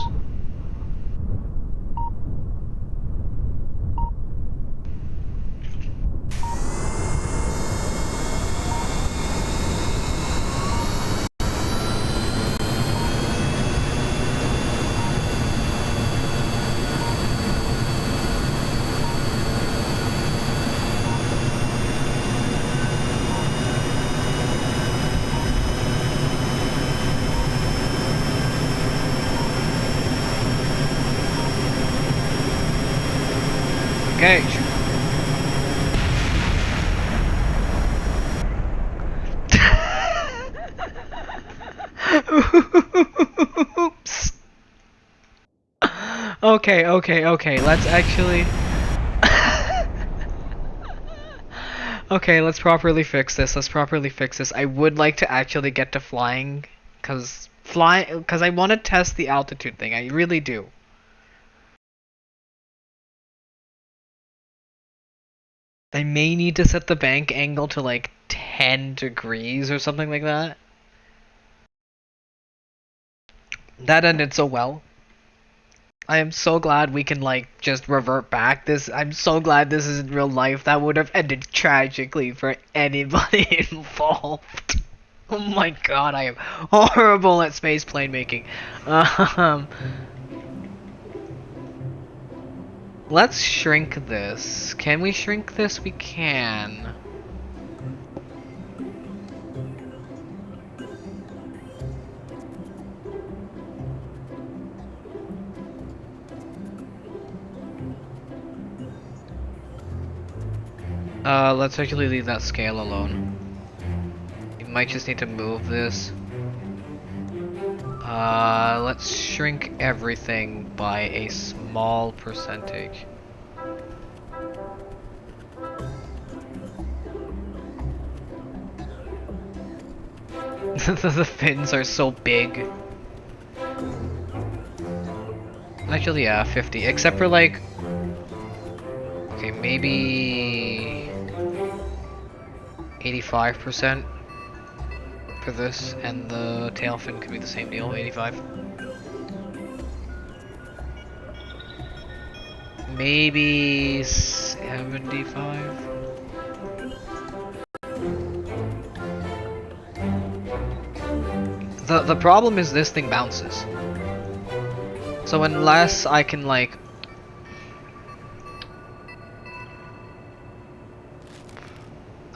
S4: Engage. Oops. Okay, let's actually... Okay, let's properly fix this, I would like to actually get to flying, cause I want to test the altitude thing, I really do. I may need to set the bank angle to like 10 degrees or something like that. That ended so well. I am so glad we can like just revert back this. I'm so glad this isn't real life. That would have ended tragically for anybody involved. Oh my god, I am horrible at space plane making. Let's shrink this. Can we shrink this? We can. Let's actually leave that scale alone. You might just need to move this. Let's shrink everything by a small percentage. The fins are so big. Actually, yeah, 50. Except for like... Okay, maybe... 85% for this, and the tail fin could be the same deal, 85. Maybe 75. The problem is this thing bounces. So unless I can like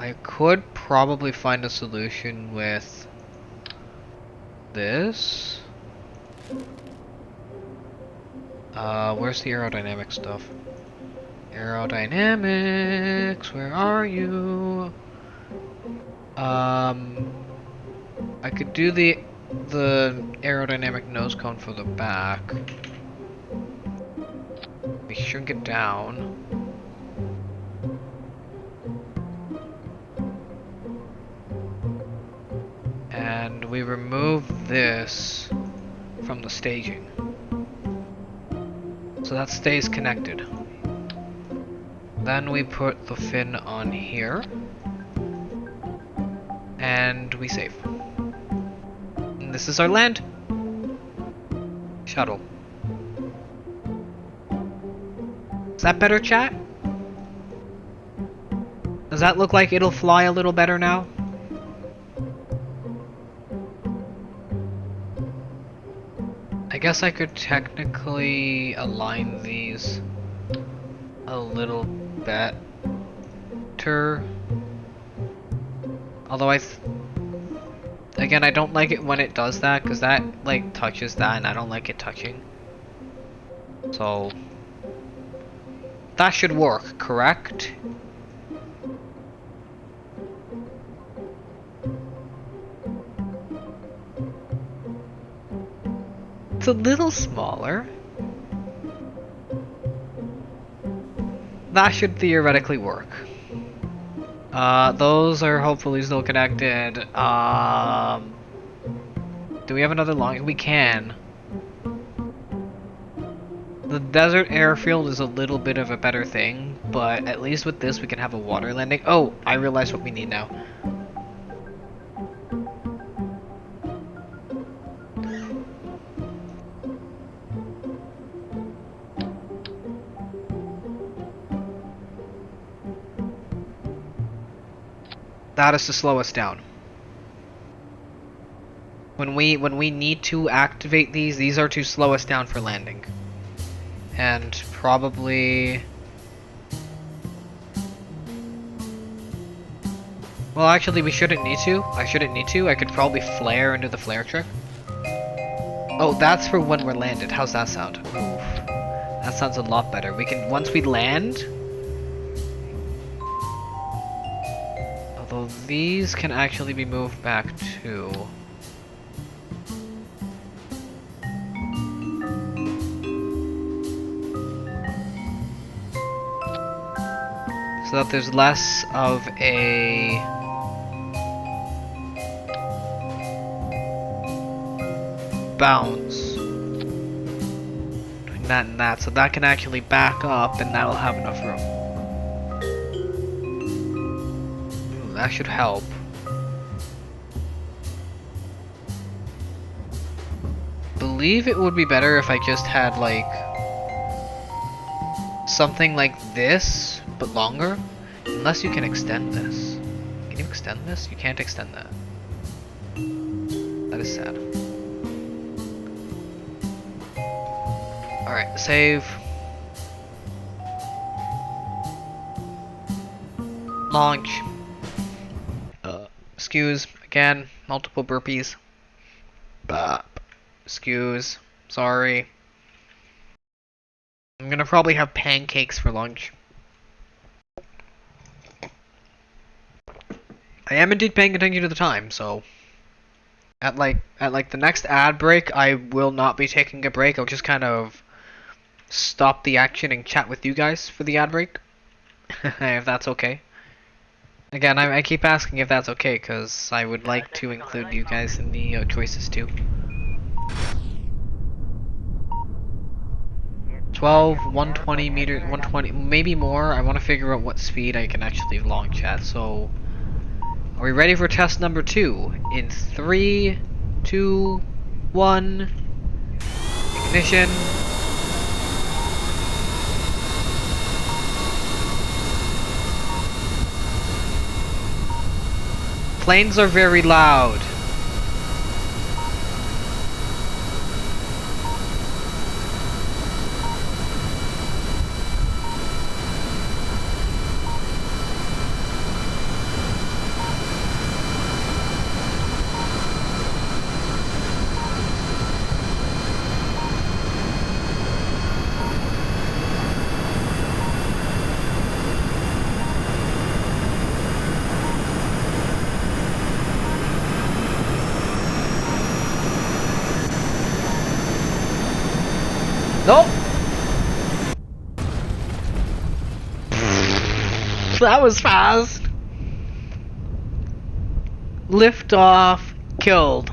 S4: I could probably find a solution with this. Where's the aerodynamic stuff? Aerodynamics, where are you? I could do the aerodynamic nose cone for the back. We shrink it down. And we remove this from the staging. So that stays connected. Then we put the fin on here. And we save. And this is our land shuttle. Is that better, chat? Does that look like it'll fly a little better now? I guess I could technically align these a little better. Although again, I don't like it when it does that, because that like touches that and I don't like it touching. So that should work, correct? It's a little smaller. That should theoretically work. Those are hopefully still connected. Do we have another launch? We can. The desert airfield is a little bit of a better thing, but at least with this we can have a water landing. Oh, I realize what we need now. That is to slow us down. When we need to activate these are to slow us down for landing. And probably... Well, actually, we shouldn't need to. I shouldn't need to. I could probably flare into the flare trick. Oh, that's for when we're landed. How's that sound? Oof. That sounds a lot better. We can, once we land... Although these can actually be moved back too. So that there's less of a bounce between that and that, so that can actually back up and that'll have enough room. Ooh, that should help. Believe it would be better if I just had like something like this but longer, unless you can extend this. Can you extend this? You can't extend that. That is sad. Alright, save. Launch. Excuse, again, multiple burpees. Excuse, sorry. I'm gonna probably have pancakes for lunch. I am indeed paying attention to the time, so at like the next ad break, I will not be taking a break. I'll just kind of stop the action and chat with you guys for the ad break, if that's okay. Again, I keep asking if that's okay because I would like to include you guys in the choices too. 12, 120 meters, 120, maybe more. I want to figure out what speed I can actually launch at. So, are we ready for test number 2? In 3, 2, 1, ignition. Planes are very loud. Nope. That was fast. Lift off. Killed.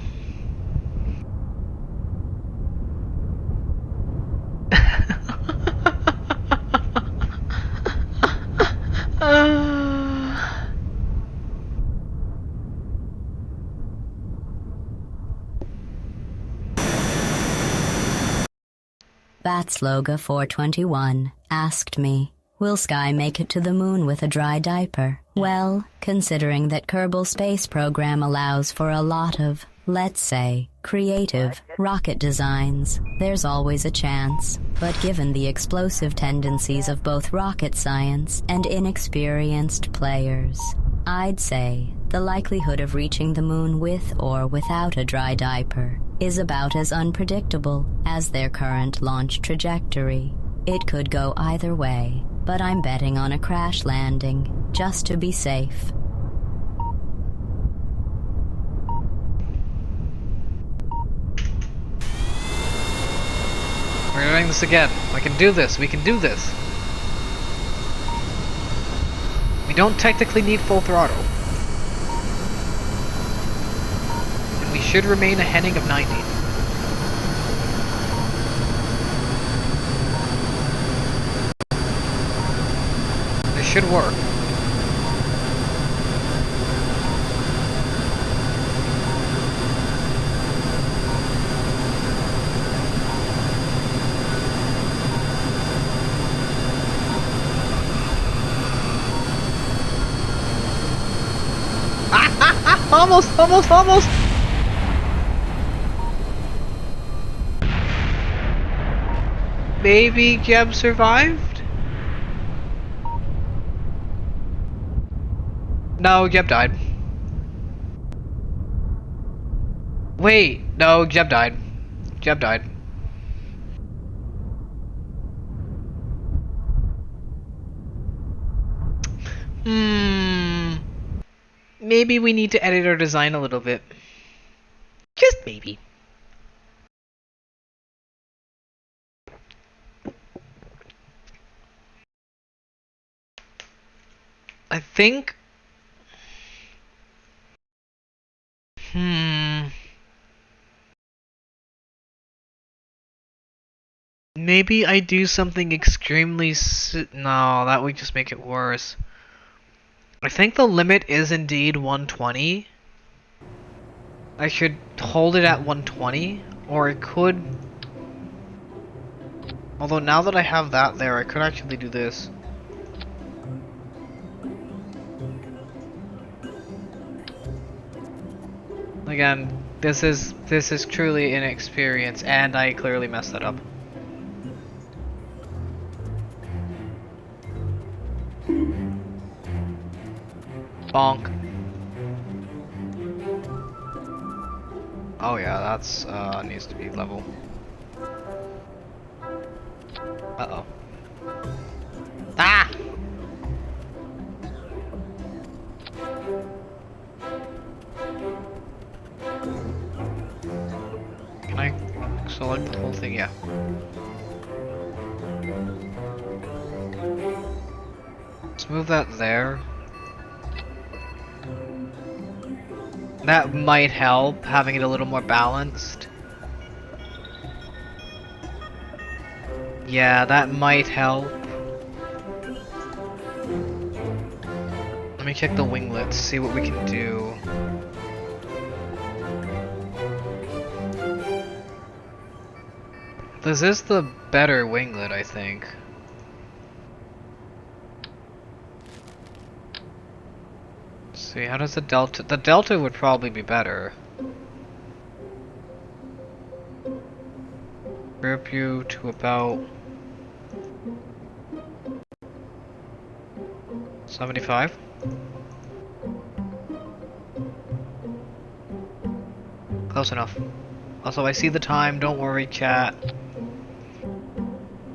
S2: Batsloga 421 asked me, will Sky make it to the moon with a dry diaper? Well, considering that Kerbal Space Program allows for a lot of, let's say, creative rocket designs, there's always a chance. But given the explosive tendencies of both rocket science and inexperienced players, I'd say the likelihood of reaching the moon with or without a dry diaper is about as unpredictable as their current launch trajectory. It could go either way, but I'm betting on a crash landing, just to be safe.
S4: this again. I can do this. We can do this. We don't technically need full throttle. And we should remain a heading of 90. This should work. Almost! Maybe Jeb survived? No, Jeb died. Wait, no, Jeb died. Jeb died. Maybe we need to edit our design a little bit. Just maybe. I think... Maybe I do something extremely no, that would just make it worse. I think the limit is indeed 120. I should hold it at 120, or I could... Although now that I have that there, I could actually do this. Again, this is truly inexperience, and I clearly messed that up. Bonk. Oh yeah, that's needs to be level. Uh-oh. Ah! Can I select the whole thing? Yeah. Let's move that there. That might help, having it a little more balanced. Yeah, that might help. Let me check the winglets, see what we can do. This is the better winglet, I think. Let's see, how does the delta would probably be better. Group you to about 75. Close enough. Also, I see the time, don't worry, chat.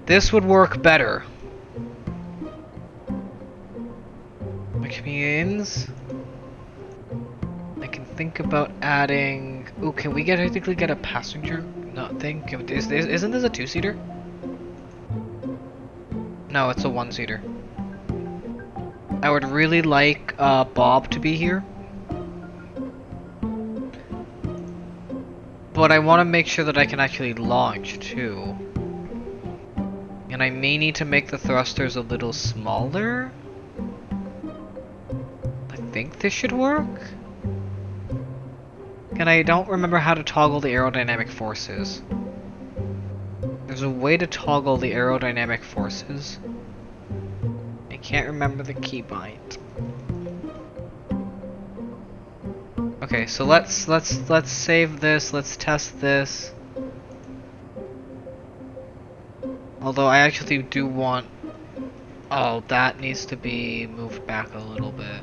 S4: This would work better. Which means I can think about adding... Ooh, can we technically get a passenger thing? Isn't this a two-seater? No, it's a one-seater. I would really like Bob to be here. But I want to make sure that I can actually launch too. And I may need to make the thrusters a little smaller. I think this should work. And I don't remember how to toggle the aerodynamic forces. There's a way to toggle the aerodynamic forces. I can't remember the keybind. Okay, so let's save this. Let's test this. Although I actually do want... Oh, that needs to be moved back a little bit.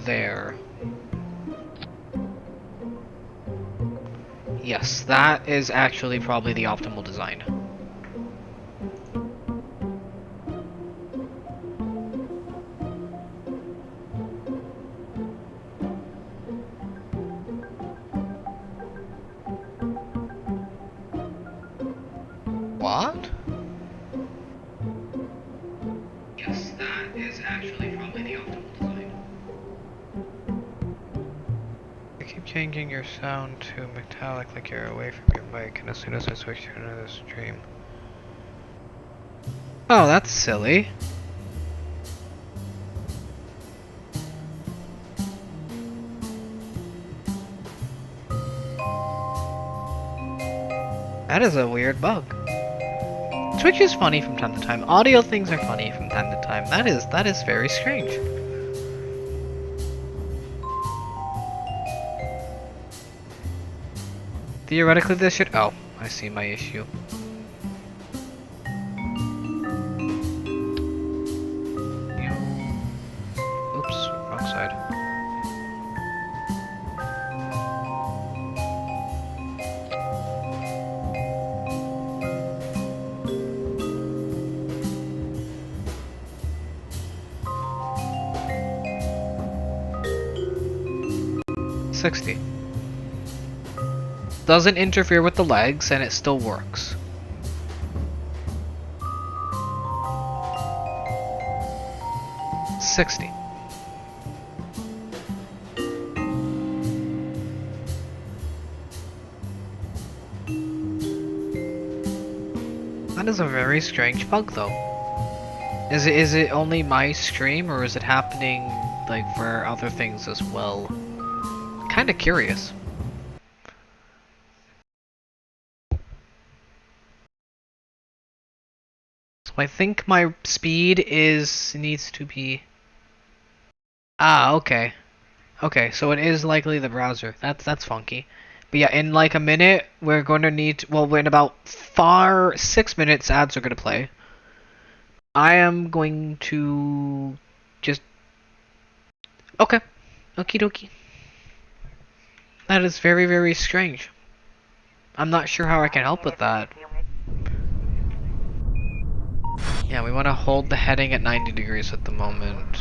S4: There. Yes, that is actually probably the optimal design. What? Yes, that is actually probably the optimal design. You keep changing your sound to metallic like you're away from your mic, and as soon as I switch to another stream. Oh, that's silly. That is a weird bug. Twitch is funny from time to time. Audio things are funny from time to time. That is very strange. Theoretically this should— oh, I see my issue. Oops, wrong side. $60. Doesn't interfere with the legs and it still works. $60. That is a very strange bug though. Is it only my stream or is it happening like for other things as well? Kinda curious. So I think my speed needs to be— ah, okay. Okay, so it is likely the browser. That's funky. But yeah, in like a minute, we're going to need well, in about 6 minutes, ads are going to play. I am going to just— okay. Okie dokie. That is very, very strange. I'm not sure how I can help with that. Yeah, we want to hold the heading at 90 degrees at the moment.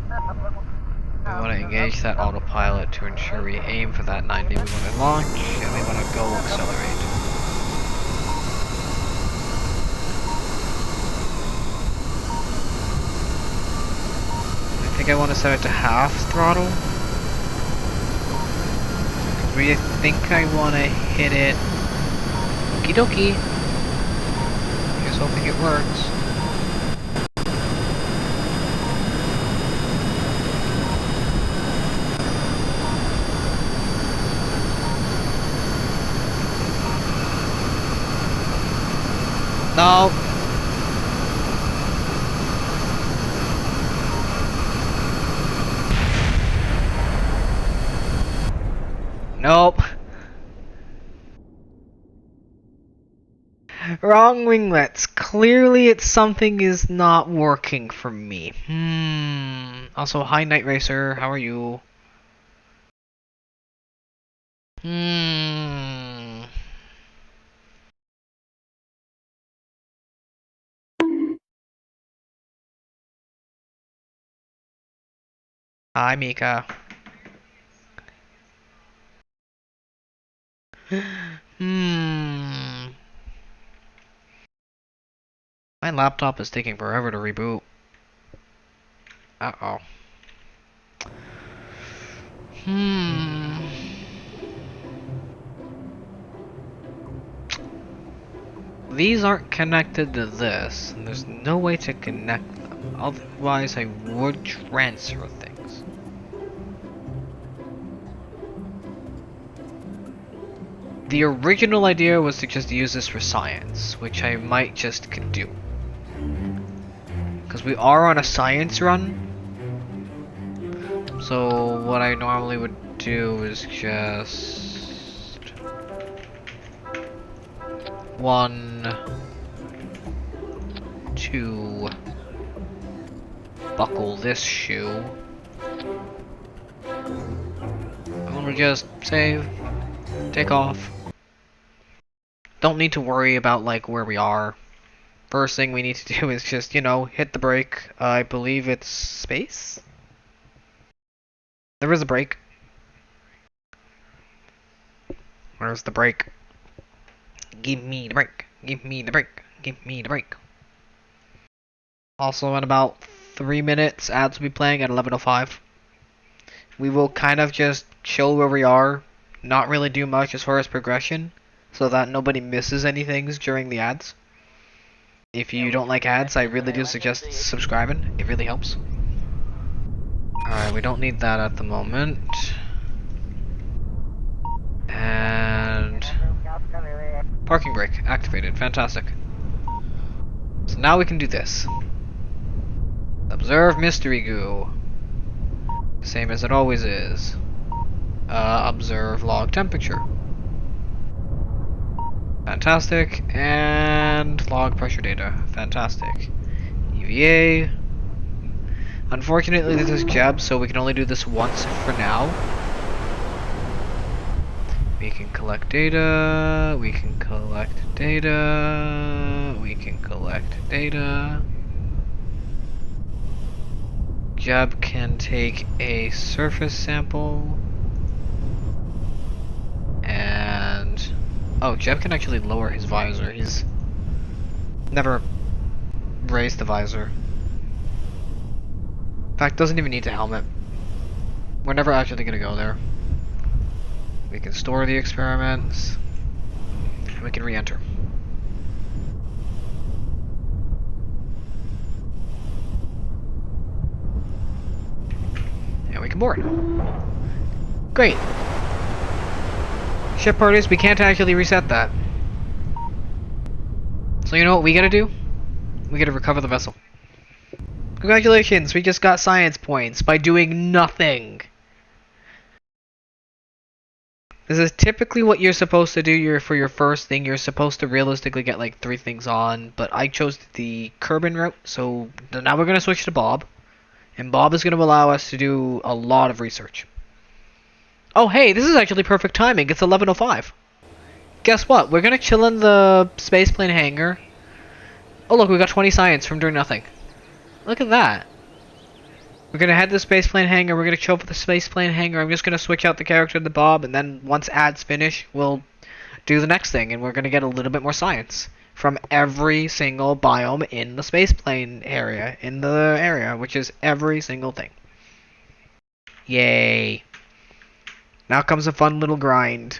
S4: We want to engage that autopilot to ensure we aim for that 90. We want to launch, and we want to go accelerate. I think I want to set it to half throttle. I think I want to hit it. Okie dokie. Here's hoping it works. No. Nope. Wrong winglets. Clearly something is not working for me. Also, hi Night Racer, how are you? Hi Mika. My laptop is taking forever to reboot. Uh-oh. These aren't connected to this, and there's no way to connect them. Otherwise, I would transfer things. The original idea was to just use this for science, which I might just could do. Because we are on a science run. So what I normally would do is just 1, 2, buckle this shoe. I'm gonna just save, take off. Don't need to worry about like where we are. First thing we need to do is just, you know, hit the brake. I believe it's space? There is a brake. Where's the brake? Give me the brake. Give me the brake. Give me the break. Also, in about 3 minutes, ads will be playing at 11:05. We will kind of just chill where we are, not really do much as far as progression, so that nobody misses anything during the ads. If you don't like ads, I really do suggest subscribing. It really helps. Alright, we don't need that at the moment. And parking brake activated. Fantastic. So now we can do this. Observe mystery goo. Same as it always is. Observe log temperature. Fantastic. And log pressure data. Fantastic. EVA. Unfortunately, this is Jeb, so we can only do this once for now. We can collect data. We can collect data. We can collect data. Jeb can take a surface sample. And oh, Jeb can actually lower his visor. He's never raised the visor. In fact, doesn't even need the helmet. We're never actually gonna go there. We can store the experiments. And we can re-enter. And we can board. Great. Ship parties, we can't actually reset that. So you know what we gotta do? We gotta recover the vessel. Congratulations, we just got science points by doing nothing. This is typically what you're supposed to do for your first thing. You're supposed to realistically get like 3 things on, but I chose the Kerbin route, so now we're going to switch to Bob. And Bob is going to allow us to do a lot of research. Oh hey, this is actually perfect timing. It's 11:05. Guess what? We're going to chill in the spaceplane hangar. Oh look, we got 20 science from doing nothing. Look at that. We're gonna head to the spaceplane hangar, we're gonna chill for the spaceplane hangar, I'm just gonna switch out the character to Bob, and then once ads finish, we'll do the next thing, and we're gonna get a little bit more science from every single biome in the spaceplane area, which is every single thing. Yay. Now comes a fun little grind.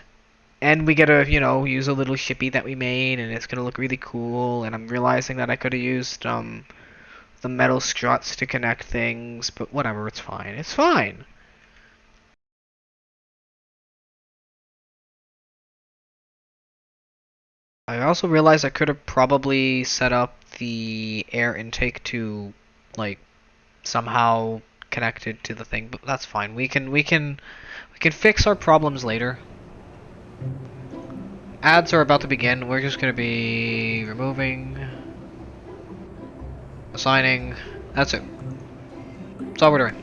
S4: And we get to, you know, use a little shippy that we made, and it's gonna look really cool, and I'm realizing that I could have used, the metal struts to connect things, but whatever, it's fine. It's fine! I also realized I could have probably set up the air intake to, like, somehow connected to the thing, but that's fine. We can fix our problems later. Ads are about to begin. We're just gonna be removing, assigning. That's it. That's all we're doing.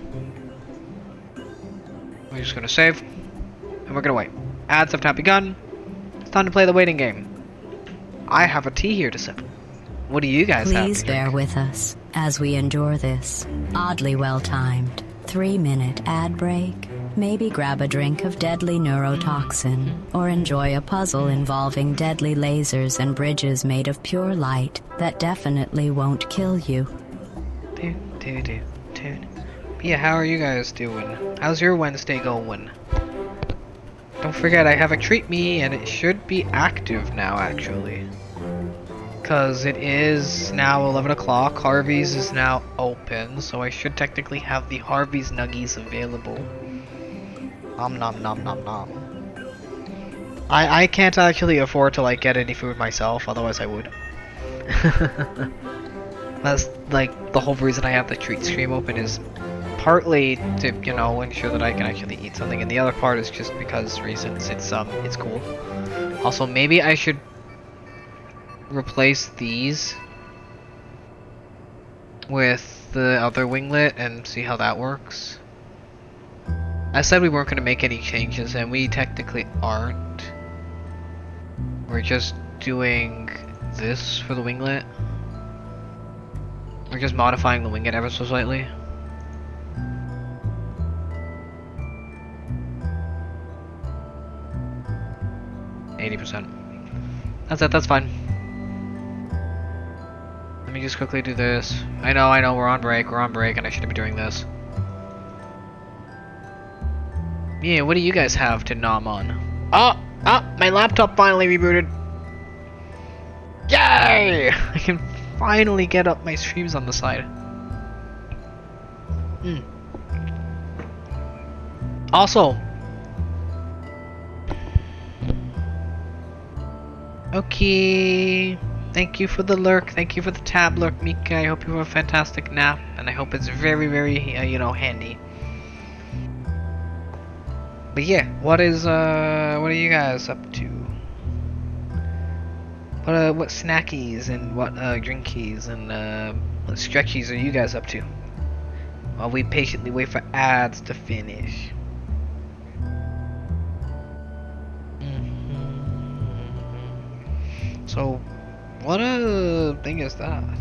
S4: We're just gonna save, and we're gonna wait. Ads have not begun. It's time to play the waiting game. I have a tea here to sip. What do you guys have?
S2: Please bear with us as we endure this oddly well-timed 3-minute ad break. Maybe grab a drink of deadly neurotoxin, or enjoy a puzzle involving deadly lasers and bridges made of pure light that definitely won't kill you.
S4: Yeah, how are you guys doing? How's your Wednesday going? Don't forget, I have a treatme, and it should be active now, actually. Because it is now 11 o'clock, Harvey's is now open, so I should technically have the Harvey's Nuggies available. Nom nom nom nom nom. I can't actually afford to like get any food myself, otherwise I would. That's like the whole reason I have the treat stream open is partly to, you know, ensure that I can actually eat something, and the other part is just because reasons. It's cool. Also, maybe I should replace these with the other winglet and see how that works. I said we weren't going to make any changes, and we technically aren't. We're just doing this for the winglet. We're just modifying the winglet ever so slightly. %. That's it, that's fine. Let me just quickly do this. I know, we're on break, and I shouldn't be doing this. Yeah, what do you guys have to nom on? Oh, my laptop finally rebooted. Yay! I can finally get up my streams on the side. Also, okay. Thank you for the lurk. Thank you for the tab lurk, Mika. I hope you have a fantastic nap, and I hope it's very, very, handy. But yeah, what are you guys up to? What snackies and what drinkies and what stretchies are you guys up to? While we patiently wait for ads to finish. So, what thing is that?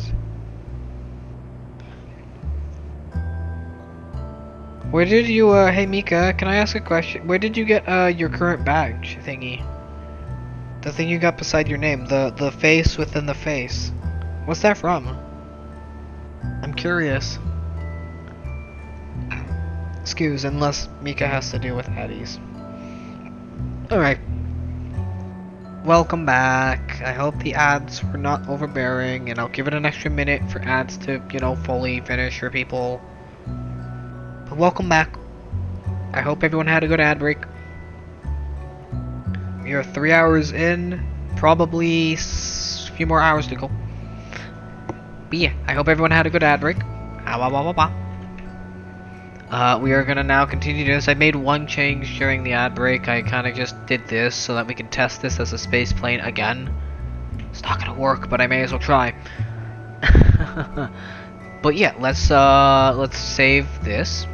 S4: Where did you, hey Mika, can I ask a question? Where did you get, your current badge thingy? The thing you got beside your name, the face within the face. What's that from? I'm curious. Excuse, unless Mika has to do with Addies. Alright. Welcome back. I hope the ads were not overbearing, and I'll give it an extra minute for ads to, fully finish for people. But welcome back. I hope everyone had a good ad break. We are 3 hours in, probably a few more hours to go. But yeah, I hope everyone had a good ad break. We are gonna now continue this. I made one change during the ad break. I kind of just did this so that we can test this as a space plane again. It's not gonna work, but I may as well try. But yeah, let's save this.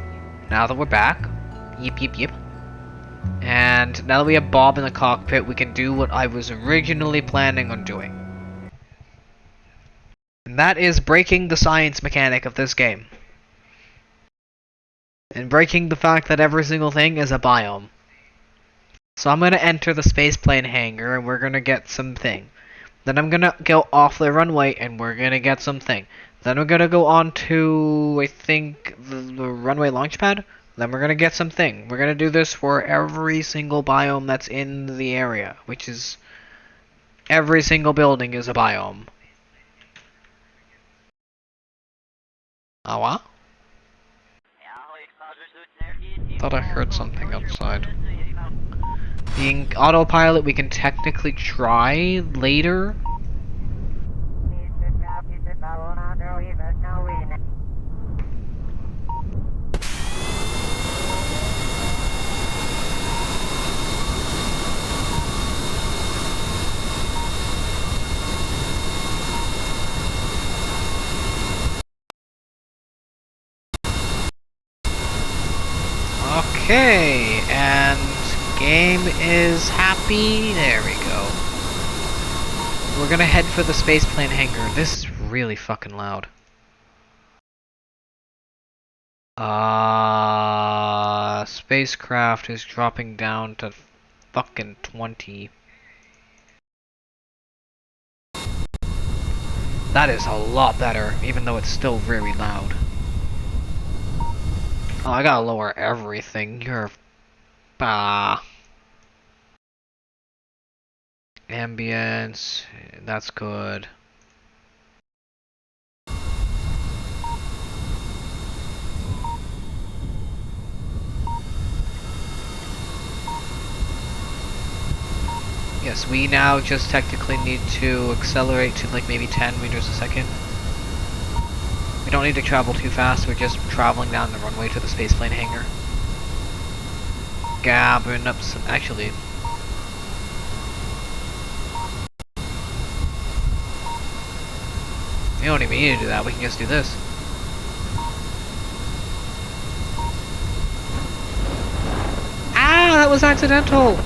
S4: Now that we're back. Yep. And now that we have Bob in the cockpit, we can do what I was originally planning on doing. And that is breaking the science mechanic of this game. And breaking the fact that every single thing is a biome. So I'm gonna enter the spaceplane hangar and we're gonna get something. Then I'm gonna go off the runway and we're gonna get something. Then we're gonna go on to, I think, the runway launch pad. Then we're gonna get something. We're gonna do this for every single biome that's in the area, which is every single building is a biome. Oh, what? Thought I heard something outside. Being autopilot, we can technically try later. Okay, and game is happy. There we go. We're gonna head for the spaceplane hangar. This is really fucking loud. Spacecraft is dropping down to fucking 20. That is a lot better, even though it's still very loud. Oh, I gotta lower everything. You're... Ambience, that's good. Yes, we now just technically need to accelerate to like maybe 10 meters a second. We don't need to travel too fast, we're just traveling down the runway to the spaceplane hangar. Gabbing up some... actually... we don't even need to do that, we can just do this. Ah, that was accidental!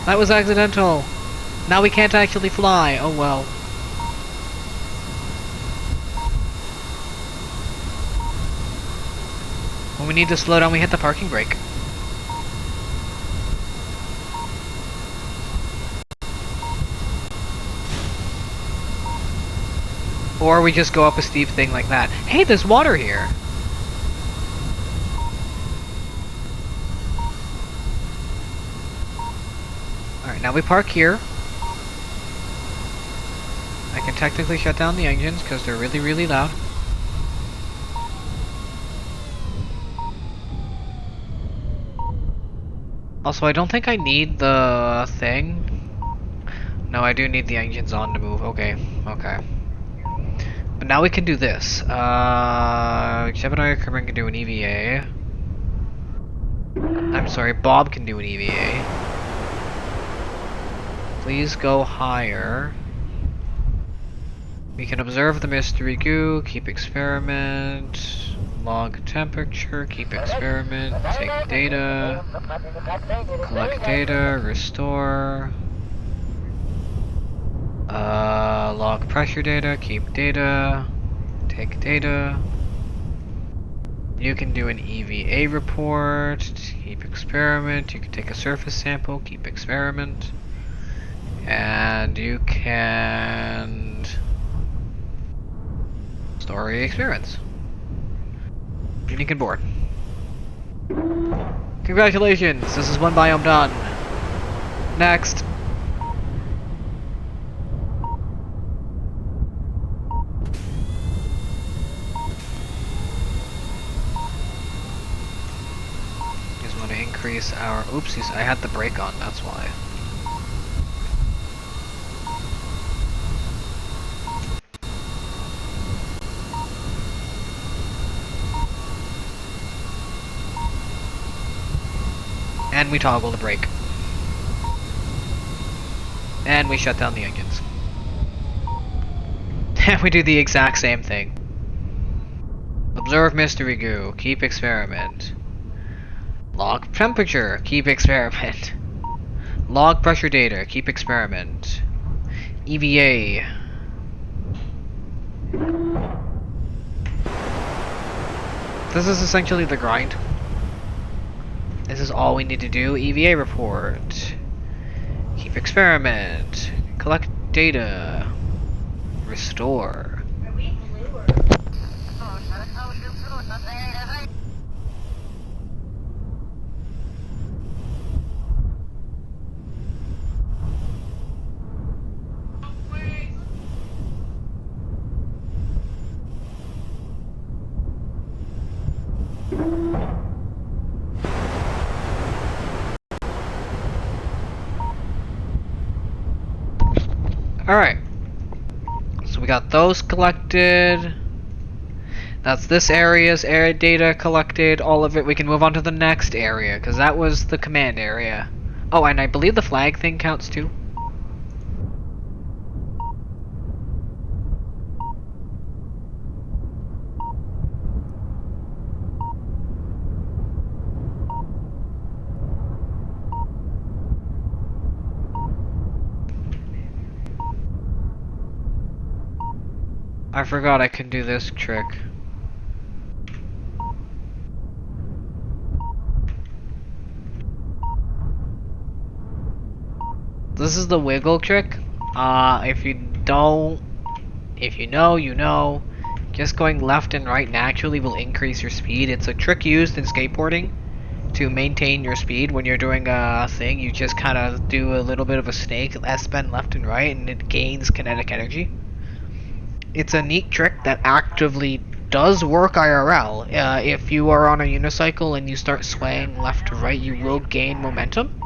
S4: That was accidental. Now we can't actually fly. Oh well. When we need to slow down, we hit the parking brake. Or we just go up a steep thing like that. Hey, there's water here! Alright, now we park here. I can technically shut down the engines because they're really, really loud. Also, I don't think I need the thing. No, I do need the engines on to move. Okay, okay. But now we can do this. Gemini Kerman can do an EVA. I'm sorry, Bob can do an EVA. Please go higher. We can observe the mystery goo, keep experiment, log temperature, keep experiment, take data, collect data, restore, log pressure data, keep data, take data. You can do an EVA report, keep experiment, you can take a surface sample, keep experiment, and you can story experiments. Unique and board. Congratulations, this is one biome done. Next. Just want to increase our, oopsies, I had the brake on, that's why. And we toggle the brake. And we shut down the engines. And we do the exact same thing. Observe mystery goo, keep experiment. Log temperature, keep experiment. Log pressure data, keep experiment. EVA. This is essentially the grind. This is all we need to do. EVA report. Keep experiment. Collect data. Restore. Alright, so we got those collected. That's this area's area data collected, all of it. We can move on to the next area, because that was the command area. Oh, and I believe the flag thing counts too. I forgot I can do this trick. This is the wiggle trick. If you don't, if you know, you know. Just going left and right naturally will increase your speed. It's a trick used in skateboarding to maintain your speed. When you're doing a thing, you just kind of do a little bit of a snake, S-bend left and right, and it gains kinetic energy. It's a neat trick that actively does work IRL. If you are on a unicycle and you start swaying left to right, you will gain momentum.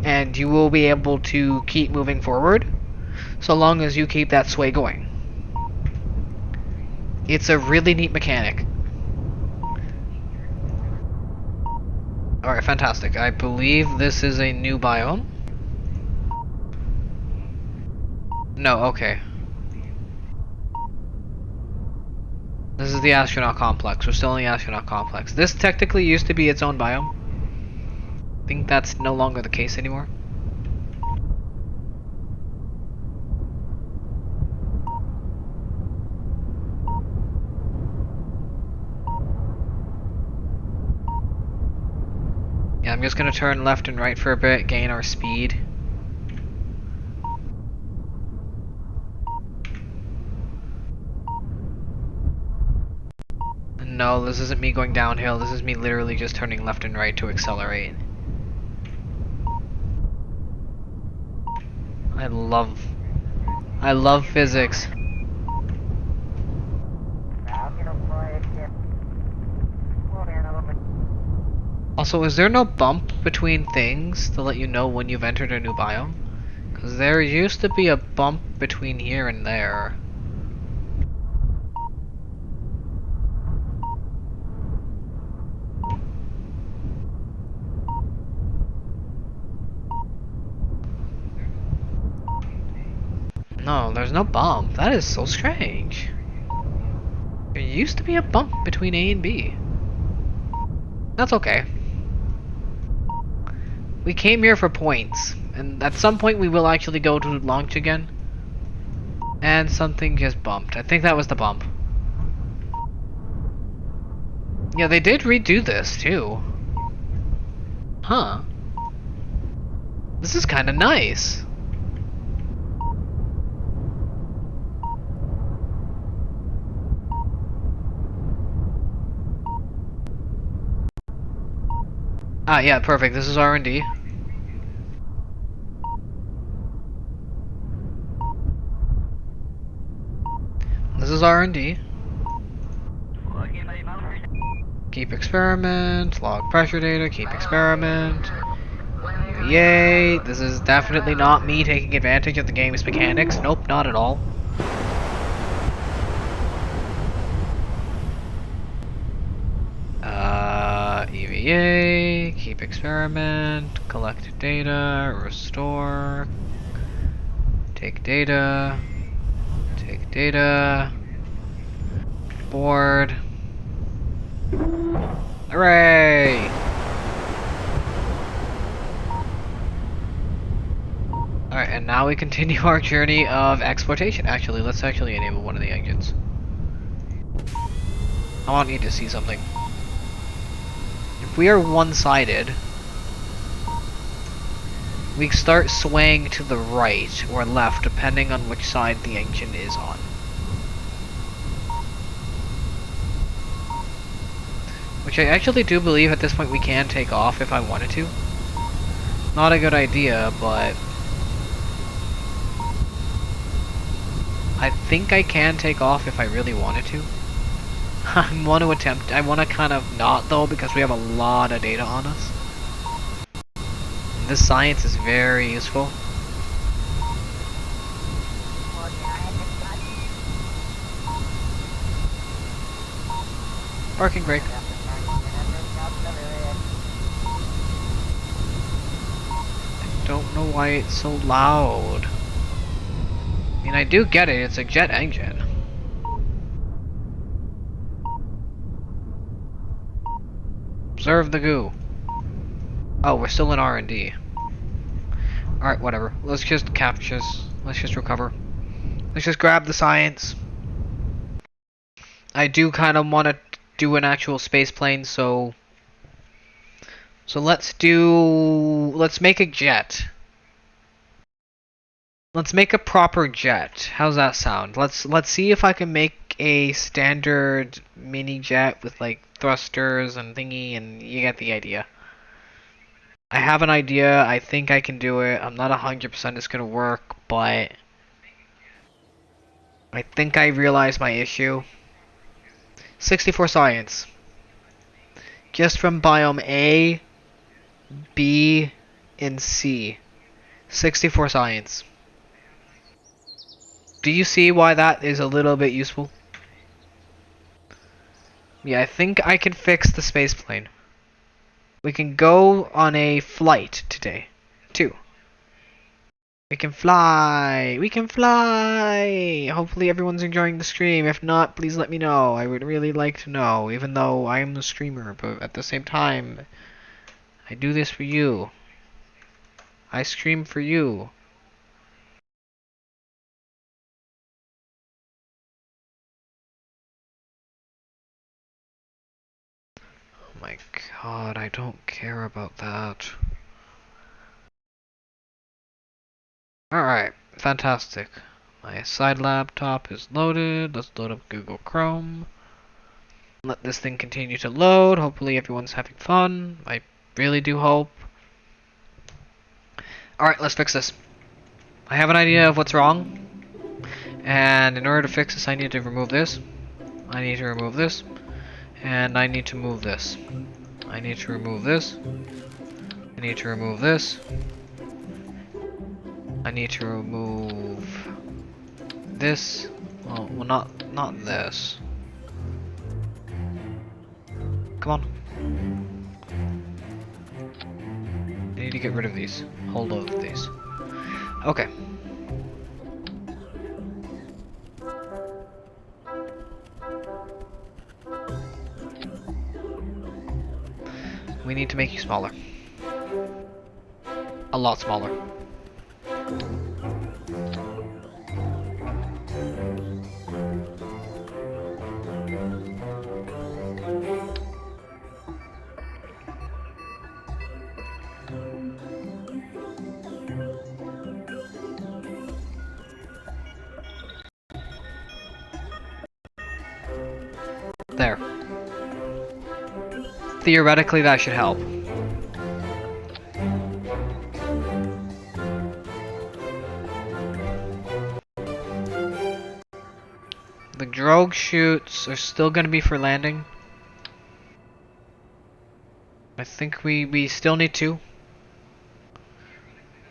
S4: And you will be able to keep moving forward, so long as you keep that sway going. It's a really neat mechanic. Alright, fantastic. I believe this is a new biome. No, okay. This is the astronaut complex. We're still in the astronaut complex. This technically used to be its own biome. I think that's no longer the case anymore. Yeah, I'm just gonna turn left and right for a bit, gain our speed. No, this isn't me going downhill, this is me literally just turning left and right to accelerate. I love physics. Also, is there no bump between things to let you know when you've entered a new biome? Because there used to be a bump between here and there. No, there's no bump. That is so strange. There used to be a bump between A and B. That's okay. We came here for points, and at some point we will actually go to launch again. And something just bumped. I think that was the bump. Yeah, they did redo this, too. Huh. This is kinda nice. Ah, yeah, perfect. This is R&D. This is R&D. Keep experiment, log pressure data, keep experiment. Yay! This is definitely not me taking advantage of the game's mechanics. Nope, not at all. EVA, keep experiment, collect data, restore, take data, board. Hooray! Alright, and now we continue our journey of exploitation. Actually, let's actually enable one of the engines. I want you to see something. If we are one-sided, we start swaying to the right or left depending on which side the engine is on. Which I actually do believe at this point we can take off if I wanted to. Not a good idea, but I think I can take off if I really wanted to. I want to attempt. I want to kind of not though because we have a lot of data on us. And this science is very useful. Parking brake. I don't know why it's so loud. I mean, I do get it. It's a jet engine. Observe the goo. Oh, we're still in R&D. Alright, whatever. Let's just capture. Let's just recover. Let's just grab the science. I do kind of want to do an actual space plane, so let's make a jet. Let's make a proper jet. How's that sound? Let's see if I can make a standard mini jet with like thrusters and thingy, and you get the idea. I have an idea. I think I can do it. I'm not 100% it's gonna work, but I think I realized my issue. 64 science. Just from biome A, B, and C. 64 science. Do you see why that is a little bit useful? Yeah, I think I can fix the space plane. We can go on a flight today, too. We can fly! We can fly! Hopefully everyone's enjoying the stream. If not, please let me know. I would really like to know, even though I am the streamer, but at the same time, I do this for you. I stream for you. My god, I don't care about that. Alright, fantastic. My side laptop is loaded. Let's load up Google Chrome. Let this thing continue to load. Hopefully everyone's having fun. I really do hope. Alright, let's fix this. I have an idea of what's wrong. And in order to fix this, I need to remove this. I need to remove this. And I need to move this. I need to remove this. I need to remove this. I need to remove this. Well, not this. Come on. I need to get rid of these. Hold of these. Okay. We need to make you smaller. A lot smaller. There. Theoretically, that should help. The drogue chutes are still going to be for landing. I think we still need two.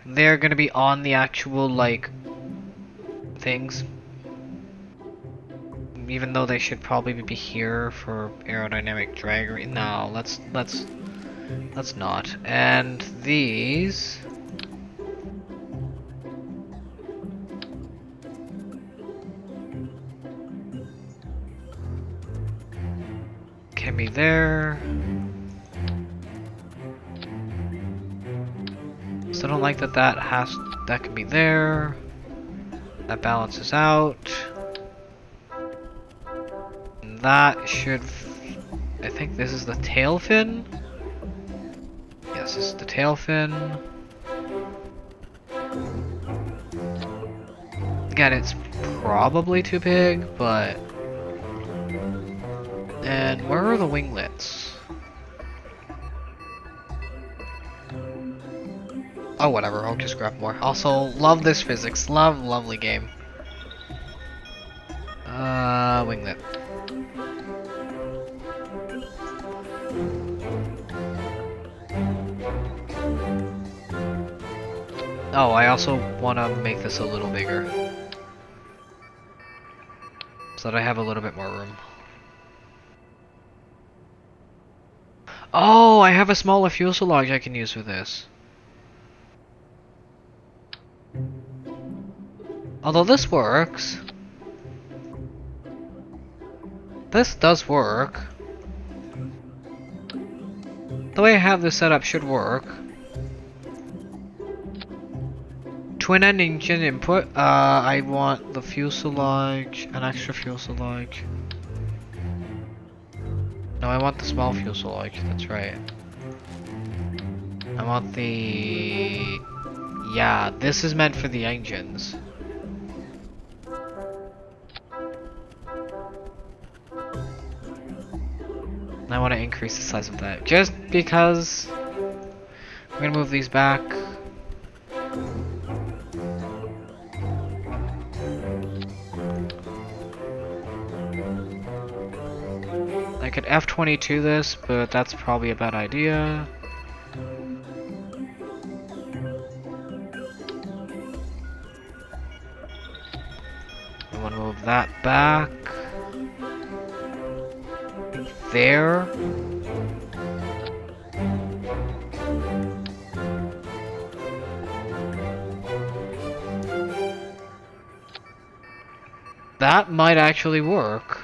S4: They're going to be on the actual, like, things. Even though they should probably be here for aerodynamic drag. No, let's not. And these can be there. So I don't like that that can be there. That balances out. That should... I think this is the tail fin? Yes, this is the tail fin. Again, it's probably too big, but... And where are the winglets? Oh, whatever, I'll just grab more. Also, love this physics. Lovely game. Winglet. Oh, I also want to make this a little bigger. So that I have a little bit more room. Oh, I have a smaller fuselage I can use for this. Although this works. This does work. The way I have this set up should work. Twin engine input. I want the fuselage, an extra fuselage. No, I want the small fuselage, that's right. I want the... Yeah, this is meant for the engines. I want to increase the size of that, just because... I'm gonna move these back. I could F-22 this, but that's probably a bad idea. I want to move that back. There. That might actually work.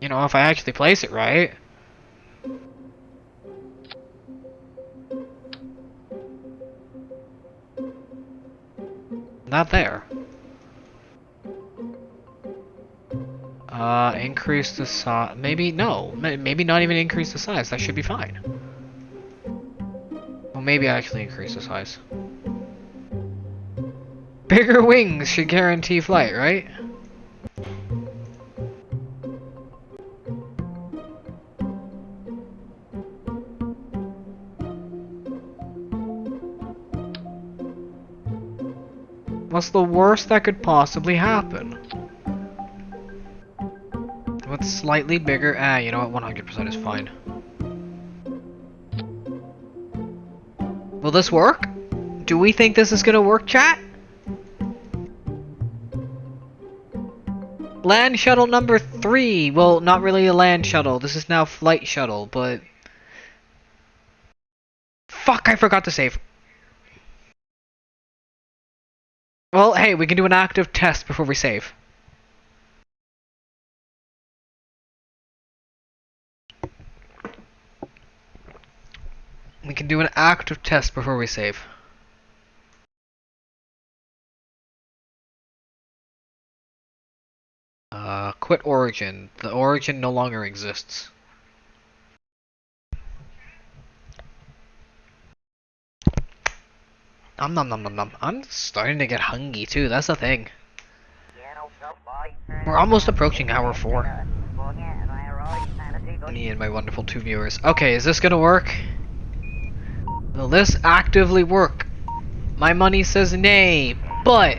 S4: You know, if I actually place it right. Not there. Increase the size. Maybe, no. Maybe not even increase the size. That should be fine. Well, maybe actually increase the size. Bigger wings should guarantee flight, right? What's the worst that could possibly happen? What's slightly bigger? You know what? 100% is fine. Will this work? Do we think this is gonna work, chat? Land shuttle number 3. Well, not really a land shuttle. This is now flight shuttle, but... Fuck, I forgot to save. Well, hey, we can do an active test before we save. We can do an active test before we save. Quit origin. The origin no longer exists. Nom nom nom nom nom. I'm starting to get hungry too, that's the thing. We're almost approaching hour 4. Me and my wonderful 2 viewers. Okay, is this gonna work? Will this actively work? My money says nay, but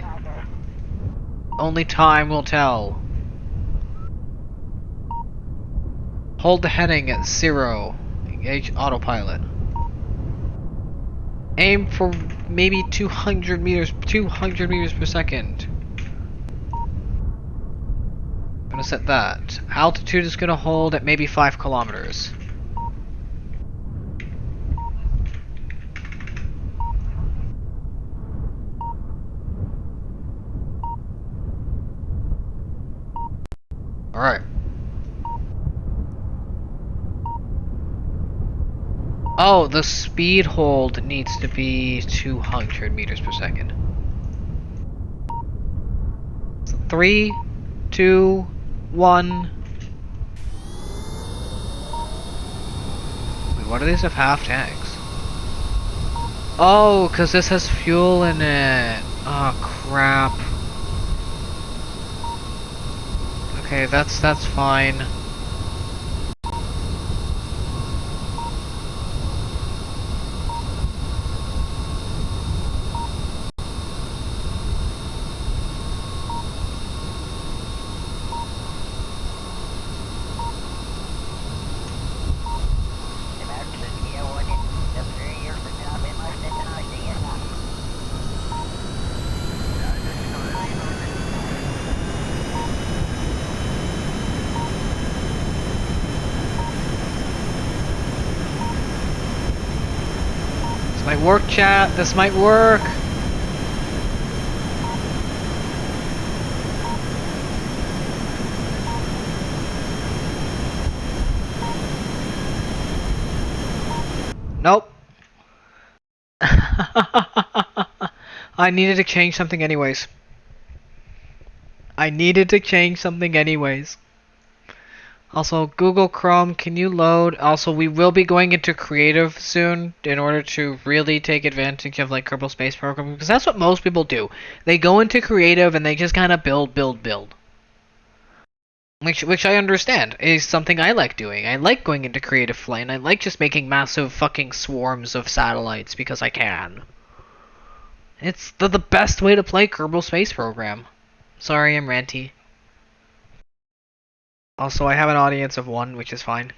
S4: only time will tell. Hold the heading at 0. Engage autopilot. Aim for maybe 200 meters per second. I'm gonna set that. Altitude is gonna hold at maybe 5 kilometers. Alright. Oh, the speed hold needs to be 200 meters per second. So 3, 2, 1. Wait, why do these have half tanks? Oh, because this has fuel in it. Oh, crap. Okay, that's fine. This might work, chat. This might work. Nope. I needed to change something anyways. Also, Google Chrome, can you load? Also, we will be going into creative soon in order to really take advantage of like Kerbal Space Program, because that's what most people do. They go into creative and they just kind of build. Which I understand is something I like doing. I like going into creative flight and I like just making massive fucking swarms of satellites because I can. It's the best way to play Kerbal Space Program. Sorry, I'm ranty. Also, I have an audience of 1, which is fine.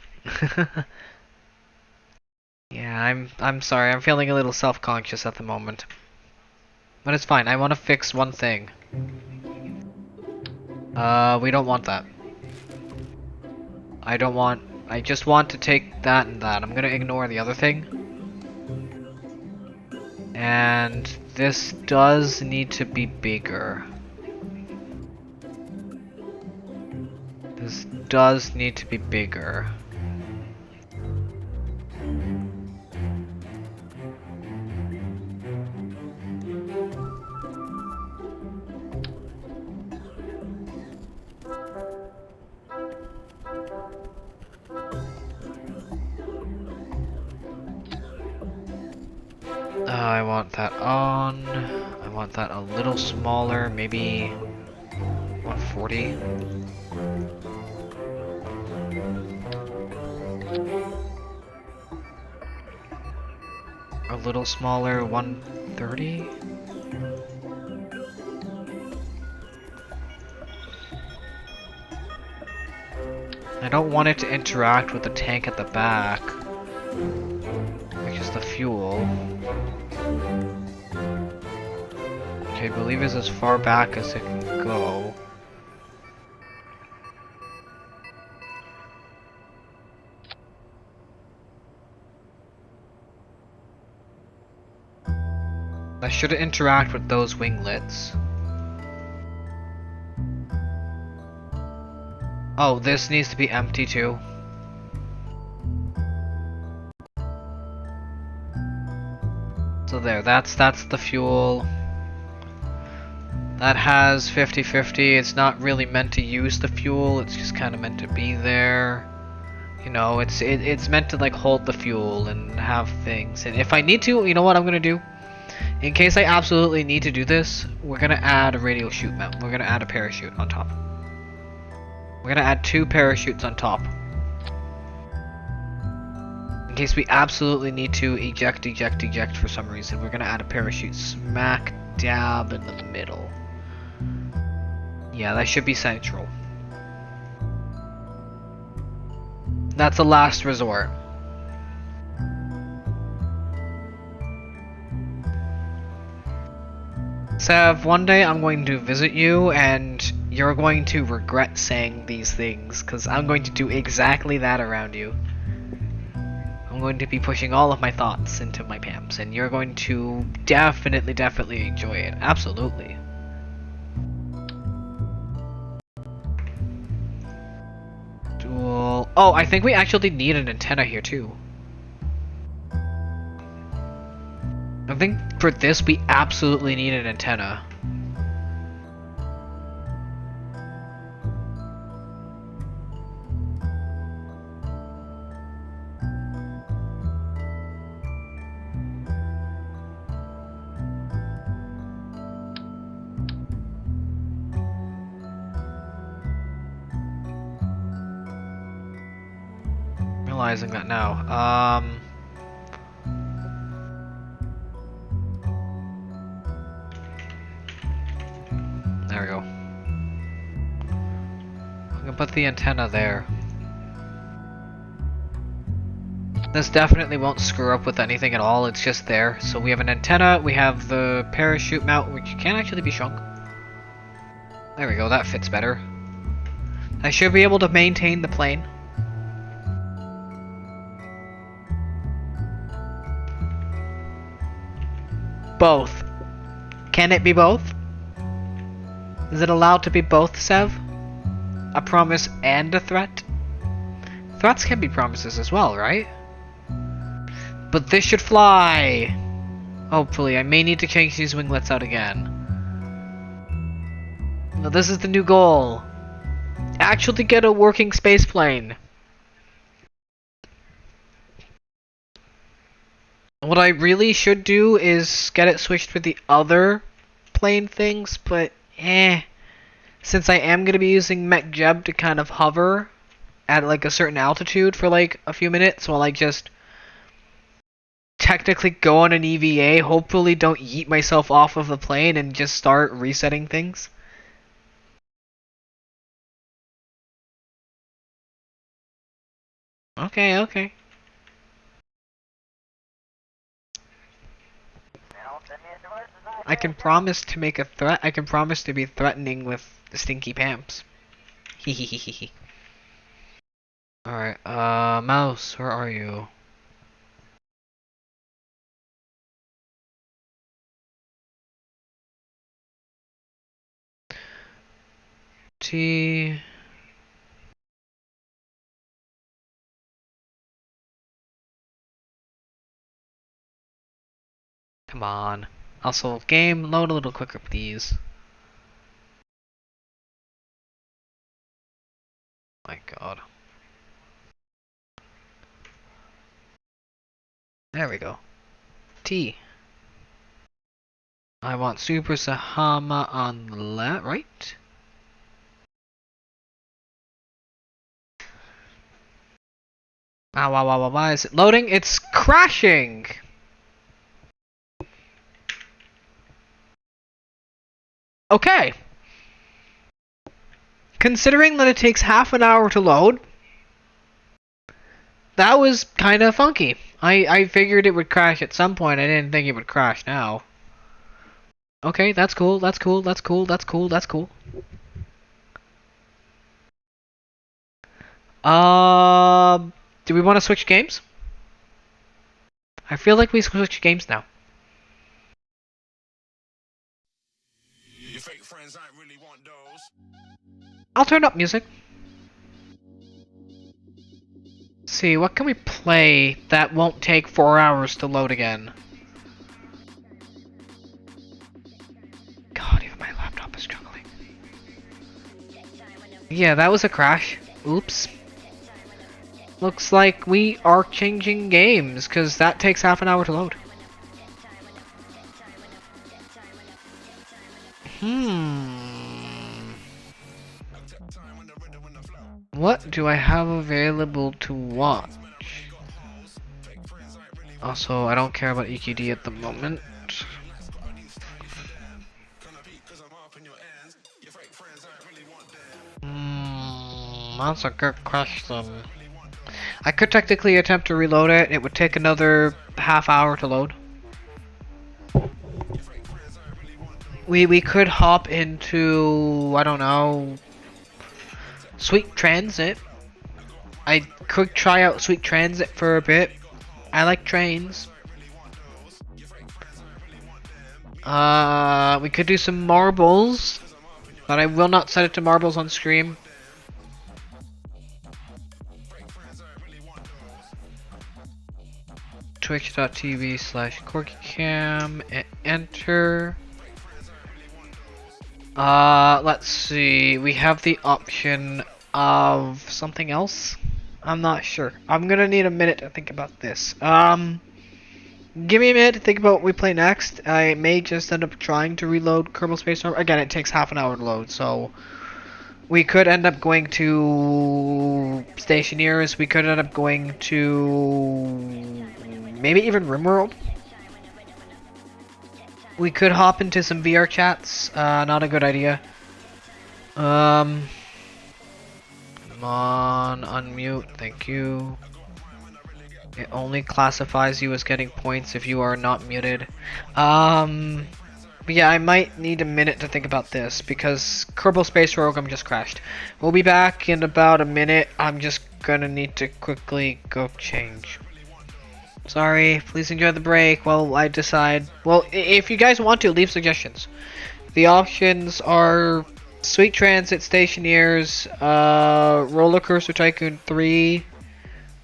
S4: Yeah, I'm sorry. I'm feeling a little self-conscious at the moment. But it's fine. I want to fix one thing. We don't want that. I just want to take that and that. I'm gonna ignore the other thing. And this does need to be bigger. This does need to be bigger. I want that on. I want that a little smaller, maybe 140. A little smaller, 130. I don't want it to interact with the tank at the back, which is the fuel. Okay, I believe it's as far back as it can go. I should interact with those winglets. Oh, this needs to be empty too. So there, that's the fuel. That has 50-50. It's not really meant to use the fuel, it's just kind of meant to be there. You know, it's meant to like hold the fuel and have things. And if I need to, you know what I'm gonna do? In case I absolutely need to do this, we're gonna add a radio chute mount. We're gonna add a parachute on top. We're gonna add 2 parachutes on top. In case we absolutely need to eject for some reason, we're gonna add a parachute smack dab in the middle. Yeah, that should be central. That's a last resort. Sev, one day I'm going to visit you and you're going to regret saying these things, because I'm going to do exactly that around you. I'm going to be pushing all of my thoughts into my pants, and you're going to definitely enjoy it. Absolutely. Dual. Oh, I think we actually need an antenna here too. I think for this we absolutely need an antenna. Realizing that now. There we go. I'm gonna put the antenna there. This definitely won't screw up with anything at all, it's just there. So we have an antenna, we have the parachute mount, which can actually be shrunk. There we go, that fits better. I should be able to maintain the plane. Both. Can it be both? Is it allowed to be both, Sev? A promise and a threat? Threats can be promises as well, right? But this should fly! Hopefully, I may need to change these winglets out again. Now this is the new goal. Actually get a working space plane. What I really should do is get it switched with the other plane things, but since I am going to be using MechJeb to kind of hover at like a certain altitude for like a few minutes while I just technically go on an EVA, hopefully don't yeet myself off of the plane and just start resetting things. Okay. I can promise to make a threat. I can promise to be threatening with the stinky pamps. Hehehehe. Alright, Mouse, where are you? T. Come on. Also, game, load a little quicker, please. My god. There we go. T. I want Super Sahama on the left, right? Why is it loading? It's crashing! Okay. Considering that it takes half an hour to load, that was kind of funky. I figured it would crash at some point. I didn't think it would crash now. Okay, that's cool, that's cool, that's cool, that's cool, that's cool. Do we want to switch games? I feel like we switch games now.
S9: Your fake friends ain't really want those.
S4: I'll turn up music. See, what can we play that won't take 4 hours to load again? God, even my laptop is struggling. Yeah, that was a crash. Oops. Looks like we are changing games, because that takes half an hour to load. What do I have available to watch? Also, I don't care about EQD at the moment. That's a good question. I could technically attempt to reload it. It would take another half hour to load. We could hop into, I don't know, Sweet Transit. I could try out Sweet Transit for a bit. I like trains. We could do some marbles, but I will not set it to marbles on stream. Twitch.tv/CorkyCam and enter. Let's see. We have the option of something else. I'm not sure. I'm gonna need a minute to think about this. Give me a minute to think about what we play next. I may just end up trying to reload Kerbal Space Program. Again, it takes half an hour to load, so we could end up going to Stationeers. We could end up going to maybe even RimWorld. We could hop into some VR chats. Not a good idea. Come on, unmute. Thank you. It only classifies you as getting points if you are not muted. But yeah, I might need a minute to think about this because Kerbal Space Program just crashed. We'll be back in about a minute. I'm just gonna need to quickly go change. Sorry, please enjoy the break while I decide. Well, if you guys want to, leave suggestions. The options are Sweet Transit, Stationeers, Roller Coaster Tycoon 3,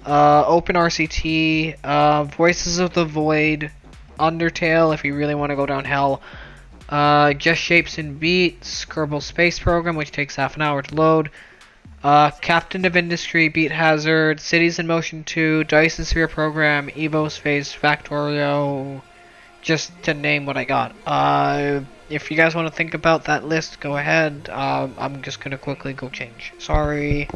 S4: Open RCT, Voices of the Void, Undertale if you really want to go down hell, Just Shapes and Beats, Kerbal Space Program, which takes half an hour to load, Captain of Industry, Beat Hazard, Cities in Motion 2, Dyson Sphere Program, Evo's Phase Factorio, just to name what I got. If you guys want to think about that list, go ahead. I'm just gonna quickly go change. Sorry.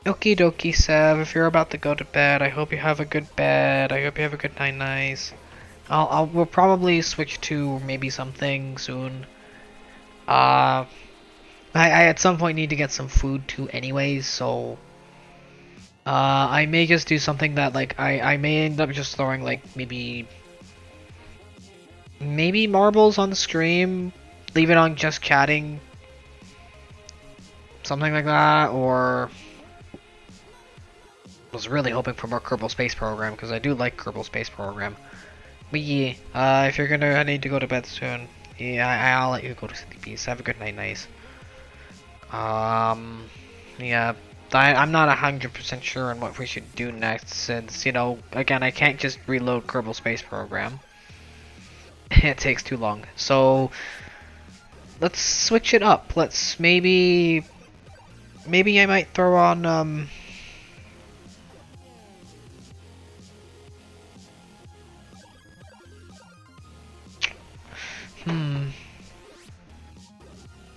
S4: Okie dokie, Sev. If you're about to go to bed, I hope you have a good bed. I hope you have a good night, nice. We'll probably switch to maybe something soon. I at some point need to get some food too, anyways. So, I may just do something that like I may end up just throwing like maybe marbles on the stream, leave it on just chatting, something like that, or. Was really hoping for more Kerbal Space Program because I do like Kerbal Space Program. But yeah, if you're gonna need to go to bed soon, yeah, I'll let you go to sleep. Peace. Have a good night, nice. Yeah, I'm not 100% sure on what we should do next since, you know, again, I can't just reload Kerbal Space Program. It takes too long. So let's switch it up. Let's maybe I might throw on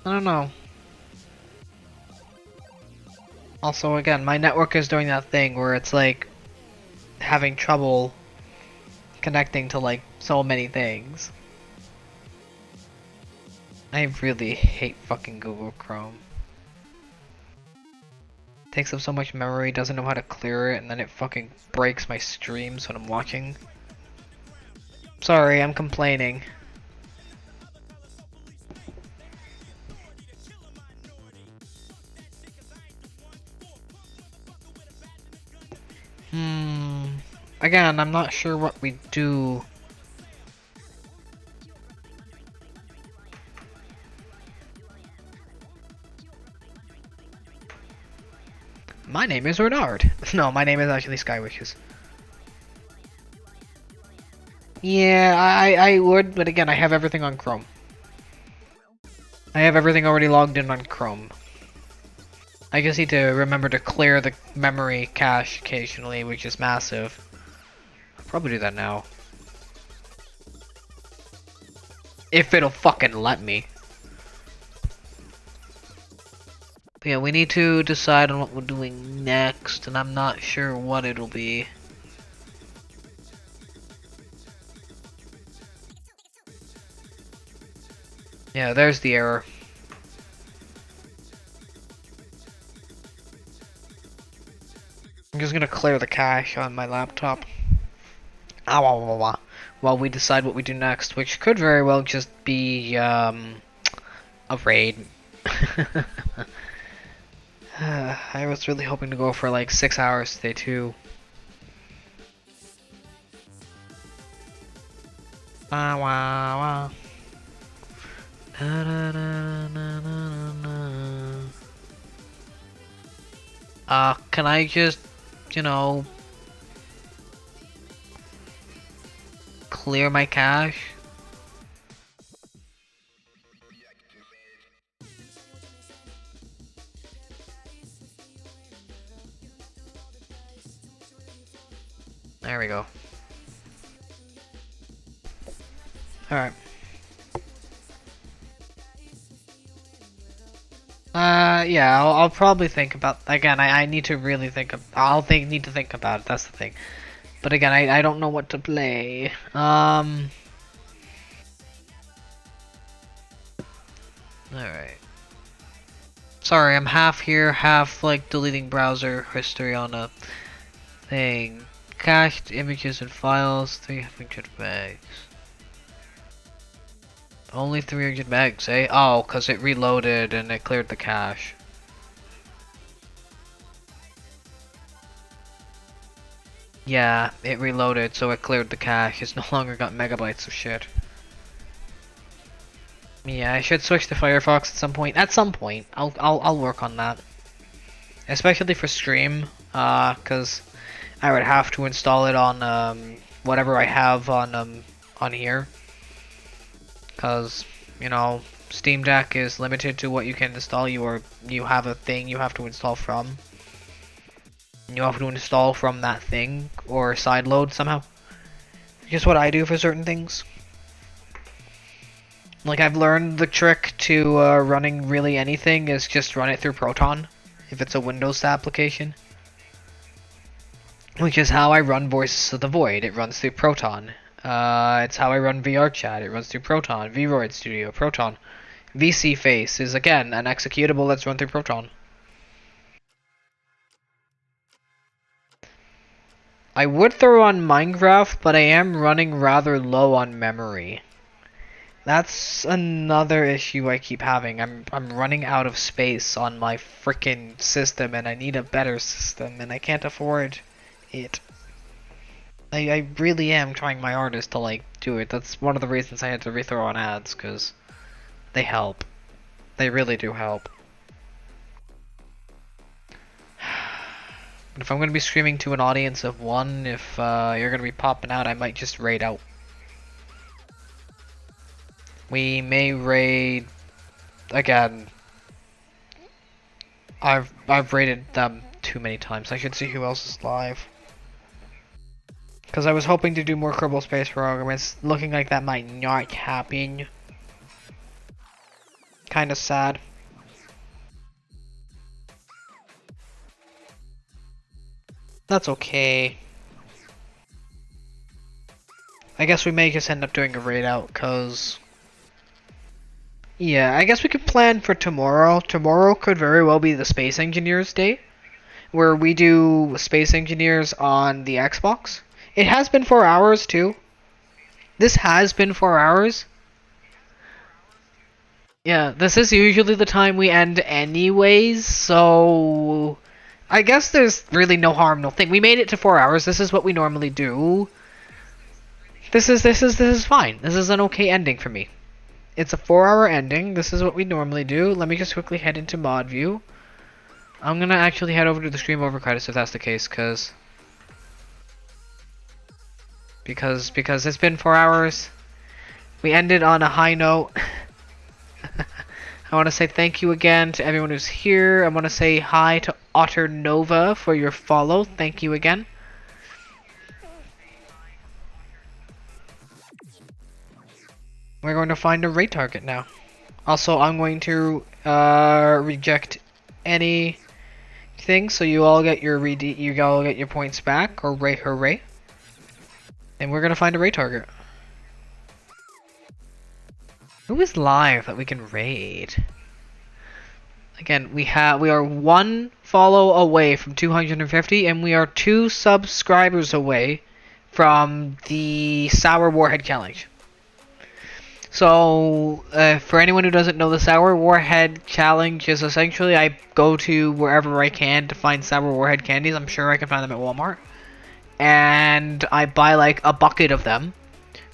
S4: I don't know. Also, again, my network is doing that thing where it's like having trouble connecting to like so many things. I really hate fucking Google Chrome. Takes up so much memory, doesn't know how to clear it, and then it fucking breaks my streams when I'm watching. Sorry, I'm complaining. Again, I'm not sure what we do. My name is Renard. No, my name is actually Skywishes. Yeah, I would, but again, I have everything on Chrome. I have everything already logged in on Chrome. I just need to remember to clear the memory cache occasionally, which is massive. I'll probably do that now. If it'll fucking let me. But yeah, we need to decide on what we're doing next, and I'm not sure what it'll be. Yeah, there's the error. I'm just gonna clear the cache on my laptop. While we decide what we do next, which could very well just be a raid. I was really hoping to go for like 6 hours today too. Can I just, you know, clear my cache? Alright. Yeah, I'll probably think about, again, I need to really think of, need to think about it, that's the thing. But again, I don't know what to play. Alright. Sorry, I'm half here, half like deleting browser history on a thing. Cached images and files, 300 megs. Only 300 megs, eh? Oh, because it reloaded and it cleared the cache. Yeah, it reloaded, so it cleared the cache. It's no longer got megabytes of shit. Yeah, I should switch to Firefox at some point. At some point, I'll work on that, especially for stream. Cause I would have to install it on whatever I have on here. Cause you know, Steam Deck is limited to what you can install. You have a thing you have to install from. You have to install from that thing or sideload somehow. Just what I do for certain things. Like, I've learned the trick to running really anything is just run it through Proton, if it's a Windows application. Which is how I run Voices of the Void, it runs through Proton. It's how I run VR Chat, it runs through Proton. VRoid Studio, Proton. VC Face is, again, an executable that's run through Proton. I would throw on Minecraft, but I am running rather low on memory. That's another issue I keep having. I'm running out of space on my frickin' system, and I need a better system, and I can't afford it. I really am trying my hardest to, like, do it. That's one of the reasons I had to rethrow on ads, because they help. They really do help. But if I'm going to be streaming to an audience of one, if you're going to be popping out, I might just raid out. We may raid again. I've raided them too many times. I should see who else is live. Because I was hoping to do more Kerbal Space Program. It's looking like that might not happen. Kinda sad. That's okay. I guess we may just end up doing a raid out, cause... Yeah, I guess we could plan for tomorrow. Tomorrow could very well be the Space Engineers Day, where we do Space Engineers on the Xbox. It has been 4 hours, too. This has been 4 hours. Yeah, this is usually the time we end anyways, so... I guess there's really no harm, no thing. We made it to 4 hours. This is what we normally do. This is fine. This is an okay ending for me. It's a 4-hour ending. This is what we normally do. Let me just quickly head into mod view. I'm gonna actually head over to the stream over credits if that's the case, because it's been 4 hours. We ended on a high note. I want to say thank you again to everyone who's here. I want to say hi to Otter Nova for your follow. Thank you again. We're going to find a raid target now. Also, I'm going to reject anything, so you all get your points back. Hooray, hooray! And we're gonna find a raid target. Who is live that we can raid? Again, we are 1 follow away from 250, and we are 2 subscribers away from the Sour Warhead Challenge. So, for anyone who doesn't know, the Sour Warhead Challenge is essentially I go to wherever I can to find Sour Warhead candies. I'm sure I can find them at Walmart. And I buy like a bucket of them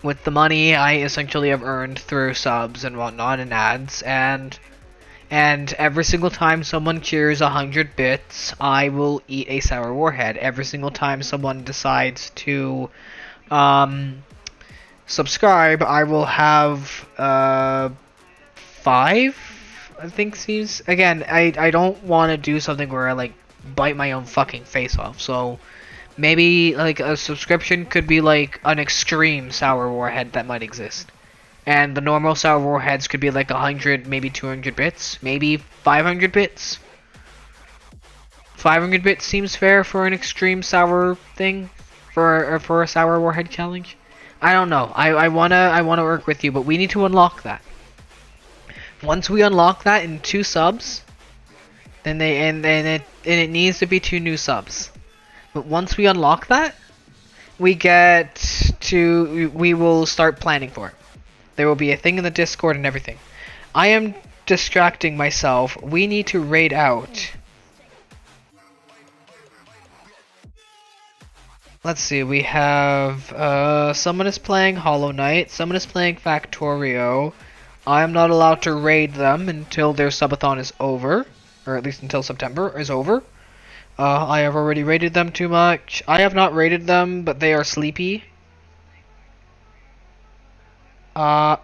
S4: with the money I essentially have earned through subs and whatnot and ads. And every single time someone cheers 100 bits, I will eat a Sour Warhead. Every single time someone decides to subscribe, I will have 5, I think seems. Again, I don't want to do something where I like bite my own fucking face off, so maybe like a subscription could be like an extreme Sour Warhead that might exist. And the normal Sour Warheads could be like 100, maybe 200 bits, maybe 500 bits. 500 bits seems fair for an extreme sour thing, for a Sour Warhead challenge. I don't know. I wanna work with you, but we need to unlock that. Once we unlock that in 2 subs, then it needs to be 2 new subs. But once we unlock that, we will start planning for it. There will be a thing in the Discord and everything. I am distracting myself. We need to raid out. Let's see, we have someone is playing Hollow Knight, someone is playing Factorio. I am not allowed to raid them until their subathon is over, or at least until September is over. I have already raided them too much. I have not raided them, but they are sleepy.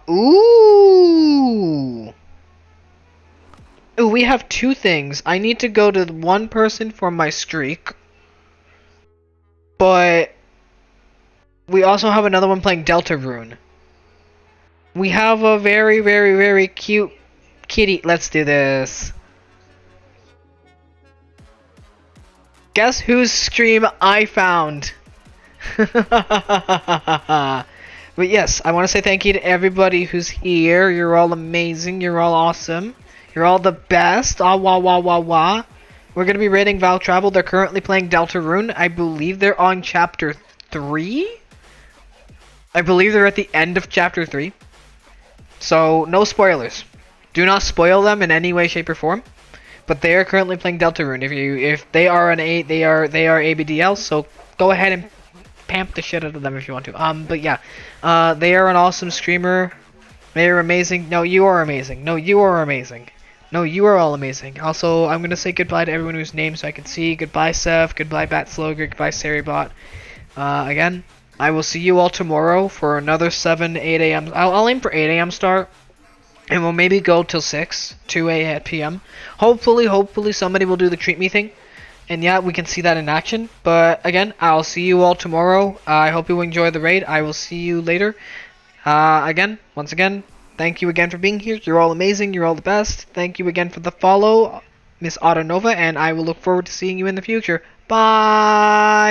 S4: Ooh! Ooh, we have 2 things. I need to go to 1 person for my streak. But we also have another one playing Deltarune. We have a very, very, very cute kitty. Let's do this. Guess whose stream I found? But yes, I want to say thank you to everybody who's here. You're all amazing. You're all awesome. You're all the best. Ah, wah, wah, wah, wah. We're going to be rating Val Travel. They're currently playing Deltarune. I believe they're on Chapter 3? I believe they're at the end of Chapter 3. So, no spoilers. Do not spoil them in any way, shape, or form. But they are currently playing Deltarune. If they are they are ABDL, so go ahead and pamp the shit out of them if you want to. But yeah, they are an awesome streamer. They are amazing. No, you are amazing. No, you are amazing. No, you are all amazing. Also, I'm gonna say goodbye to everyone whose name so I can see. Goodbye, Seth. Goodbye, Batsloger. Goodbye, Saribot. Again, I will see you all tomorrow for another 8 a.m. I'll aim for 8 a.m. start. And we'll maybe go till 2 p.m. Hopefully somebody will do the treat me thing. And yeah, we can see that in action. But again, I'll see you all tomorrow. I hope you enjoy the raid. I will see you later. Once again, thank you again for being here. You're all amazing. You're all the best. Thank you again for the follow, Miss Autonova. And I will look forward to seeing you in the future. Bye!